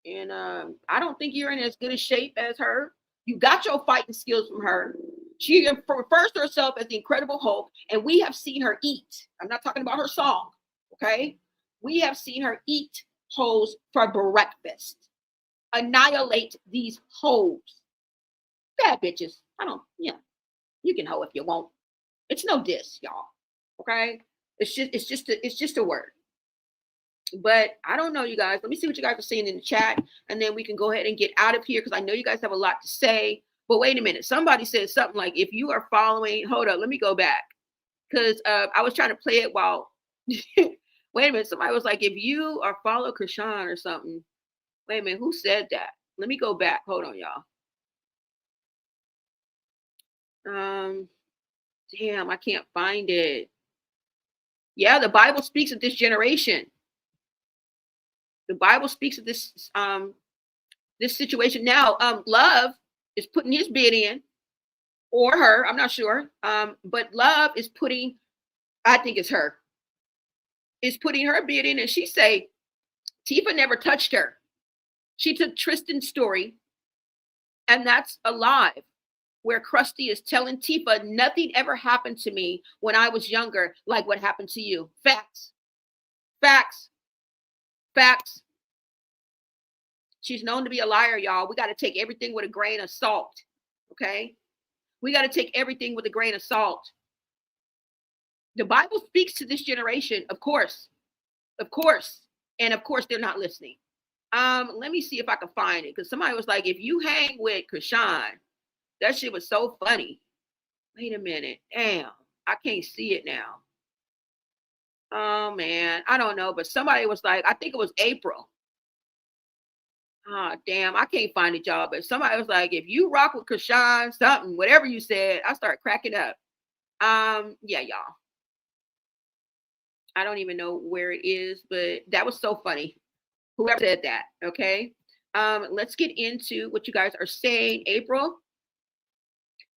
And I don't think you're in as good a shape as her. You got your fighting skills from her. She refers to herself as the Incredible Hulk, and we have seen her eat. I'm not talking about her song. Okay? We have seen her eat hoes for breakfast. Annihilate these hoes. Bad bitches. You can hoe if you want. It's no diss, y'all. Okay? It's just a word. But I don't know, you guys. Let me see what you guys are saying in the chat, and then we can go ahead and get out of here because I know you guys have a lot to say. But wait a minute. Somebody said something like, if you are following, hold up, let me go back. Because I was trying to play it while wait a minute. Somebody was like, if you are follow Chrisean or something. Wait a minute. Who said that? Let me go back. Hold on, y'all. Damn, I can't find it. Yeah, the Bible speaks of this generation. The Bible speaks of this this situation. Now, Love is putting his bid in, or her, I'm not sure. But Love is putting, I think it's her, is putting her bid in, and she say Tifa never touched her. She took Tristan's story, and that's alive, where Krusty is telling Tifa, nothing ever happened to me when I was younger like what happened to you. Facts. Facts. Facts. She's known to be a liar, y'all. We got to take everything with a grain of salt. Okay? We got to take everything with a grain of salt. The Bible speaks to this generation, of course. Of course. And of course, they're not listening. Let me see if I can find it. Because somebody was like, if you hang with Chrisean, that shit was so funny. Wait a minute. Damn. I can't see it now. Oh, man. I don't know. But somebody was like, I think it was April. Oh, damn. I can't find it, y'all. But somebody was like, if you rock with Chrisean, something, whatever you said, I start cracking up. Yeah, y'all. I don't even know where it is, but that was so funny. Whoever said that, okay? Let's get into what you guys are saying. April,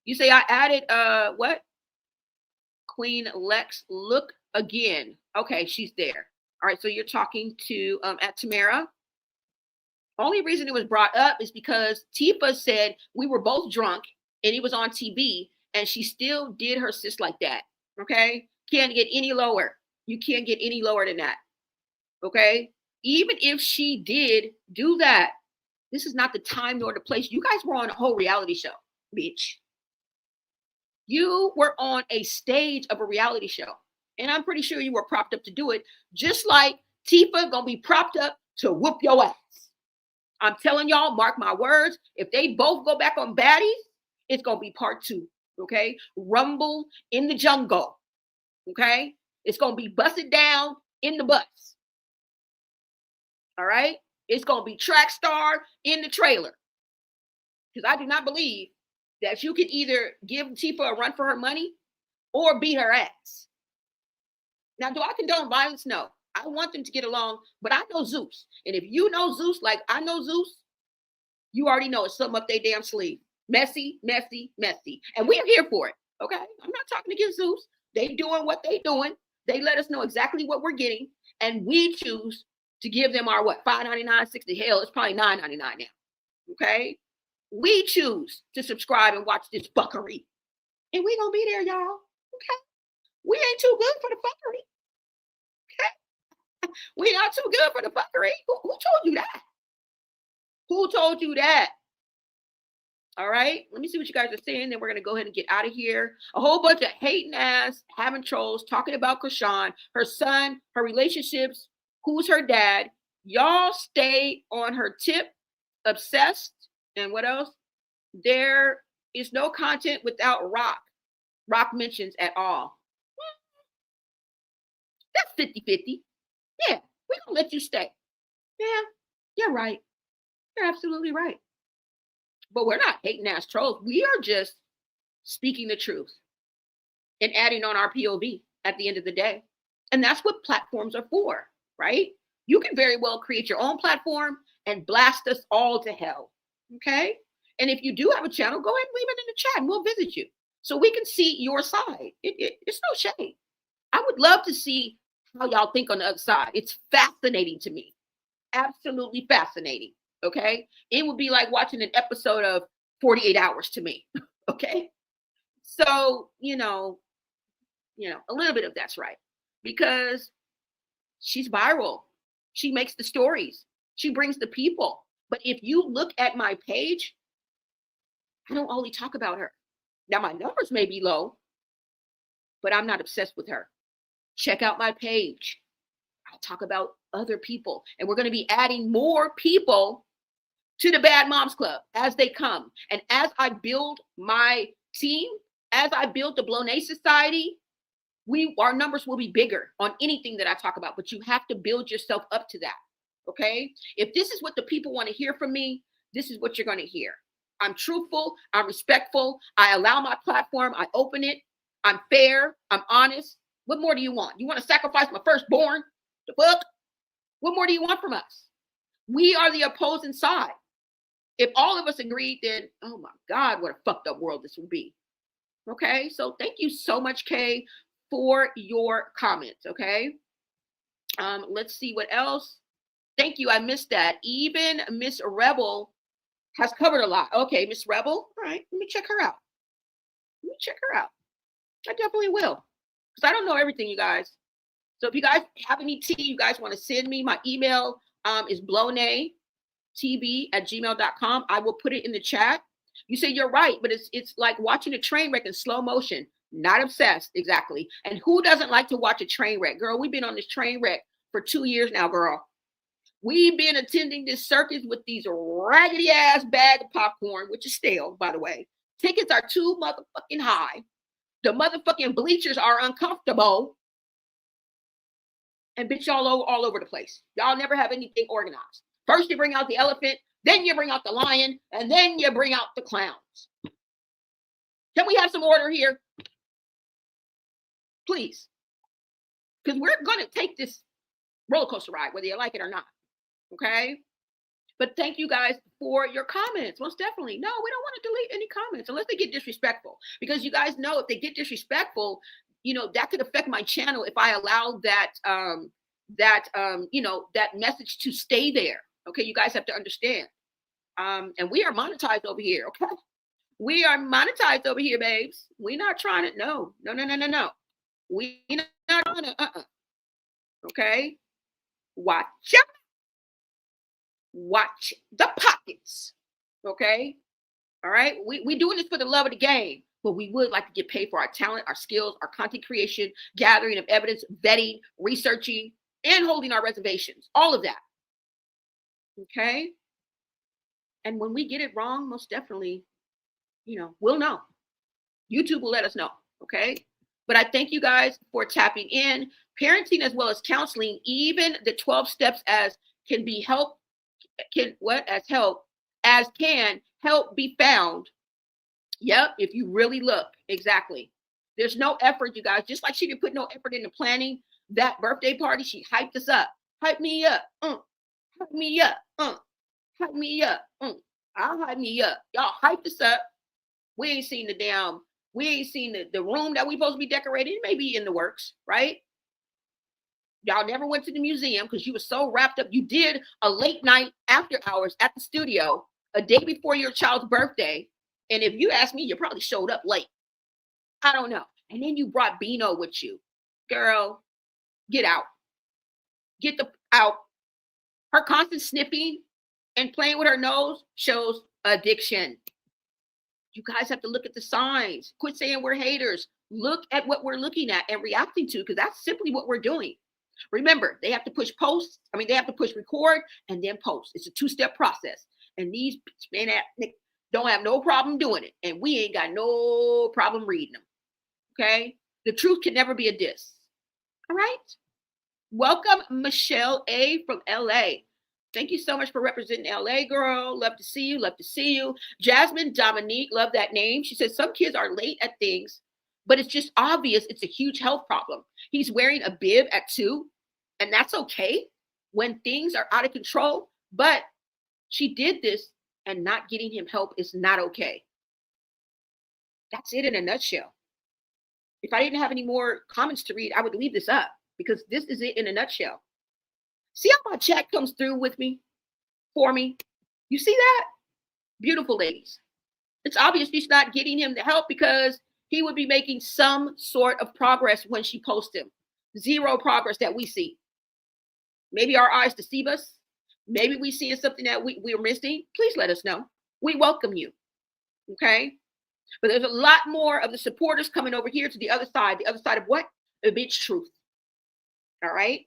you say I added, what? Queen Lex, look again, okay, she's there. All right, so you're talking to at Tamara. Only reason it was brought up is because Tifa said we were both drunk and it was on TV, and she still did her sis like that. Okay, can't get any lower. You can't get any lower than that. Okay, even if she did do that, this is not the time nor the place. You guys were on a whole reality show, bitch. You were on a stage of a reality show, and I'm pretty sure you were propped up to do it, just like Tifa gonna be propped up to whoop your ass. I'm telling y'all, mark my words, if they both go back on baddies, it's gonna be part 2. Okay, Rumble in the jungle. Okay, it's gonna be busted down in the bus. All right, it's gonna be track star in the trailer, because I do not believe that you can either give Tifa a run for her money or beat her ass. Now, do I condone violence? No. I want them to get along, but I know Zeus. And if you know Zeus like I know Zeus, you already know it's something up their damn sleeve. Messy, messy, messy. And we're here for it. Okay? I'm not talking against Zeus. They doing what they doing. They let us know exactly what we're getting. And we choose to give them our what? $5.99, $60. Hell, it's probably $9.99 now. Okay? We choose to subscribe and watch this fuckery. And we gonna be there, y'all. Okay? We ain't too good for the fuckery. Okay? We not too good for the fuckery. Who told you that? Who told you that? All right, let me see what you guys are saying. Then we're going to go ahead and get out of here. A whole bunch of hating ass, having trolls, talking about Chrisean, her son, her relationships, who's her dad. Y'all stay on her tip, obsessed. And what else? There is no content without Rock. Rock mentions at all. That's 50-50. Yeah, we're going to let you stay. Yeah, you're right. You're absolutely right. But we're not hating ass trolls. We are just speaking the truth and adding on our POV at the end of the day. And that's what platforms are for, right? You can very well create your own platform and blast us all to hell, okay? And if you do have a channel, go ahead and leave it in the chat and we'll visit you so we can see your side. It's no shame. I would love to see how y'all think on the other side. It's fascinating to me. Absolutely fascinating. Okay. It would be like watching an episode of 48 Hours to me. Okay. So, you know, a little bit of that's right, because she's viral. She makes the stories. She brings the people. But if you look at my page, I don't only talk about her. Now my numbers may be low, but I'm not obsessed with her. Check out my page. I'll talk about other people, and we're going to be adding more people to the Bad Moms Club as they come. And as I build my team, as I build the Bloné Society, our numbers will be bigger on anything that I talk about, but you have to build yourself up to that. Okay. If this is what the people want to hear from me, this is what you're going to hear. I'm truthful. I'm respectful. I allow my platform. I open it. I'm fair. I'm honest. What more do you want? You want to sacrifice my firstborn? The fuck? What more do you want from us? We are the opposing side. If all of us agreed, then, oh my God, what a fucked up world this would be. Okay, so thank you so much, Kay, for your comments, okay? Let's see what else. Thank you, I missed that. Even Miss Rebel has covered a lot. Okay, Miss Rebel, all right, let me check her out. I definitely will, because I don't know everything, you guys. So if you guys have any tea you guys want to send me, my email is blonetv@gmail.com. I will put it in the chat. You say you're right, but it's like watching a train wreck in slow motion. Not obsessed, exactly. And who doesn't like to watch a train wreck? Girl, we've been on this train wreck for 2 years now, girl. We've been attending this circus with these raggedy ass bag of popcorn, which is stale, by the way. Tickets are too motherfucking high. The motherfucking bleachers are uncomfortable. And bitch, y'all all over the place. Y'all never have anything organized. First you bring out the elephant, then you bring out the lion, and then you bring out the clowns. Can we have some order here? Please. Because we're going to take this roller coaster ride, whether you like it or not. Okay? But thank you guys for your comments. Most definitely. No, we don't want to delete any comments unless they get disrespectful. Because you guys know if they get disrespectful, you know, that could affect my channel if I allow that, you know, that message to stay there. Okay, you guys have to understand. And we are monetized over here. Okay, we are monetized over here, babes. We're not trying to. No. We not trying to. Okay, watch out. Watch the pockets. Okay. All right. We doing this for the love of the game, but we would like to get paid for our talent, our skills, our content creation, gathering of evidence, vetting, researching, and holding our reservations. All of that. Okay. And when we get it wrong, most definitely, you know, we'll know. YouTube will let us know. Okay. But I thank you guys for tapping in. Parenting as well as counseling, even the 12 steps as can be help, can help be found. Yep, if you really look. Exactly. There's no effort, you guys. Just like she didn't put no effort into planning that birthday party, she hyped us up. Hype me up. Hype me up. Hype me up. I'll hype me up. Y'all hyped us up. We ain't seen the room that we supposed to be decorating. It may be in the works, right? Y'all never went to the museum because you were so wrapped up. You did a late night after hours at the studio a day before your child's birthday. And if you ask me, you probably showed up late. I don't know. And then you brought Bino with you. Girl, get out. Get out. Her constant sniffing and playing with her nose shows addiction. You guys have to look at the signs. Quit saying we're haters. Look at what we're looking at and reacting to, because that's simply what we're doing. Remember, they have to push record and then post. It's a 2-step process. And these men don't have no problem doing it. And we ain't got no problem reading them. Okay? The truth can never be a diss. All right? Welcome, Michelle A. from LA. Thank you so much for representing LA, girl. Love to see you. Love to see you. Jasmine Dominique, love that name. She says some kids are late at things, but it's just obvious it's a huge health problem. He's wearing a bib at 2, and that's okay when things are out of control. But she did this, and not getting him help is not okay. That's it in a nutshell. If I didn't have any more comments to read, I would leave this up, because this is it in a nutshell. See how my chat comes through with me, for me? You see that? Beautiful ladies. It's obvious she's not getting him the help, because he would be making some sort of progress when she posts him. Zero progress that we see. Maybe our eyes deceive us. Maybe we see something that we're missing. Please let us know. We welcome you. Okay? But there's a lot more of the supporters coming over here to the other side. The other side of what? A bitch truth. All right?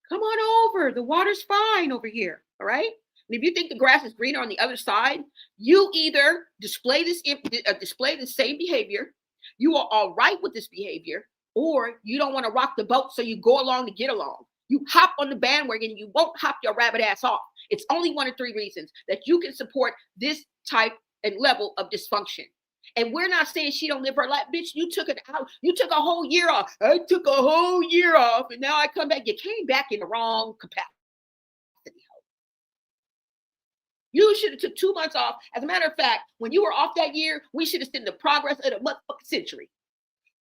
Come on over. The water's fine over here. All right? And if you think the grass is greener on the other side, you either display the same behavior, you are all right with this behavior, or you don't want to rock the boat, so you go along to get along. You hop on the bandwagon and you won't hop your rabbit ass off. It's only 1 of 3 reasons that you can support this type and level of dysfunction. And we're not saying she don't live her life. Bitch, you took it out. You took a whole year off. I took a whole year off, and now I come back. You came back in the wrong capacity. You should have took 2 months off. As a matter of fact, when you were off that year, we should have seen the progress of the motherfucking century.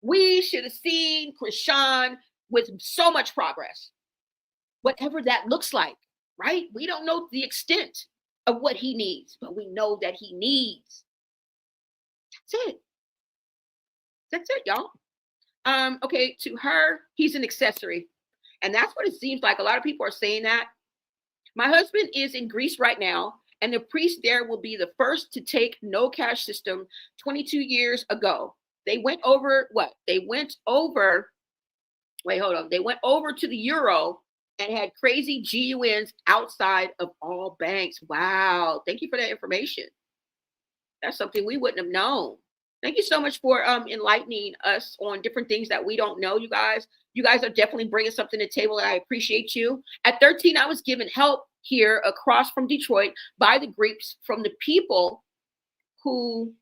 We should have seen Chrisean with so much progress. Whatever that looks like, right? We don't know the extent of what he needs, but we know that he needs. That's it. That's it, y'all. Okay, to her, he's an accessory. And that's what it seems like. A lot of people are saying that. My husband is in Greece right now, and the priest there will be the first to take no cash system 22 years ago. They went over what? They went over to the euro and had crazy GUNs outside of all banks. Wow. Thank you for that information. That's something we wouldn't have known. Thank you so much for enlightening us on different things that we don't know, you guys. You guys are definitely bringing something to the table, and I appreciate you. At 13, I was given help here across from Detroit by the Greeks from the people who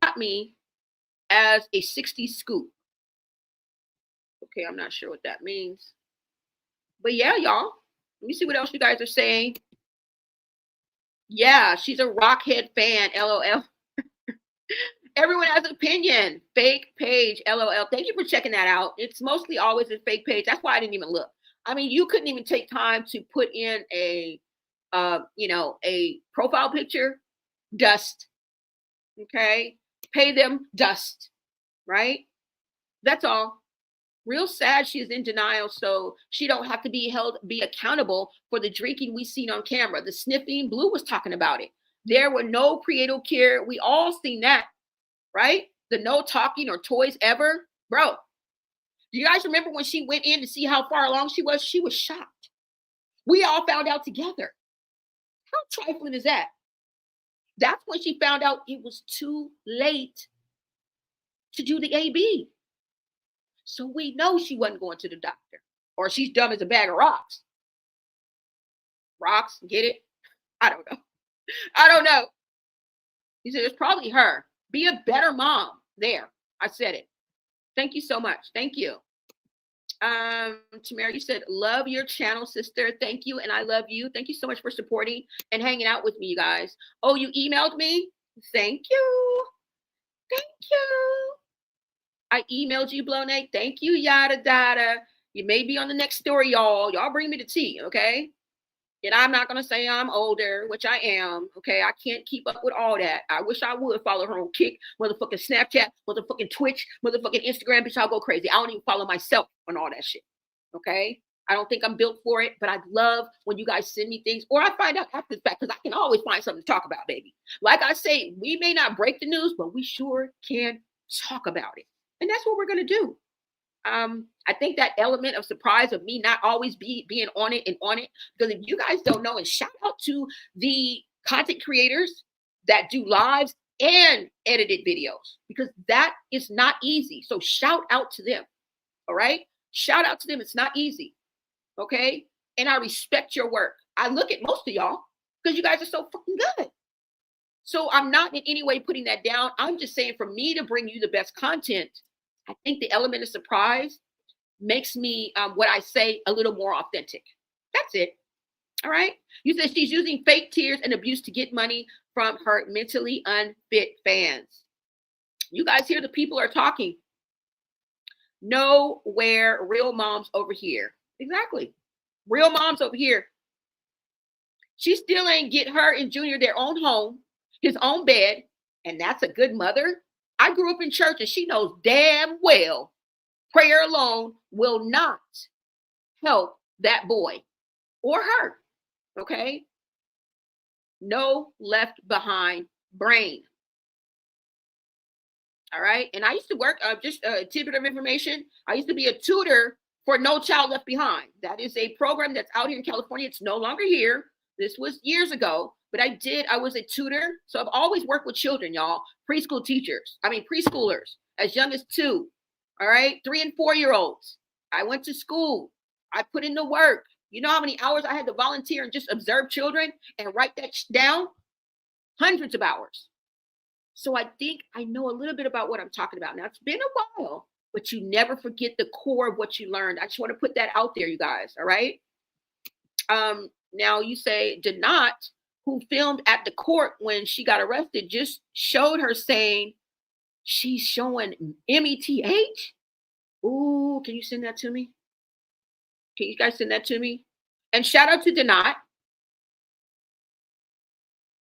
got me as a 60 scoop. Okay, I'm not sure what that means. But yeah, y'all. Let me see what else you guys are saying. Yeah, she's a Rockhead fan, LOL. Everyone has an opinion. Fake page, LOL. Thank you for checking that out. It's mostly always a fake page. That's why I didn't even look. I mean, you couldn't even take time to put in a profile picture. Dust. Okay. Pay them dust. Right? That's all. Real sad she is in denial, so she don't have to be accountable for the drinking we seen on camera. The sniffing, Blue was talking about it. There were no prenatal care. We all seen that, right? The no talking or toys ever. Bro, do you guys remember when she went in to see how far along she was? She was shocked. We all found out together. How trifling is that? That's when she found out it was too late to do the AB. So we know she wasn't going to the doctor, or she's dumb as a bag of rocks. Rocks, get it? I don't know. I don't know. He said, it's probably her. Be a better mom. There, I said it. Thank you so much. Thank you. Tamara, you said, love your channel, sister. Thank you. And I love you. Thank you so much for supporting and hanging out with me, you guys. Oh, you emailed me? Thank you. Thank you. I emailed you, Blowne. Thank you, yada, yada. You may be on the next story, y'all. Y'all bring me the tea, okay? And I'm not going to say I'm older, which I am, okay? I can't keep up with all that. I wish I would follow her on Kick, motherfucking Snapchat, motherfucking Twitch, motherfucking Instagram. Bitch, I'll go crazy. I don't even follow myself on all that shit, okay? I don't think I'm built for it, but I love when you guys send me things, or I find out after the fact, because I can always find something to talk about, baby. Like I say, we may not break the news, but we sure can talk about it. And that's what we're going to do. I think that element of surprise of me not always being on it, because if you guys don't know, and shout out to the content creators that do lives and edited videos, because that is not easy. So shout out to them. All right. Shout out to them. It's not easy. Okay. And I respect your work. I look at most of y'all because you guys are so fucking good. So I'm not in any way putting that down. I'm just saying, for me to bring you the best content, I think the element of surprise makes me, what I say, a little more authentic. That's it. All right. You said she's using fake tears and abuse to get money from her mentally unfit fans. You guys hear the people are talking. Nowhere, real moms over here. Exactly. Real moms over here. She still ain't get her and Junior their own home, his own bed, and that's a good mother. I grew up in church, and she knows damn well prayer alone will not help that boy or her. Okay? No left behind brain. All right? And I used to work, just a tidbit of information. I used to be a tutor for No Child Left Behind. That is a program that's out here in California. It's no longer here. This was years ago. But I was a tutor. So I've always worked with children, y'all. Preschoolers, as young as 2. All right. 3 and 4-year-olds. I went to school. I put in the work. You know how many hours I had to volunteer and just observe children and write that down? Hundreds of hours. So I think I know a little bit about what I'm talking about. Now, it's been a while, but you never forget the core of what you learned. I just want to put that out there, you guys. All right. Now you say did not, who filmed at the court when she got arrested, just showed her saying she's showing METH. Ooh, can you send that to me? Can you guys send that to me? And shout out to Denot.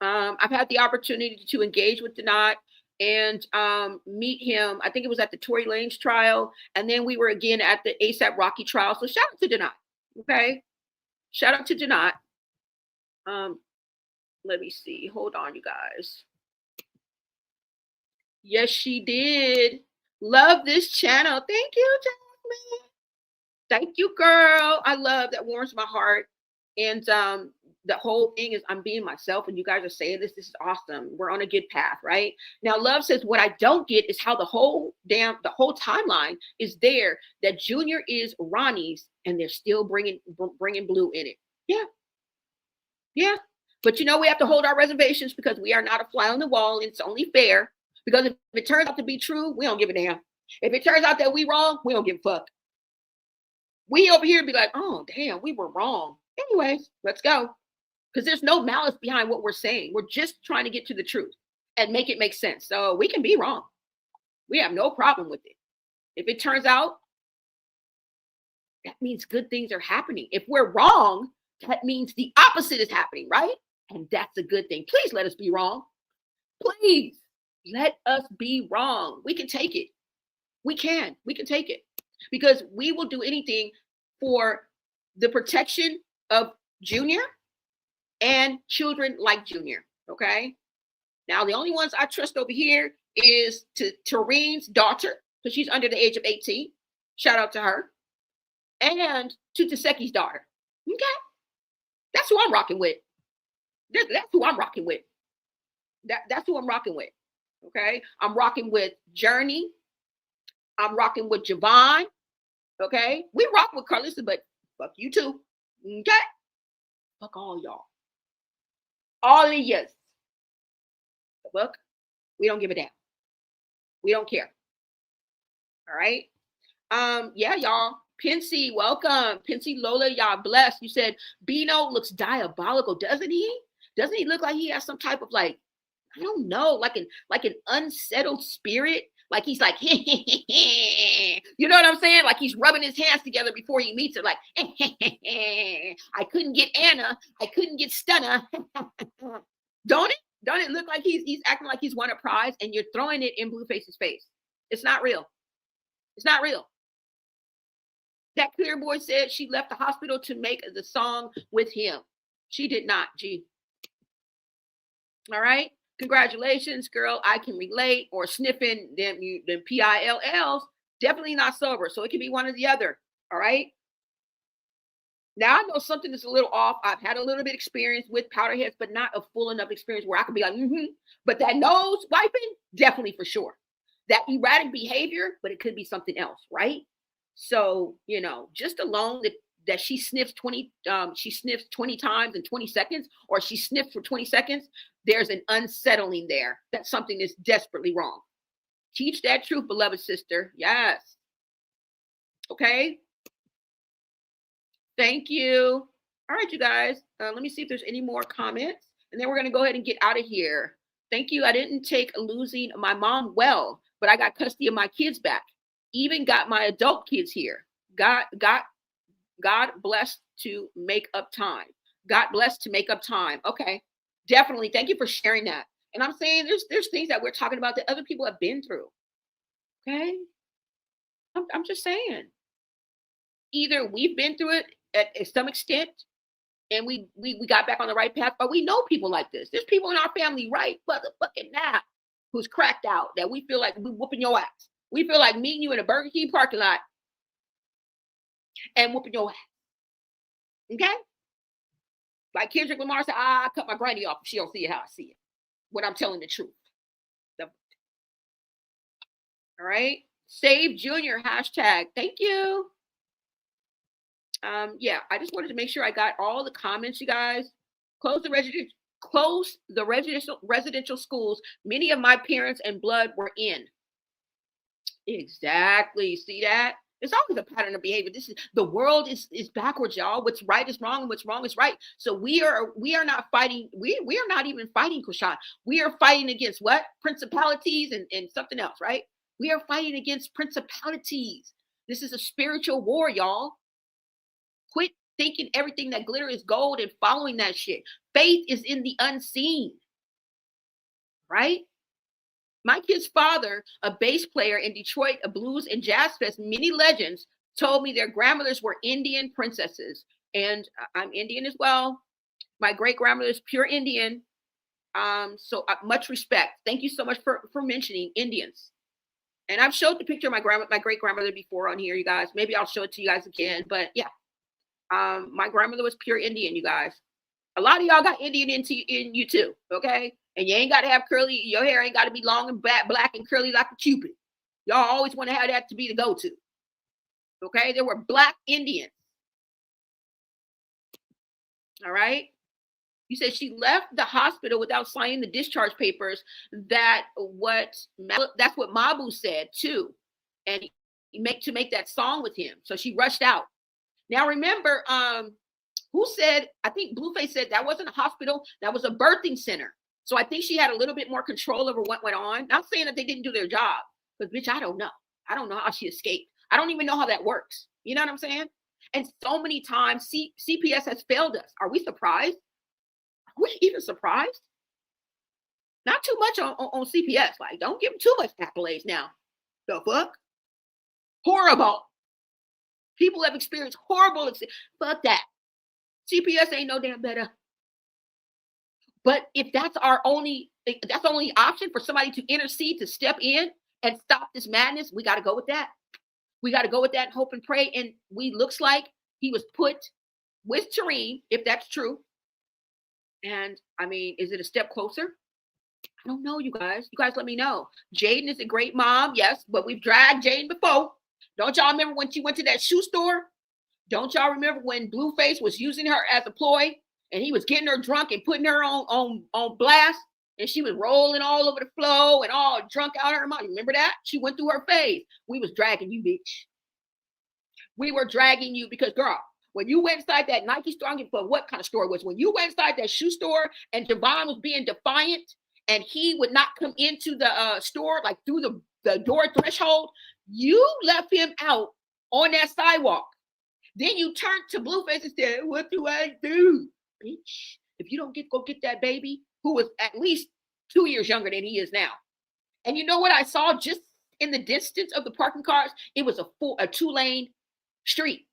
I've had the opportunity to engage with Denot and meet him. I think it was at the Tory Lanez trial. And then we were again at the ASAP Rocky trial. So shout out to Denot. Okay. Shout out to Denot. Let me see. Hold on, you guys. Yes, she did. Love this channel. Thank you, Jasmine. Thank you, girl. I love that. Warms my heart. And the whole thing is I'm being myself, and you guys are saying this. This is awesome. We're on a good path, right? Now, Love says what I don't get is how the whole timeline is there, that Junior is Ronnie's, and they're still bringing Blue in it. Yeah. Yeah. But we have to hold our reservations because we are not a fly on the wall. And it's only fair, because if it turns out to be true, we don't give a damn. If it turns out that we wrong, we don't give a fuck. We over here be like, oh, damn, we were wrong. Anyways, let's go. Because there's no malice behind what we're saying. We're just trying to get to the truth. and make it make sense. So we can be wrong. We have no problem with it. If it turns out, that means good things are happening. If we're wrong, that means the opposite is happening, right? And that's a good thing. Please let us be wrong. Please let us be wrong. We can take it. We can take it, because we will do anything for the protection of Junior and children like Junior. Okay. Now, the only ones I trust over here is Tareen's daughter, because she's under the age of 18. Shout out to her. And to Tesehki's daughter. Okay. That's who I'm rocking with. That's who I'm rocking with. That's who I'm rocking with. Okay. I'm rocking with Journey. I'm rocking with Javon. Okay. We rock with Carissa, but fuck you too. Okay. Fuck all y'all. All of yous. Look, we don't give a damn. We don't care. All right. Yeah, y'all. Pinsy, welcome. Pinsy Lola, y'all blessed. You said Bino looks diabolical, doesn't he? Doesn't he look like he has some type of, like, I don't know, like an unsettled spirit? Like he's like, you know what I'm saying? Like he's rubbing his hands together before he meets her. Like, I couldn't get Anna. I couldn't get Stunner. Don't it? Don't it look like he's acting like he's won a prize, and you're throwing it in Blueface's face? It's not real. It's not real. That clear boy said she left the hospital to make the song with him. She did not, G. All right. Congratulations, girl. I can relate. Or sniffing them PILLs. Definitely not sober. So it can be one or the other. All right. Now I know something is a little off. I've had a little bit experience with powderheads, but not a full enough experience where I can be like, But that nose wiping, definitely for sure. That erratic behavior, but it could be something else, right? So, you know, just alone that she sniffs 20 times in 20 seconds, or she sniffs for 20 seconds, there's an unsettling there. That something is desperately wrong. Teach that truth, beloved sister. Yes. Okay. Thank you. All right, you guys. Let me see if there's any more comments, and then we're going to go ahead and get out of here. Thank you. I didn't take losing my mom well, but I got custody of my kids back. Even got my adult kids here. God blessed to make up time. God blessed to make up time. Okay. Definitely. Thank you for sharing that. And I'm saying there's things that we're talking about that other people have been through. Okay. I'm just saying. Either we've been through it at some extent, and we got back on the right path, but we know people like this. There's people in our family right motherfucking now who's cracked out, that we feel like we whooping your ass. We feel like meeting you in a Burger King parking lot and whooping your ass. Okay? Like Kendrick Lamar said, I cut my granny off. She don't see it how I see it. When I'm telling the truth. All right? Save Junior hashtag. Thank you. Yeah, I just wanted to make sure I got all the comments, you guys. Close the residential schools many of my parents and blood were in. Exactly. See that? It's always a pattern of behavior. The world is backwards, y'all. What's right is wrong, and what's wrong is right. So we are not fighting. We are not even fighting, Chrisean. We are fighting against what? Principalities and something else, right? We are fighting against principalities. This is a spiritual war, y'all. Quit thinking everything that glitter is gold and following that shit. Faith is in the unseen, right? My kid's father, a bass player in Detroit, a blues and jazz fest, many legends told me their grandmothers were Indian princesses. And I'm Indian as well. My great grandmother is pure Indian. So much respect. Thank you so much for mentioning Indians. And I've showed the picture of my great grandmother before on here, you guys. Maybe I'll show it to you guys again. But yeah, my grandmother was pure Indian, you guys. A lot of y'all got Indian in you too, okay? And you ain't got to have curly, your hair ain't got to be long and black and curly like a Cupid. Y'all always want to have that to be the go-to. Okay? There were black Indians. All right? You said she left the hospital without signing the discharge papers. That's what Mabu said too. And to make that song with him. So she rushed out. Now remember, who said, I think Blueface said that wasn't a hospital, that was a birthing center. So I think she had a little bit more control over what went on. Not saying that they didn't do their job, but bitch, I don't know. I don't know how she escaped. I don't even know how that works. You know what I'm saying? And so many times CPS has failed us. Are we surprised? Are we even surprised? Not too much on CPS. Like, don't give them too much accolades now. The fuck? Horrible. People have experienced horrible experience. Fuck that. CPS ain't no damn better. But if that's our only option for somebody to intercede, to step in and stop this madness, we got to go with that. We got to go with that and hope and pray. And looks like he was put with Tareen, if that's true. And I mean, is it a step closer? I don't know, you guys. You guys let me know. Jaden is a great mom, yes, but we've dragged Jaden before. Don't y'all remember when she went to that shoe store? Don't y'all remember when Blueface was using her as a ploy and he was getting her drunk and putting her on blast and she was rolling all over the floor and all drunk out of her mind? Remember that? She went through her phase. We was dragging you, bitch. We were dragging you because, girl, when you went inside that Nike store, I don't give a fuck what kind of store it was. When you went inside that shoe store and Javon was being defiant and he would not come into the store, like through the door threshold, you left him out on that sidewalk. Then you turned to Blueface and said, what do I do? Bitch, if you don't go get that baby, who was at least 2 years younger than he is now. And you know what I saw just in the distance of the parking cars? It was a 2-lane street.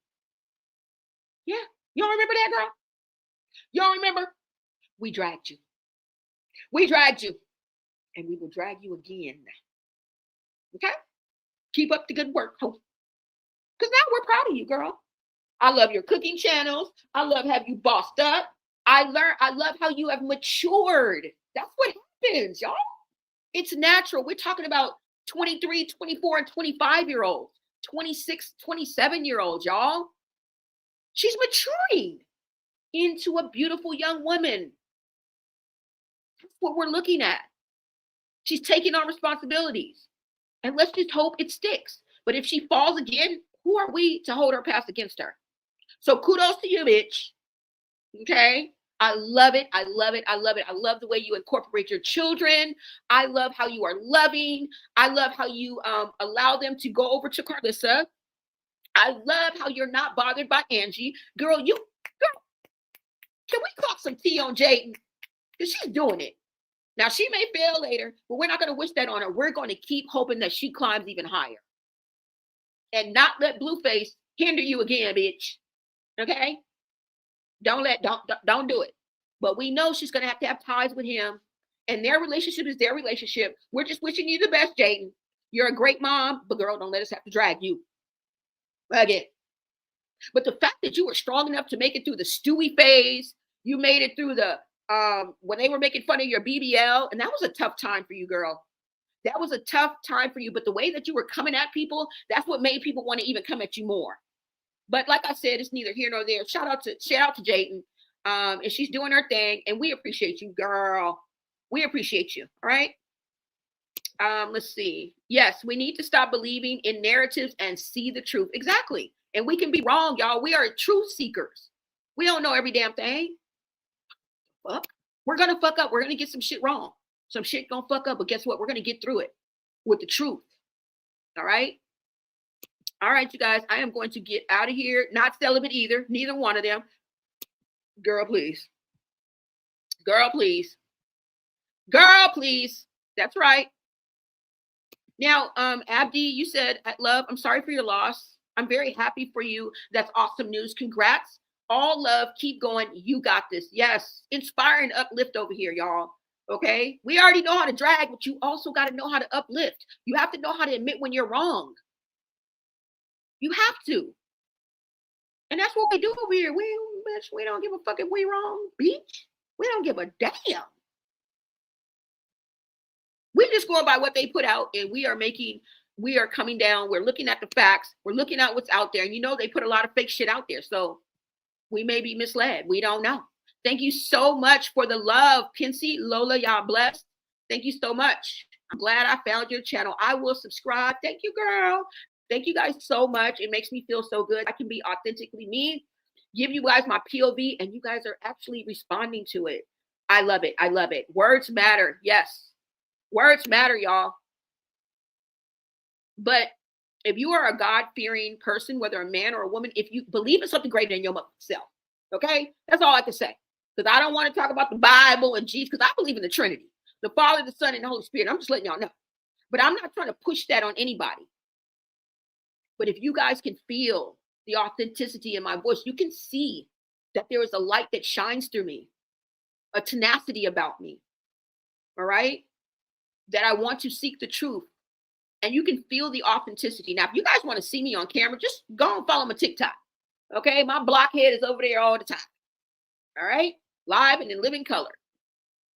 Yeah. Y'all remember that, girl? Y'all remember? We dragged you. We dragged you. And we will drag you again. Okay? Keep up the good work, hope. Because now we're proud of you, girl. I love your cooking channels. I love how you bossed up. I love how you have matured. That's what happens, y'all. It's natural. We're talking about 23, 24, and 25-year-olds, 26, 27-year-olds, y'all. She's maturing into a beautiful young woman. That's what we're looking at. She's taking on responsibilities. And let's just hope it sticks. But if she falls again, who are we to hold her past against her? So kudos to you, bitch. Okay? I love it. I love it. I love it. I love the way you incorporate your children. I love how you are loving. I love how you allow them to go over to Carissa. I love how you're not bothered by Angie. Girl, can we talk some tea on Jaden? Because she's doing it. Now, she may fail later, but we're not going to wish that on her. We're going to keep hoping that she climbs even higher. And not let Blueface hinder you again, bitch. Okay? Don't do it. But we know she's going to have ties with him. And their relationship is their relationship. We're just wishing you the best, Jaden. You're a great mom, but girl, don't let us have to drag you again. But the fact that you were strong enough to make it through the Stewie phase, you made it through the when they were making fun of your BBL, and that was a tough time for you, girl. That was a tough time for you. But the way that you were coming at people, that's what made people want to even come at you more. But like I said, it's neither here nor there. Shout out to Jaden. And she's doing her thing, and we appreciate you, girl. We appreciate you. All right. Let's see. Yes, we need to stop believing in narratives and see the truth. Exactly. And we can be wrong, y'all. We are truth seekers. We don't know every damn thing. Fuck. We're gonna fuck up. We're gonna get some shit wrong. Some shit gonna fuck up, but guess what? We're gonna get through it with the truth. All right. All right, you guys. I am going to get out of here. Not celibate either. Neither one of them. Girl, please. Girl, please. Girl, please. That's right. Now, Abdi, you said, love, I'm sorry for your loss. I'm very happy for you. That's awesome news. Congrats. All love. Keep going. You got this. Yes. Inspire and uplift over here, y'all. Okay. We already know how to drag, but you also got to know how to uplift. You have to know how to admit when you're wrong. You have to. And that's what we do over here. We don't give a fuck if we wrong, bitch. We don't give a damn. We're just going by what they put out, and we are coming down. We're looking at the facts. We're looking at what's out there. And you know, they put a lot of fake shit out there. So we may be misled. We don't know. Thank you so much for the love, Pinsy. Lola, y'all blessed. Thank you so much. I'm glad I found your channel. I will subscribe. Thank you, girl. Thank you guys so much. It makes me feel so good. I can be authentically me, give you guys my POV, and you guys are actually responding to it. I love it. I love it. Words matter. Yes. Words matter, y'all. But if you are a God-fearing person, whether a man or a woman, if you believe in something greater than yourself, okay? That's all I can say. Because I don't want to talk about the Bible and Jesus, because I believe in the Trinity, the Father, the Son, and the Holy Spirit. I'm just letting y'all know. But I'm not trying to push that on anybody. But if you guys can feel the authenticity in my voice, you can see that there is a light that shines through me, a tenacity about me, all right? That I want to seek the truth. And you can feel the authenticity. Now, if you guys want to see me on camera, just go and follow my TikTok. Okay, my blockhead is over there all the time. All right, live and in living color.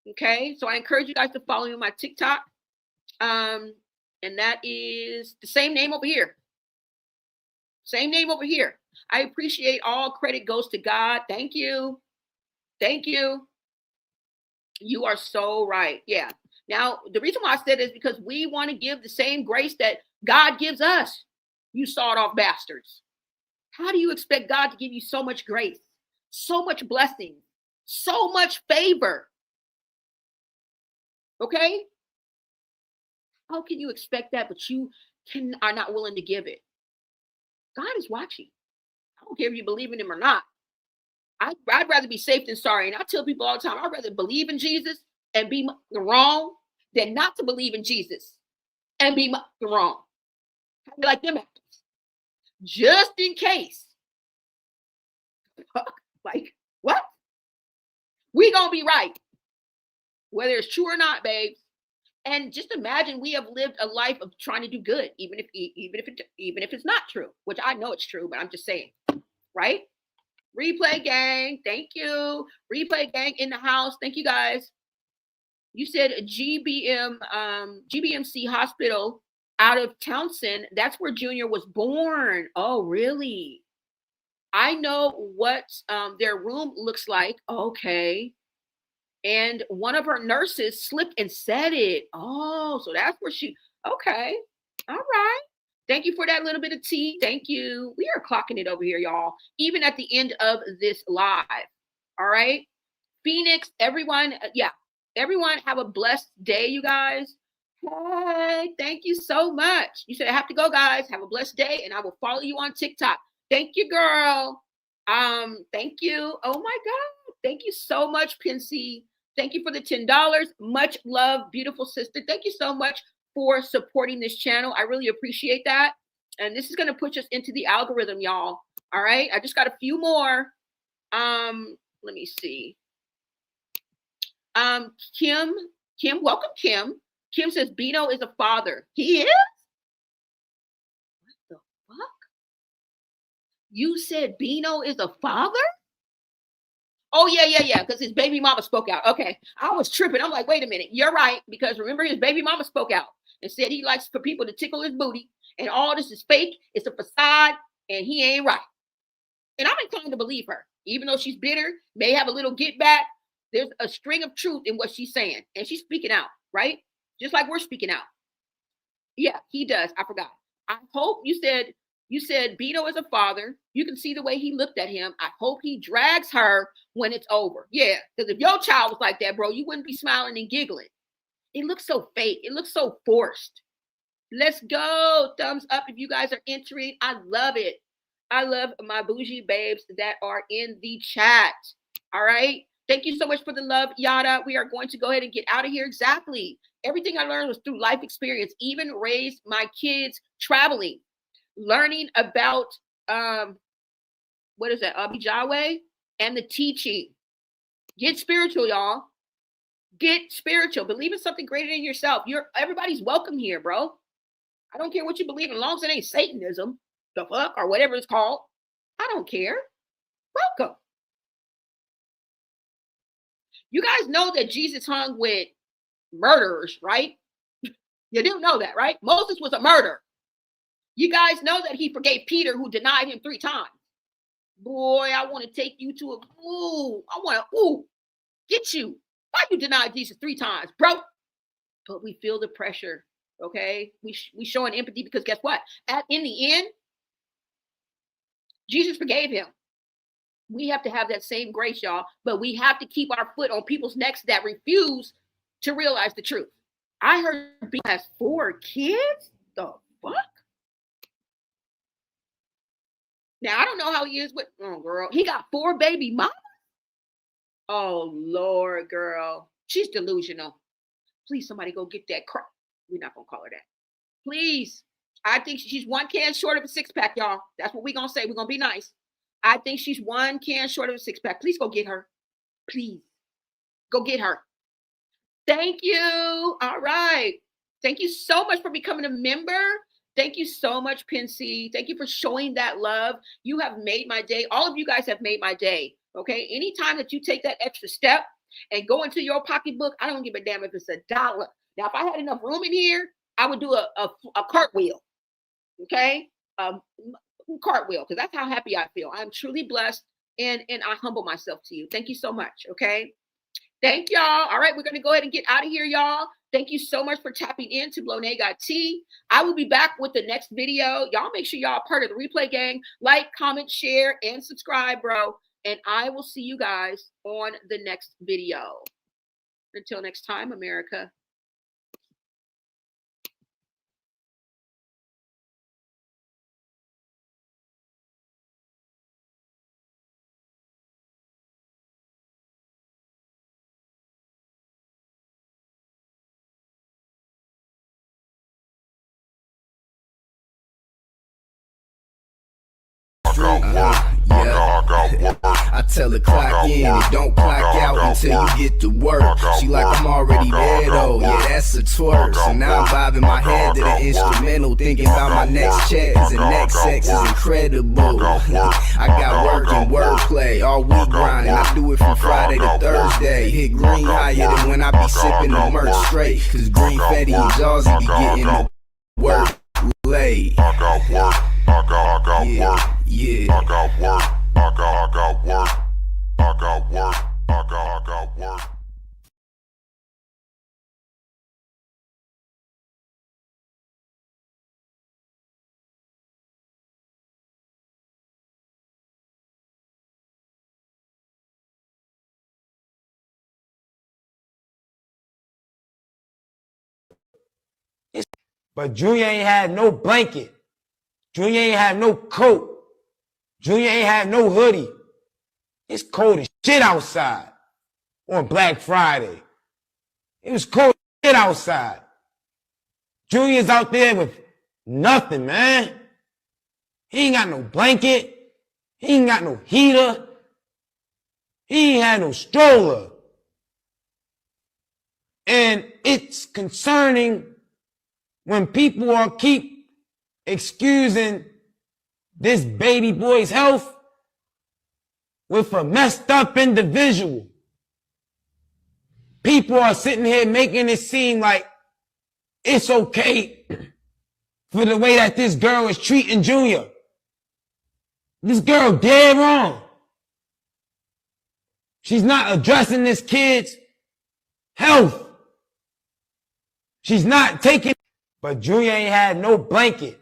Okay, so I encourage you guys to follow me on my TikTok. And that is the same name over here. Same name over here. I appreciate all credit goes to God. Thank you. Thank you. You are so right. Yeah. Now, the reason why I said this is because we want to give the same grace that God gives us. You sawed-off bastards. How do you expect God to give you so much grace, so much blessing, so much favor? Okay? How can you expect that, but you are not willing to give it? God is watching. I don't care if you believe in him or not. I'd rather be safe than sorry. And I tell people all the time, I'd rather believe in Jesus and be wrong than not to believe in Jesus and be wrong. How do you like them apples? Just in case. Like, what? We gonna be right. Whether it's true or not, babes. And just imagine we have lived a life of trying to do good, even if it's not true, which I know it's true, but I'm just saying, right? Replay gang, thank you. Replay gang in the house, thank you guys. You said GBMC Hospital out of Townsend. That's where Junior was born. Oh, really? I know what their room looks like. Okay. And one of her nurses slipped and said it. Oh, so that's where she, okay. All right. Thank you for that little bit of tea. Thank you. We are clocking it over here, y'all, even at the end of this live. All right. Phoenix, everyone. Yeah. Everyone have a blessed day, you guys. Hey, thank you so much. You said I have to go, guys. Have a blessed day, and I will follow you on TikTok. Thank you, girl. Thank you. Oh my God. Thank you so much, Pinsy. Thank you for the $10. Much love, beautiful sister. Thank you so much for supporting this channel. I really appreciate that. And this is going to push us into the algorithm, y'all. All right. I just got a few more. Let me see. Kim, welcome, Kim. Kim says Bino is a father. He is? What the fuck? You said Bino is a father? Oh, yeah. Because his baby mama spoke out. Okay. I was tripping. I'm like, wait a minute. You're right. Because remember, his baby mama spoke out and said he likes for people to tickle his booty. And all this is fake. It's a facade. And he ain't right. And I'm inclined to believe her. Even though she's bitter, may have a little get back. There's a string of truth in what she's saying. And she's speaking out, right? Just like we're speaking out. Yeah, he does. I forgot. I hope you said Bino is a father. You can see the way he looked at him. I hope he drags her when it's over. Yeah, because if your child was like that, bro, you wouldn't be smiling and giggling. It looks so fake. It looks so forced. Let's go. Thumbs up if you guys are entering. I love it. I love my bougie babes that are in the chat. All right. Thank you so much for the love, Yada. We are going to go ahead and get out of here. Exactly. Everything I learned was through life experience, even raised my kids traveling, learning about, what is that, Abijahwe, and the teaching. Get spiritual, y'all. Get spiritual. Believe in something greater than yourself. Everybody's welcome here, bro. I don't care what you believe in, as long as it ain't Satanism, the fuck, or whatever it's called. I don't care. Welcome. You guys know that Jesus hung with murderers, right? You do know that, right? Moses was a murderer. You guys know that he forgave Peter, who denied him 3 times. Boy, I want to take you to get you. Why you denied Jesus 3 times, bro? But we feel the pressure, okay? We showing empathy because guess what? In the end, Jesus forgave him. We have to have that same grace, y'all, but we have to keep our foot on people's necks that refuse to realize the truth. I heard B has 4 kids. The fuck? Now, I don't know how he is with, oh, girl. He got 4 baby mamas? Oh, Lord, girl. She's delusional. Please, somebody go get that crap. We're not going to call her that. Please. I think she's 1 can short of a 6-pack, y'all. That's what we're going to say. We're going to be nice. I think she's 1 can short of a 6-pack. Please go get her. Please. Go get her. Thank you. All right. Thank you so much for becoming a member. Thank you so much, Pinsy. Thank you for showing that love. You have made my day. All of you guys have made my day. Okay. Anytime that you take that extra step and go into your pocketbook, I don't give a damn if it's $1. Now, if I had enough room in here, I would do a cartwheel. Okay. Cartwheel, because that's how happy I feel. I'm truly blessed, and I humble myself to you. Thank you so much. Okay. Thank y'all. All right, we're going to go ahead and get out of here, y'all. Thank you so much for tapping in to Blonay Got Tea. I will be back with the next video. Y'all make sure y'all are part of the replay gang. Like, comment, share, and subscribe, bro. And I will see you guys on the next video. Until next time, America. I tell the clock in, it don't clock out until you get to work. She like I'm already there though, yeah, that's a twerk. So now I'm bobbing my head to the instrumental, thinking about my next check, cause the next sex is incredible. I got work and wordplay, all week grinding. I do it from Friday to Thursday. Hit green higher than when I be sipping the merch straight, cause Green Fetty and Jawsy be getting the work laid. Yeah. I got work. I got work. I got work. I got work. But Junior ain't had no blanket. Junior ain't had no coat. Junior ain't had no hoodie. It's cold as shit outside on Black Friday. It was cold as shit outside. Junior's out there with nothing, man. He ain't got no blanket. He ain't got no heater. He ain't had no stroller. And it's concerning when people are keep excusing this baby boy's health with a messed up individual. People are sitting here making it seem like it's okay for the way that this girl is treating Junior. This girl dead wrong. She's not addressing this kid's health. She's not taking, but Junior ain't had no blanket.